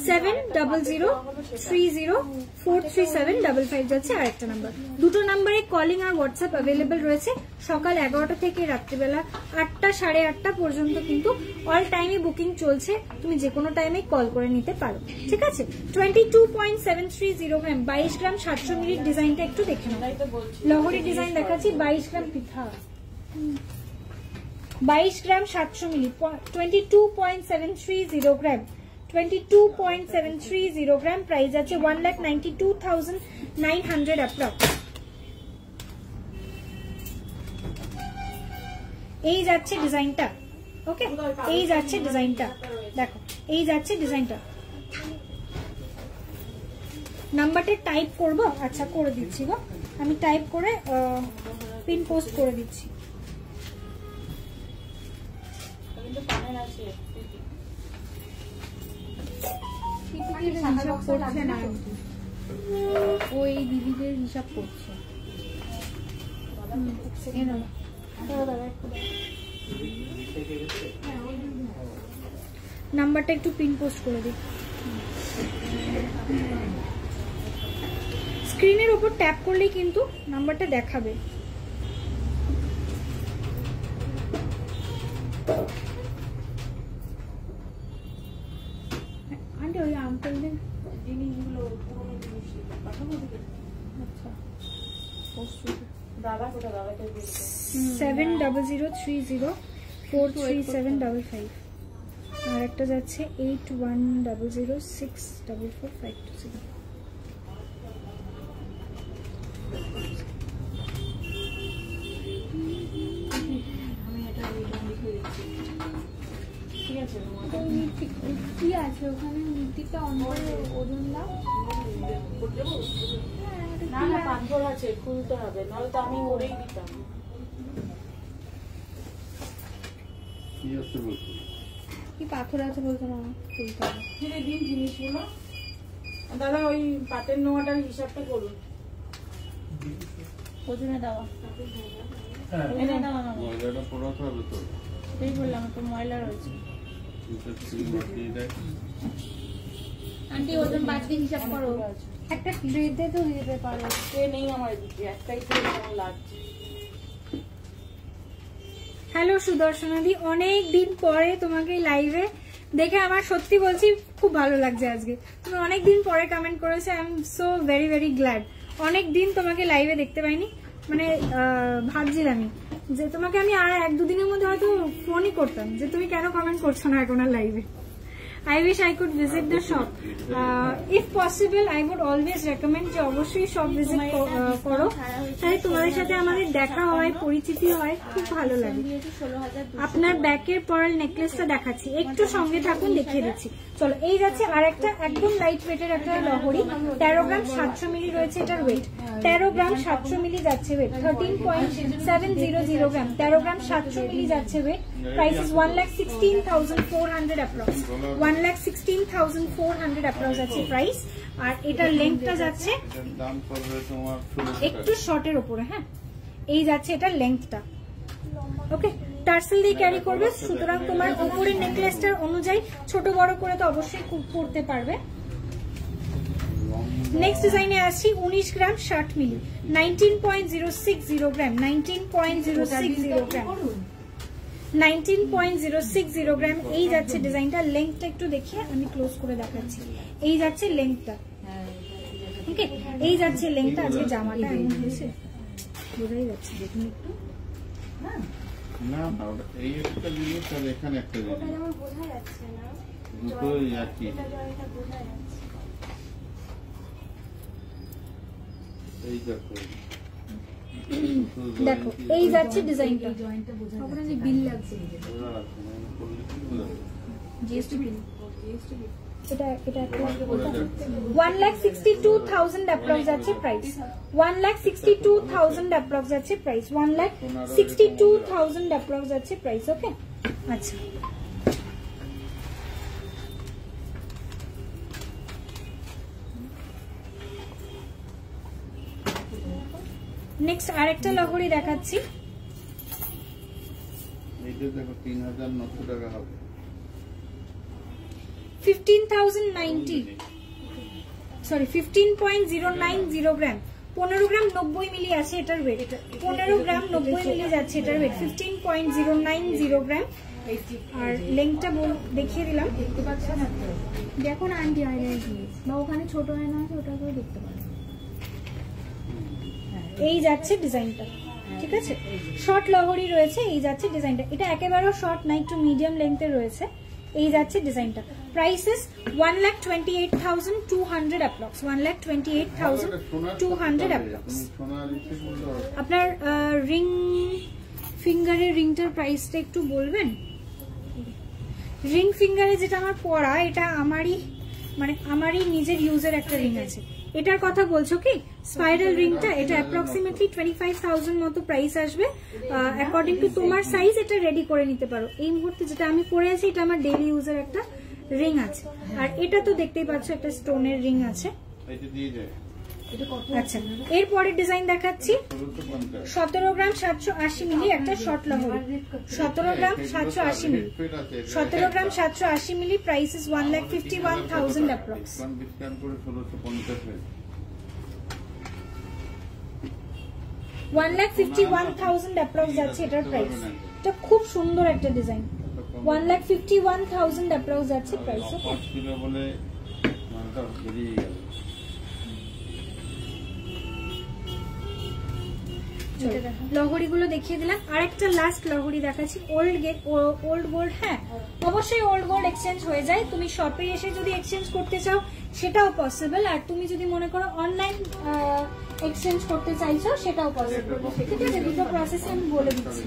7003043755 যাচ্ছে আরেকটা নাম্বার। দুটো নাম্বারে কলিং আর হোয়াটসঅ্যাপ অ্যাভেলেবেল রয়েছে। সকাল 11টা থেকে রাত্রিবেলা 8টা 8:30 পর্যন্ত কিন্তু অল টাইমে বুকিং চলছে, তুমি যে কোনো টাইমে কল করে নিতে পারো, ঠিক আছে। 22.730 গ্রাম, 22 গ্রাম 700 মিলির ডিজাইনটা একটু দেখে নাও। লহরি ডিজাইন দেখাচ্ছি, 22 গ্রাম পিঠা, 22 গ্রাম 700 মিলি, 22.730 গ্রাম, 22.730 গ্রাম। প্রাইস আছে 1,92,900 অ্যাপ্রক্স। এই যাচ্ছে ডিজাইনটা, ওকে, এই যাচ্ছে ডিজাইনটা, দেখো এই যাচ্ছে ডিজাইনটা। নাম্বারটা টাইপ করব, আচ্ছা করে দিচ্ছি গো, আমি টাইপ করে পিন পোস্ট করে দিচ্ছি। হিসাব করছে না, ওই দিদিদের হিসাব করছে। নাম্বারটা একটু পিন পোস্ট করে দিই। স্ক্রিনের উপর ট্যাপ করলেই কিন্তু নাম্বারটা দেখাবে। আন্টি ওই আঙ্কেলদের জিনিসগুলো পুরোনো জিনিস পাঠাবো, আচ্ছা 7003043755, আর একটা যাচ্ছে 8100644520। কি আছে ওখানে, মূর্তিটা অন্য ওজন দাও না না, পাথর আছে, খুলতে হবে, নাহলে তো আমি ওরেই দিতাম। কি পাথর আছে বলতে না, খুলতে হবে। ফিরে দিন জিনিসগুলো। দাদা ওই পাটের নোয়াটার হিসাবটা করুন, ওজনে দেওয়া। এনে দেওয়া না, ময়লাটা পড়াতে হবে তো, সেটাই বললাম তো, ময়লা রয়েছে। আন্টি ওজন বাদ দিয়ে হিসাব করো, একটা ট্রেতে তো দিতে পারো। ট্রে নেই আমার দিকে, একটাই ট্রে কেমন লাগছে। হ্যালো সুদর্শনাদি, অনেক দিন পরে তোমাকে লাইভে দেখে আমার সত্যি বলছি খুব ভালো লাগছে আজকে। তুমি অনেক দিন পরে কমেন্ট করেছো, I am so very very glad. অনেক দিন তোমাকে লাইভে দেখতে পাইনি, মানে ভাবছিলামই যে তোমাকে আমি আর 1-2 দিনের মধ্যে হয়তো ফোনই করতাম যে তুমি কেন কমেন্ট করছো না এখন আর লাইভে। I wish I could visit the shop. If possible, I would always recommend যে অবশ্যই shop visit করো, তাই তোমাদের সাথে আমাদের দেখা হয়, পরিচিতি হয়, খুব ভালো লাগে। আপনার ব্যাকের পার্ল নেকলেসটা দেখাচ্ছি, একটু সঙ্গে থাকুন, দেখিয়ে দিচ্ছি। চলো, এই যাচ্ছে আর একটা একদম লাইট ওয়েটের একটা লহরি, 13 গ্রাম 700 মিলি রয়েছে এটার ওয়েট, 13 গ্রাম 700 মিলি যাচ্ছে ওয়েট, 13.700 গ্রাম, 13 গ্রাম 700 মিলি যাচ্ছে weight. Price is 1,16,400 approx, 1,16,400 approx আছে প্রাইস। আর এটার লেন্থটা যাচ্ছে একটু শর্টের উপরে, হ্যাঁ এই যাচ্ছে এটার লেন্থটা, ওকে। টার্সেল দিয়ে ক্যারি করবে, সুতরাং তোমার উপরের নেকলেসটার অনুযায়ী ছোট বড় করে তো অবশ্যই করতে পারবে। নেক্সট ডিজাইনে আসছি 19 গ্রাম 60 মিলি, 19.060 গ্রাম, 19.060 গ্রাম, 19.060 গ্রাম। এই যাচ্ছে ডিজাইনটা, লেন্থটা একটু দেখিয়ে আমি ক্লোজ করে দেখাচ্ছি। এই যাচ্ছে লেন্থটা, ওকে, এই যাচ্ছে লেন্থটা। আজকে জামাটা এমন হয়েছে বোঝাই যাচ্ছে, দেখুন একটু। না না, এই একটা জিনিস আর এখানে একটা জিনিস, বোঝা যাচ্ছে না, দুটোই একই। এই দেখো, দেখো এই যাচ্ছে ডিজাইনটা, বিল লাগছে, জিএসটি বিল, এটা 1,62,000 অ্যাপ্রক্স যাচ্ছে প্রাইস, 1,62,000 অ্যাপ্রক্স যাচ্ছে প্রাইস, 1,62,000 অ্যাপ্রক্স যাচ্ছে প্রাইস। ওকে, আচ্ছা নেক্সট আরেকটা লহরি দেখাচ্ছি। এইটা দেখো 3,900 টাকা হবে, 15,090 সরি 15.090 গ্রাম, 15 গ্রাম 90 মিলি আছে এটার ওয়েট, 15 গ্রাম 90 মিলি যাচ্ছে এটার ওয়েট, 15.090 গ্রাম। আর লেংথটা দেখিয়ে দিলাম, দেখতে পাচ্ছেন না তো? দেখুন আন্টি আয়নায় দিয়ে বা ওখানে ছোট আয়না আছে, ওটা করে দেখতে পারেন। এই যাচ্ছে ডিজাইনটা, ঠিক আছে। শর্ট লহরি রয়েছে, এই যাচ্ছে ডিজাইনটা, এটা একেবারেও শর্ট না, একটু মিডিয়াম লেন্থে রয়েছে। এই যাচ্ছে ডিজাইনটা, প্রাইসেস 1,28,200 অ্যাপ্রক্স, 1,28,200 অ্যাপ্রক্স। আপনার রিং ফিঙ্গারের রিংটার প্রাইসটা একটু বলবেন? রিং ফিঙ্গারে যেটা আমার পরা, এটা আমারই নিজের ইউজের একটা রিং আছে, এটার কথা বলছো কি? স্পাইরাল রিংটা, এটা অ্যাপ্রক্সিমেটলি 25,000 মতো প্রাইস আসবে। অ্যাকর্ডিং টু তোমার সাইজ এটা রেডি করে নিতে পারো। এই মুহূর্তে যেটা আমি পরে আছি, এটা আমার ডেইলি ইউজের একটা রিং আছে। আর এটা তো দেখতেই পাচ্ছ একটা স্টোনের রিং আছে। আচ্ছা, এরপরের ডিজাইন দেখাচ্ছি। 17 গ্রাম 780 মিলি একটা শর্ট লহরি, 17 gram 780 milli, 17 gram 780 milli, price is 1,51,000 approx. 1,51,000 approx যাচ্ছে এটার প্রাইস। এটা খুব সুন্দর একটা ডিজাইন, 1,51,000 অ্যাপ্রক্স যাচ্ছে প্রাইস। লহরি গুলো দেখিয়ে দিলাম। আরেকটা লাস্ট লহরি দেখাচ্ছি, ওল্ড গোল্ড। হ্যাঁ, অবশ্যই ওল্ড গোল্ড এক্সচেঞ্জ হয়ে যায়। তুমি শপে এসে যদি এক্সচেঞ্জ করতে চাও সেটাও পসিবল, আর তুমি যদি মনে করো অনলাইন এক্সচেঞ্জ করতে চাইছো সেটাও পসিবল, ঠিক আছে। দুটো প্রসেস আমি বলে দিচ্ছি।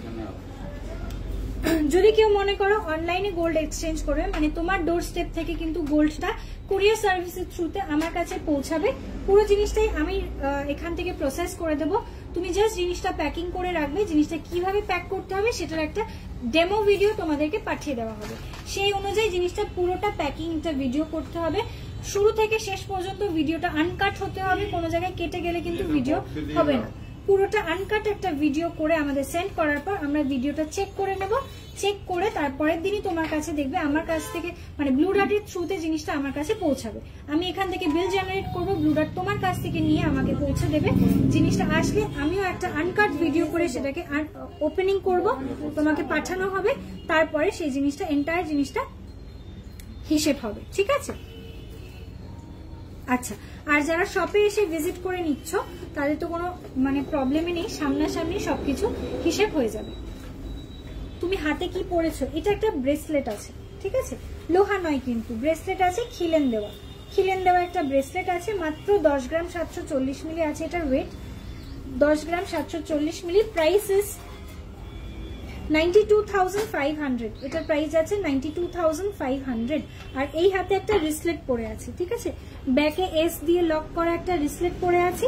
যদি কেউ মনে করো অনলাইনে গোল্ড এক্সচেঞ্জ করবে, মানে তোমার ডোর স্টেপ থেকে কিন্তু গোল্ডটা কুরিয়ার সার্ভিসের থ্রুতে আমার কাছে পৌঁছাবে। পুরো জিনিসটাই আমি এখান থেকে প্রসেস করে দেবো। তুমি জাস্ট জিনিসটা প্যাকিং করে রাখবে, জিনিসটা কিভাবে প্যাক করতে হবে সেটার একটা ডেমো ভিডিও তোমাদেরকে পাঠিয়ে দেওয়া হবে। সেই অনুযায়ী জিনিসটা পুরোটা প্যাকিংটা ভিডিও করতে হবে, শুরু থেকে শেষ পর্যন্ত ভিডিওটা আনকাট হতে হবে, কোনো জায়গায় কেটে গেলে কিন্তু ভিডিও হবে না। পুরোটা আনকাট একটা ভিডিও করে আমাদের সেন্ড করার পর আমরা ভিডিওটা চেক করে নেব, চেক করে তারপরের দিনই তোমার কাছে দেখবে আমার কাছ থেকে, মানে ব্লু ডার্টের থ্রুতে জিনিসটা আমার কাছে পৌঁছাবে। আমি এখান থেকে বিল জেনারেট করবো, ব্লু ডার্ট তোমার কাছ থেকে নিয়ে আমাকে পৌঁছে দেবে। জিনিসটা আসলে আমিও একটা আনকাট ভিডিও করে সেটাকে ওপেনিং করব, তোমাকে পাঠানো হবে, তারপরে সেই জিনিসটা এন্টায়ার জিনিসটা হিসেব হবে, ঠিক আছে। আচ্ছা, আর যারা শপে এসে ভিজিট করে নিচ্ছ তাদের তো কোনো মানে প্রবলেমই নেই, সামনাসামনি সবকিছু হিসেব হয়ে যাবে। তুমি হাতে কি পরেছো? এটা একটা ব্রেসলেট আছে, ঠিক আছে, লোহা নয় কিন্তু ব্রেসলেট আছে, খিলেন দেওয়া একটা ব্রেসলেট আছে। মাত্র 10 গ্রাম 740 মিলি আছে এটার weight, 10 gram 740 milli. Price is 92,500, এটার প্রাইস আছে 92,500। আর এই হাতে একটা রিসলেট পরে আছে, ঠিক আছে, ব্যাকে এস দিয়ে লক করা একটা রিসলেট পরে আছে।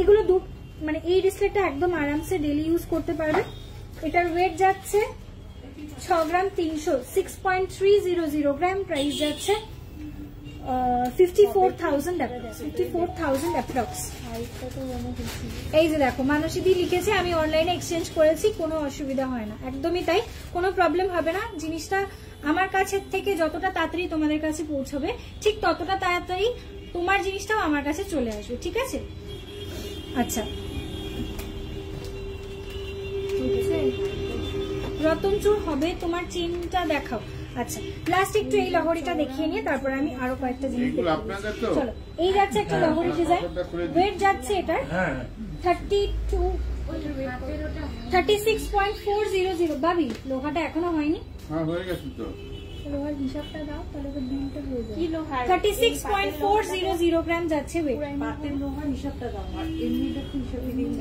এগুলো মানে এই রিসলেটটা একদম আরামসে ডেলি ইউজ করতে পারবে। এটার ওয়েট যাচ্ছে 6 গ্রাম 300, 6.300 গ্রাম। প্রাইস যাচ্ছে 54,000 অ্যাপ্রক্স। এই যে দেখো মানসীদি লিখেছে আমি অনলাইনে এক্সচেঞ্জ করেছি, কোনো অসুবিধা হয় না, একদমই তাই, কোনো প্রবলেম হবে না। জিনিসটা আমার কাছে থেকে যতটা তাড়াতাড়ি তোমাদের কাছে পৌঁছবে ঠিক ততটা তাড়াতাড়ি তোমার জিনিসটাও আমার কাছে চলে আসবে, ঠিক আছে। আচ্ছা, রতনচুর হবে, তোমার চেনটা দেখাও। আচ্ছা, লাস্ট একটু এই লহরিটা দেখিয়ে নিয়ে তারপর আমি আরো কয়েকটা জিনিস চলো। এই যাচ্ছে একটা লহরি ডিজাইন, ওয়েট যাচ্ছে এটার 36.400। বাবি লোহাটা এখনো হয়নি, হয়ে গেছে তো, লোহার হিসাবটা দাও তাহলে তো বিলটা হয়ে যাবে। 36.400 গ্রাম যাচ্ছে ওয়েট। পাতের লোহার হিসাবটা দাও,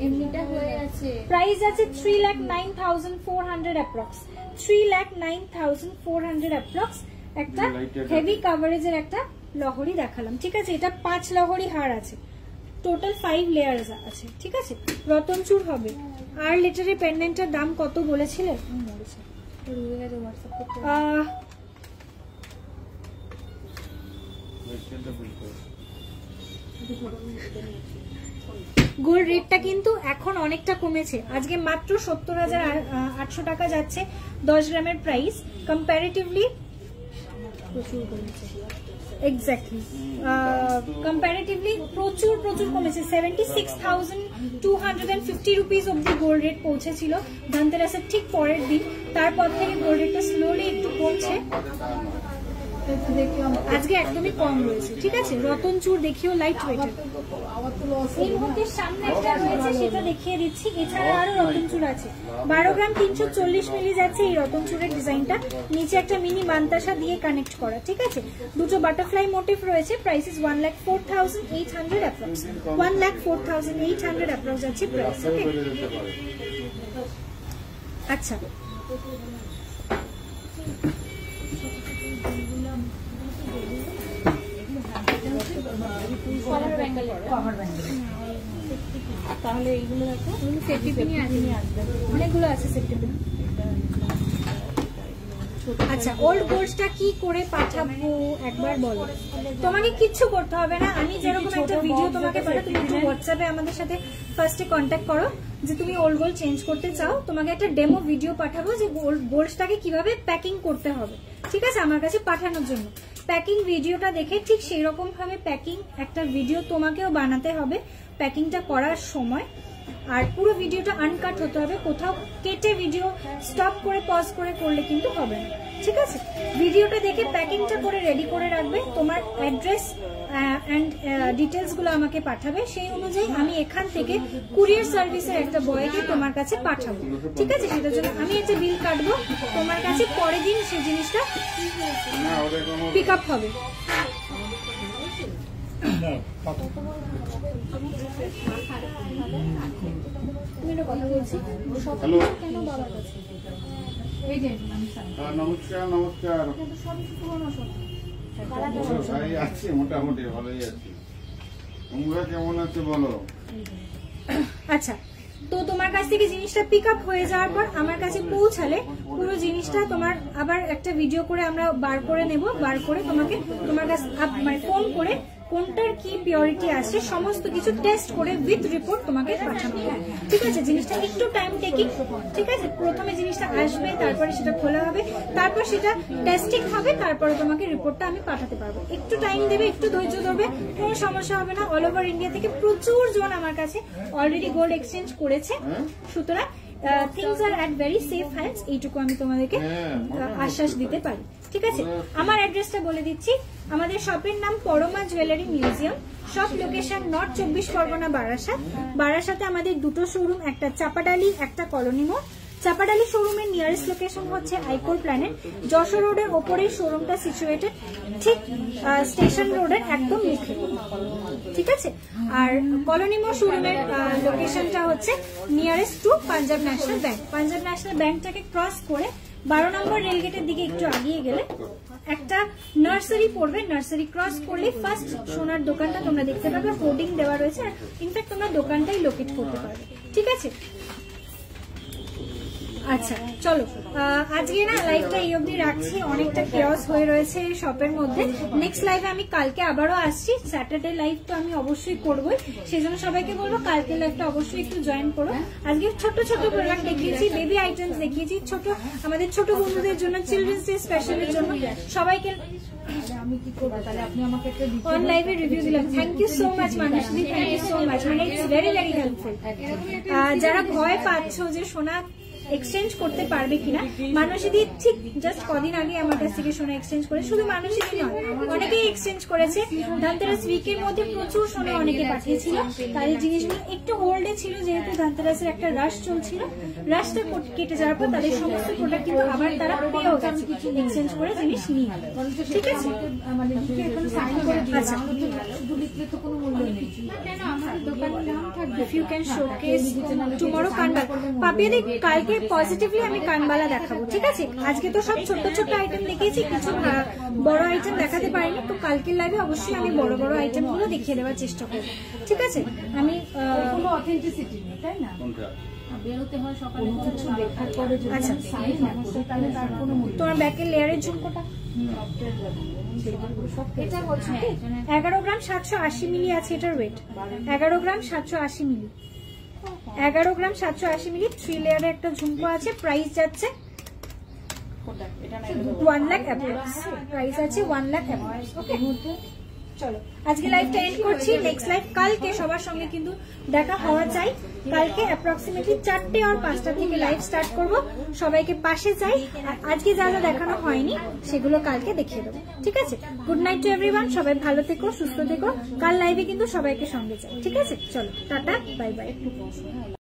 এমনিটা হয়ে আছে। প্রাইস আছে 3,09,400 অ্যাপ্রক্স, 3,09,400 অ্যাপ্রক্স। একটা হেভি কাভারেজের একটা লহরি দেখালাম, ঠিক আছে। এটা 5 লহরি হার আছে, টোটাল 5 লেয়ার্স আছে, ঠিক আছে। রতনচুর হবে। আর লেটারের পেন্ডেন্টের দাম কত বলেছিলে? গোল্ড রেটটা কিন্তু এখন অনেকটা কমেছে, আজকে মাত্র 70,800 টাকা যাচ্ছে 10 গ্রামের প্রাইস। কম্পারেটিভলি প্রচুর কমেছে, এক্স্যাক্টলি কম্পারেটিভলি প্রচুর কমেছে। 76,250 রুপিস অব্দি গোল্ড রেট পৌঁছেছিল ধনতেরাসের ঠিক পরের দিন, তারপর থেকে গোল্ড রেটটা স্লোলি একটু কমছে, আজকে একদমই কম রয়েছে, ঠিক আছে। রতনচুর দেখিও লাইট ওয়েটের, এই মুহূর্তে সামনে একটা রয়েছে সেটা দেখিয়ে দিচ্ছি। এছাড়া আরো রতনচুর আছে, 12 গ্রাম 340 মিলি যাচ্ছে এই রতনচুরের ডিজাইনটা। নিচে একটা মিনি মান্তাসা দিয়ে কানেক্ট করা, ঠিক আছে। দুটো বাটারফ্লাই মোটিভ রয়েছে। প্রাইস ইজ 1,04,800 অ্যাপ্রক্স, 1,04,800 অ্যাপ্রক্স যাচ্ছে প্রাইস। ওকে, আচ্ছা তাহলে এইগুলো দেখো, সেফটি পিনই আসবে, অনেকগুলো আছে সেফটি পিন। আচ্ছা, ওল্ড গোল্ডটা কি করে পাঠাবো একবার বলো। তোমাকে কিচ্ছু করতে হবে না, আমি যেরকম একটা ভিডিও তোমাকে পাঠাবো, তুমি একটু হোয়াটসঅ্যাপে আমাদের সাথে ফার্স্টে কন্ট্যাক্ট করো যে তুমি ওল্ড গোল্ড চেঞ্জ করতে চাও, তোমাকে একটা ডেমো ভিডিও পাঠাবো যে গোল্ডটাকে কিভাবে প্যাকিং করতে হবে, ঠিক আছে, আমার কাছে পাঠানোর জন্য। প্যাকিং ভিডিওটা দেখে ঠিক সেই রকম ভাবে প্যাকিং একটা ভিডিও তোমাকেও বানাতে হবে প্যাকিংটা করার সময়। আর পুরো ভিডিওটা আনকাট হতে হবে, কোথাও কেটে ভিডিও স্টপ করে পজ করে করলে কিন্তু হবে না, ঠিক আছে। ভিডিওটা দেখে প্যাকিংটা করে রেডি করে রাখবে, তোমার অ্যাড্রেস অ্যান্ড ডিটেলস গুলো আমাকে পাঠাবে, সেই অনুযায়ী আমি এখান থেকে কুরিয়ার সার্ভিসের একটা বয়কে তোমার কাছে পাঠাবো, ঠিক আছে। সেটার জন্য আমি একটা বিল কাটবো, তোমার কাছে পরের দিন সেই জিনিসটা পিক আপ হবে। নমস্কার, আছি মোটামুটি ভালোই আছি, তোমরা কেমন আছো বলো। আচ্ছা, তো তোমার কাছ থেকে জিনিসটা পিক আপ হয়ে যাওয়ার পর আমার কাছে পৌঁছালে পুরো জিনিসটা তোমার আবার একটা ভিডিও করে আমরা বার করে নেব, বার করে তোমাকে তোমার কাছে মানে ফোন করে কোনটার কি পিওরিটি আছে সমস্ত কিছু টেস্ট করে উইথ রিপোর্ট তোমাকে পাঠানো হবে, ঠিক আছে। জিনিসটা একটু টাইম টেকিং, ঠিক আছে। প্রথমে জিনিসটা আসবে, তারপরে সেটা খোলা হবে, তারপর সেটা টেস্টিং হবে, তারপরে তোমাকে রিপোর্টটা আমি পাঠাতে পারবো। একটু টাইম দেবে, একটু ধৈর্য ধরবে, কোনো সমস্যা হবে না। অল ওভার ইন্ডিয়া থেকে প্রচুর জন আমার কাছে অলরেডি গোল্ড এক্সচেঞ্জ করেছে, সুতরাং things are at very safe hands, এইটুকু আমি তোমাদেরকে আশ্বাস দিতে পারি, ঠিক আছে। আমার অ্যাড্রেসটা বলে দিচ্ছি, আমাদের শপের নাম Parama jewellery museum, shop location north 24 Pargana Barasat. বারাসাতে আমাদের দুটো শোরুম, একটা চাপাডালি, একটা কলোনি মোড়। চাপাডালি শোরুমের নিয়ারেস্ট লোকেশন হচ্ছে আইকোর প্ল্যানেট, যশোর রোডের ওপরেই শোরুমটা সিচুয়েটেড, ঠিক স্টেশন রোডের একদম মুখে, ঠিক আছে। আর কলোনি মোড় শোরুমের লোকেশনটা হচ্ছে nearest to Punjab national bank. Punjab national ব্যাংকটাকে ক্রস করে 12 নম্বর রেলগেটের দিকে একটু আগিয়ে গেলে একটা নার্সারি পড়বে, নার্সারি ক্রস করলে ফার্স্ট সোনার দোকানটা তোমরা দেখতে পাবে, হোর্ডিং দেওয়া রয়েছে, আর ইনফ্যাক্ট তোমরা দোকানটাই লোকেট করতে পারবে, ঠিক আছে। আচ্ছা চলো, আজকে না লাইভটা এই অবধি রাখছি, অনেকটা কেওস হয়ে রয়েছে শপের মধ্যে। নেক্সট লাইভে আমি কালকে আবারও আসছি, স্যাটারডে লাইভ তো আমি অবশ্যই করবোই, সেই জন্য সবাইকে বলবো কালকে লাইভটা অবশ্যই একটু জয়েন করো। আজকে ছোট ছোট প্রোডাক্ট দেখিয়েছি, বেবি আইটেমস দেখিয়েছি, ছোট আমাদের ছোট বন্ধুদের জন্য, চিলড্রেন্স ডে স্পেশালের জন্য সবাইকে আমি কি করবো তাহলে, আপনি আমাকে একটা অন লাইভে রিভিউ দিলাম। থ্যাংক ইউ সো মাচ মানুষদি, থ্যাংক ইউ সো মাচ, মানে ইটস ভেরি ভেরি হেল্পফুল। যারা ভয় পাচ্ছ যে সোনা এক্সচেঞ্জ করতে পারবে কিনা, মানুষদি ঠিক জাস্ট কদিন আগে আমার কাছ থেকে সোনা এক্সচেঞ্জ করে, শুধু মানুষদি নয় অনেকেই এক্সচেঞ্জ করেছে। ধনতেরাস উইকের মধ্যে প্রচুর সোনা অনেকে পাঠিয়েছিল, তাদের জিনিসগুলো একটু হোল্ডে ছিল যেহেতু ধনতেরাসের একটা রাশ চলছিল, রাশটা কেটে যাওয়ার পর তাদের সমস্ত প্রোডাক্ট কিন্তু আবার তারা পেয়েও গেছে এক্সচেঞ্জ করে জিনিস নিয়ে, ঠিক আছে। আচ্ছা লিখলে তো কোনো মূল্য নেই। কেন আমাদের দোকানের নাম থাকবে? If you can showcase tomorrow কানবালা, পাপিয়াদি কালকে পজিটিভলি আমি কানবালা দেখাবো, ঠিক আছে? আজকে তো সব ছোট ছোট আইটেম দেখিয়েছি, কিছু বড় আইটেম দেখাতে পারিনি, তো কালকের লাইভে অবশ্যই আমি বড় বড় আইটেম গুলো দেখিয়ে দেওয়ার চেষ্টা করবো, ঠিক আছে? আমি কোনো অথেন্টিসিটি নেই, তাই না? কোনটা? বেরোতে হয় সকালে, কোনো কিছু দেখার পরে যদি আচ্ছা। সাইন না করি তাহলে তার কোনো মূল্য নেই। তোমার ব্যাকের লেয়ারের ঝুমকোটা এটা বলছো কি? 11 গ্রাম 780 মিলি আছে, এটার ওয়েট 11 গ্রাম 780 মিলি। 11 গ্রাম 780 মিলি 3 লেয়ারের একটা ঝুমকো আছে, প্রাইস যাচ্ছে 1 লাখ অ্যাপ্রক্স, প্রাইস আছে 1 লাখ অ্যাপ্রক্স। ওকে, চলো আজকে লাইভটা এন্ড করছি। নেক্সট লাইভ কালকে সবার সঙ্গে কিন্তু দেখা হওয়া চাই। কালকে অ্যাপ্রক্সিমেটলি 4টে আর 5টা থেকে লাইভ স্টার্ট করব, সবাইকে পাশে চাই। আর আজকে যা যা দেখানো হয়নি সেগুলো কালকে দেখিয়ে দেবো, ঠিক আছে? গুড নাইট টু এভরিওয়ান, সবাই ভালো থেকো, সুস্থ থেকো। কাল লাইভে কিন্তু সবাইকে সঙ্গে চাই, ঠিক আছে? চলো টাটা, বাই বাই।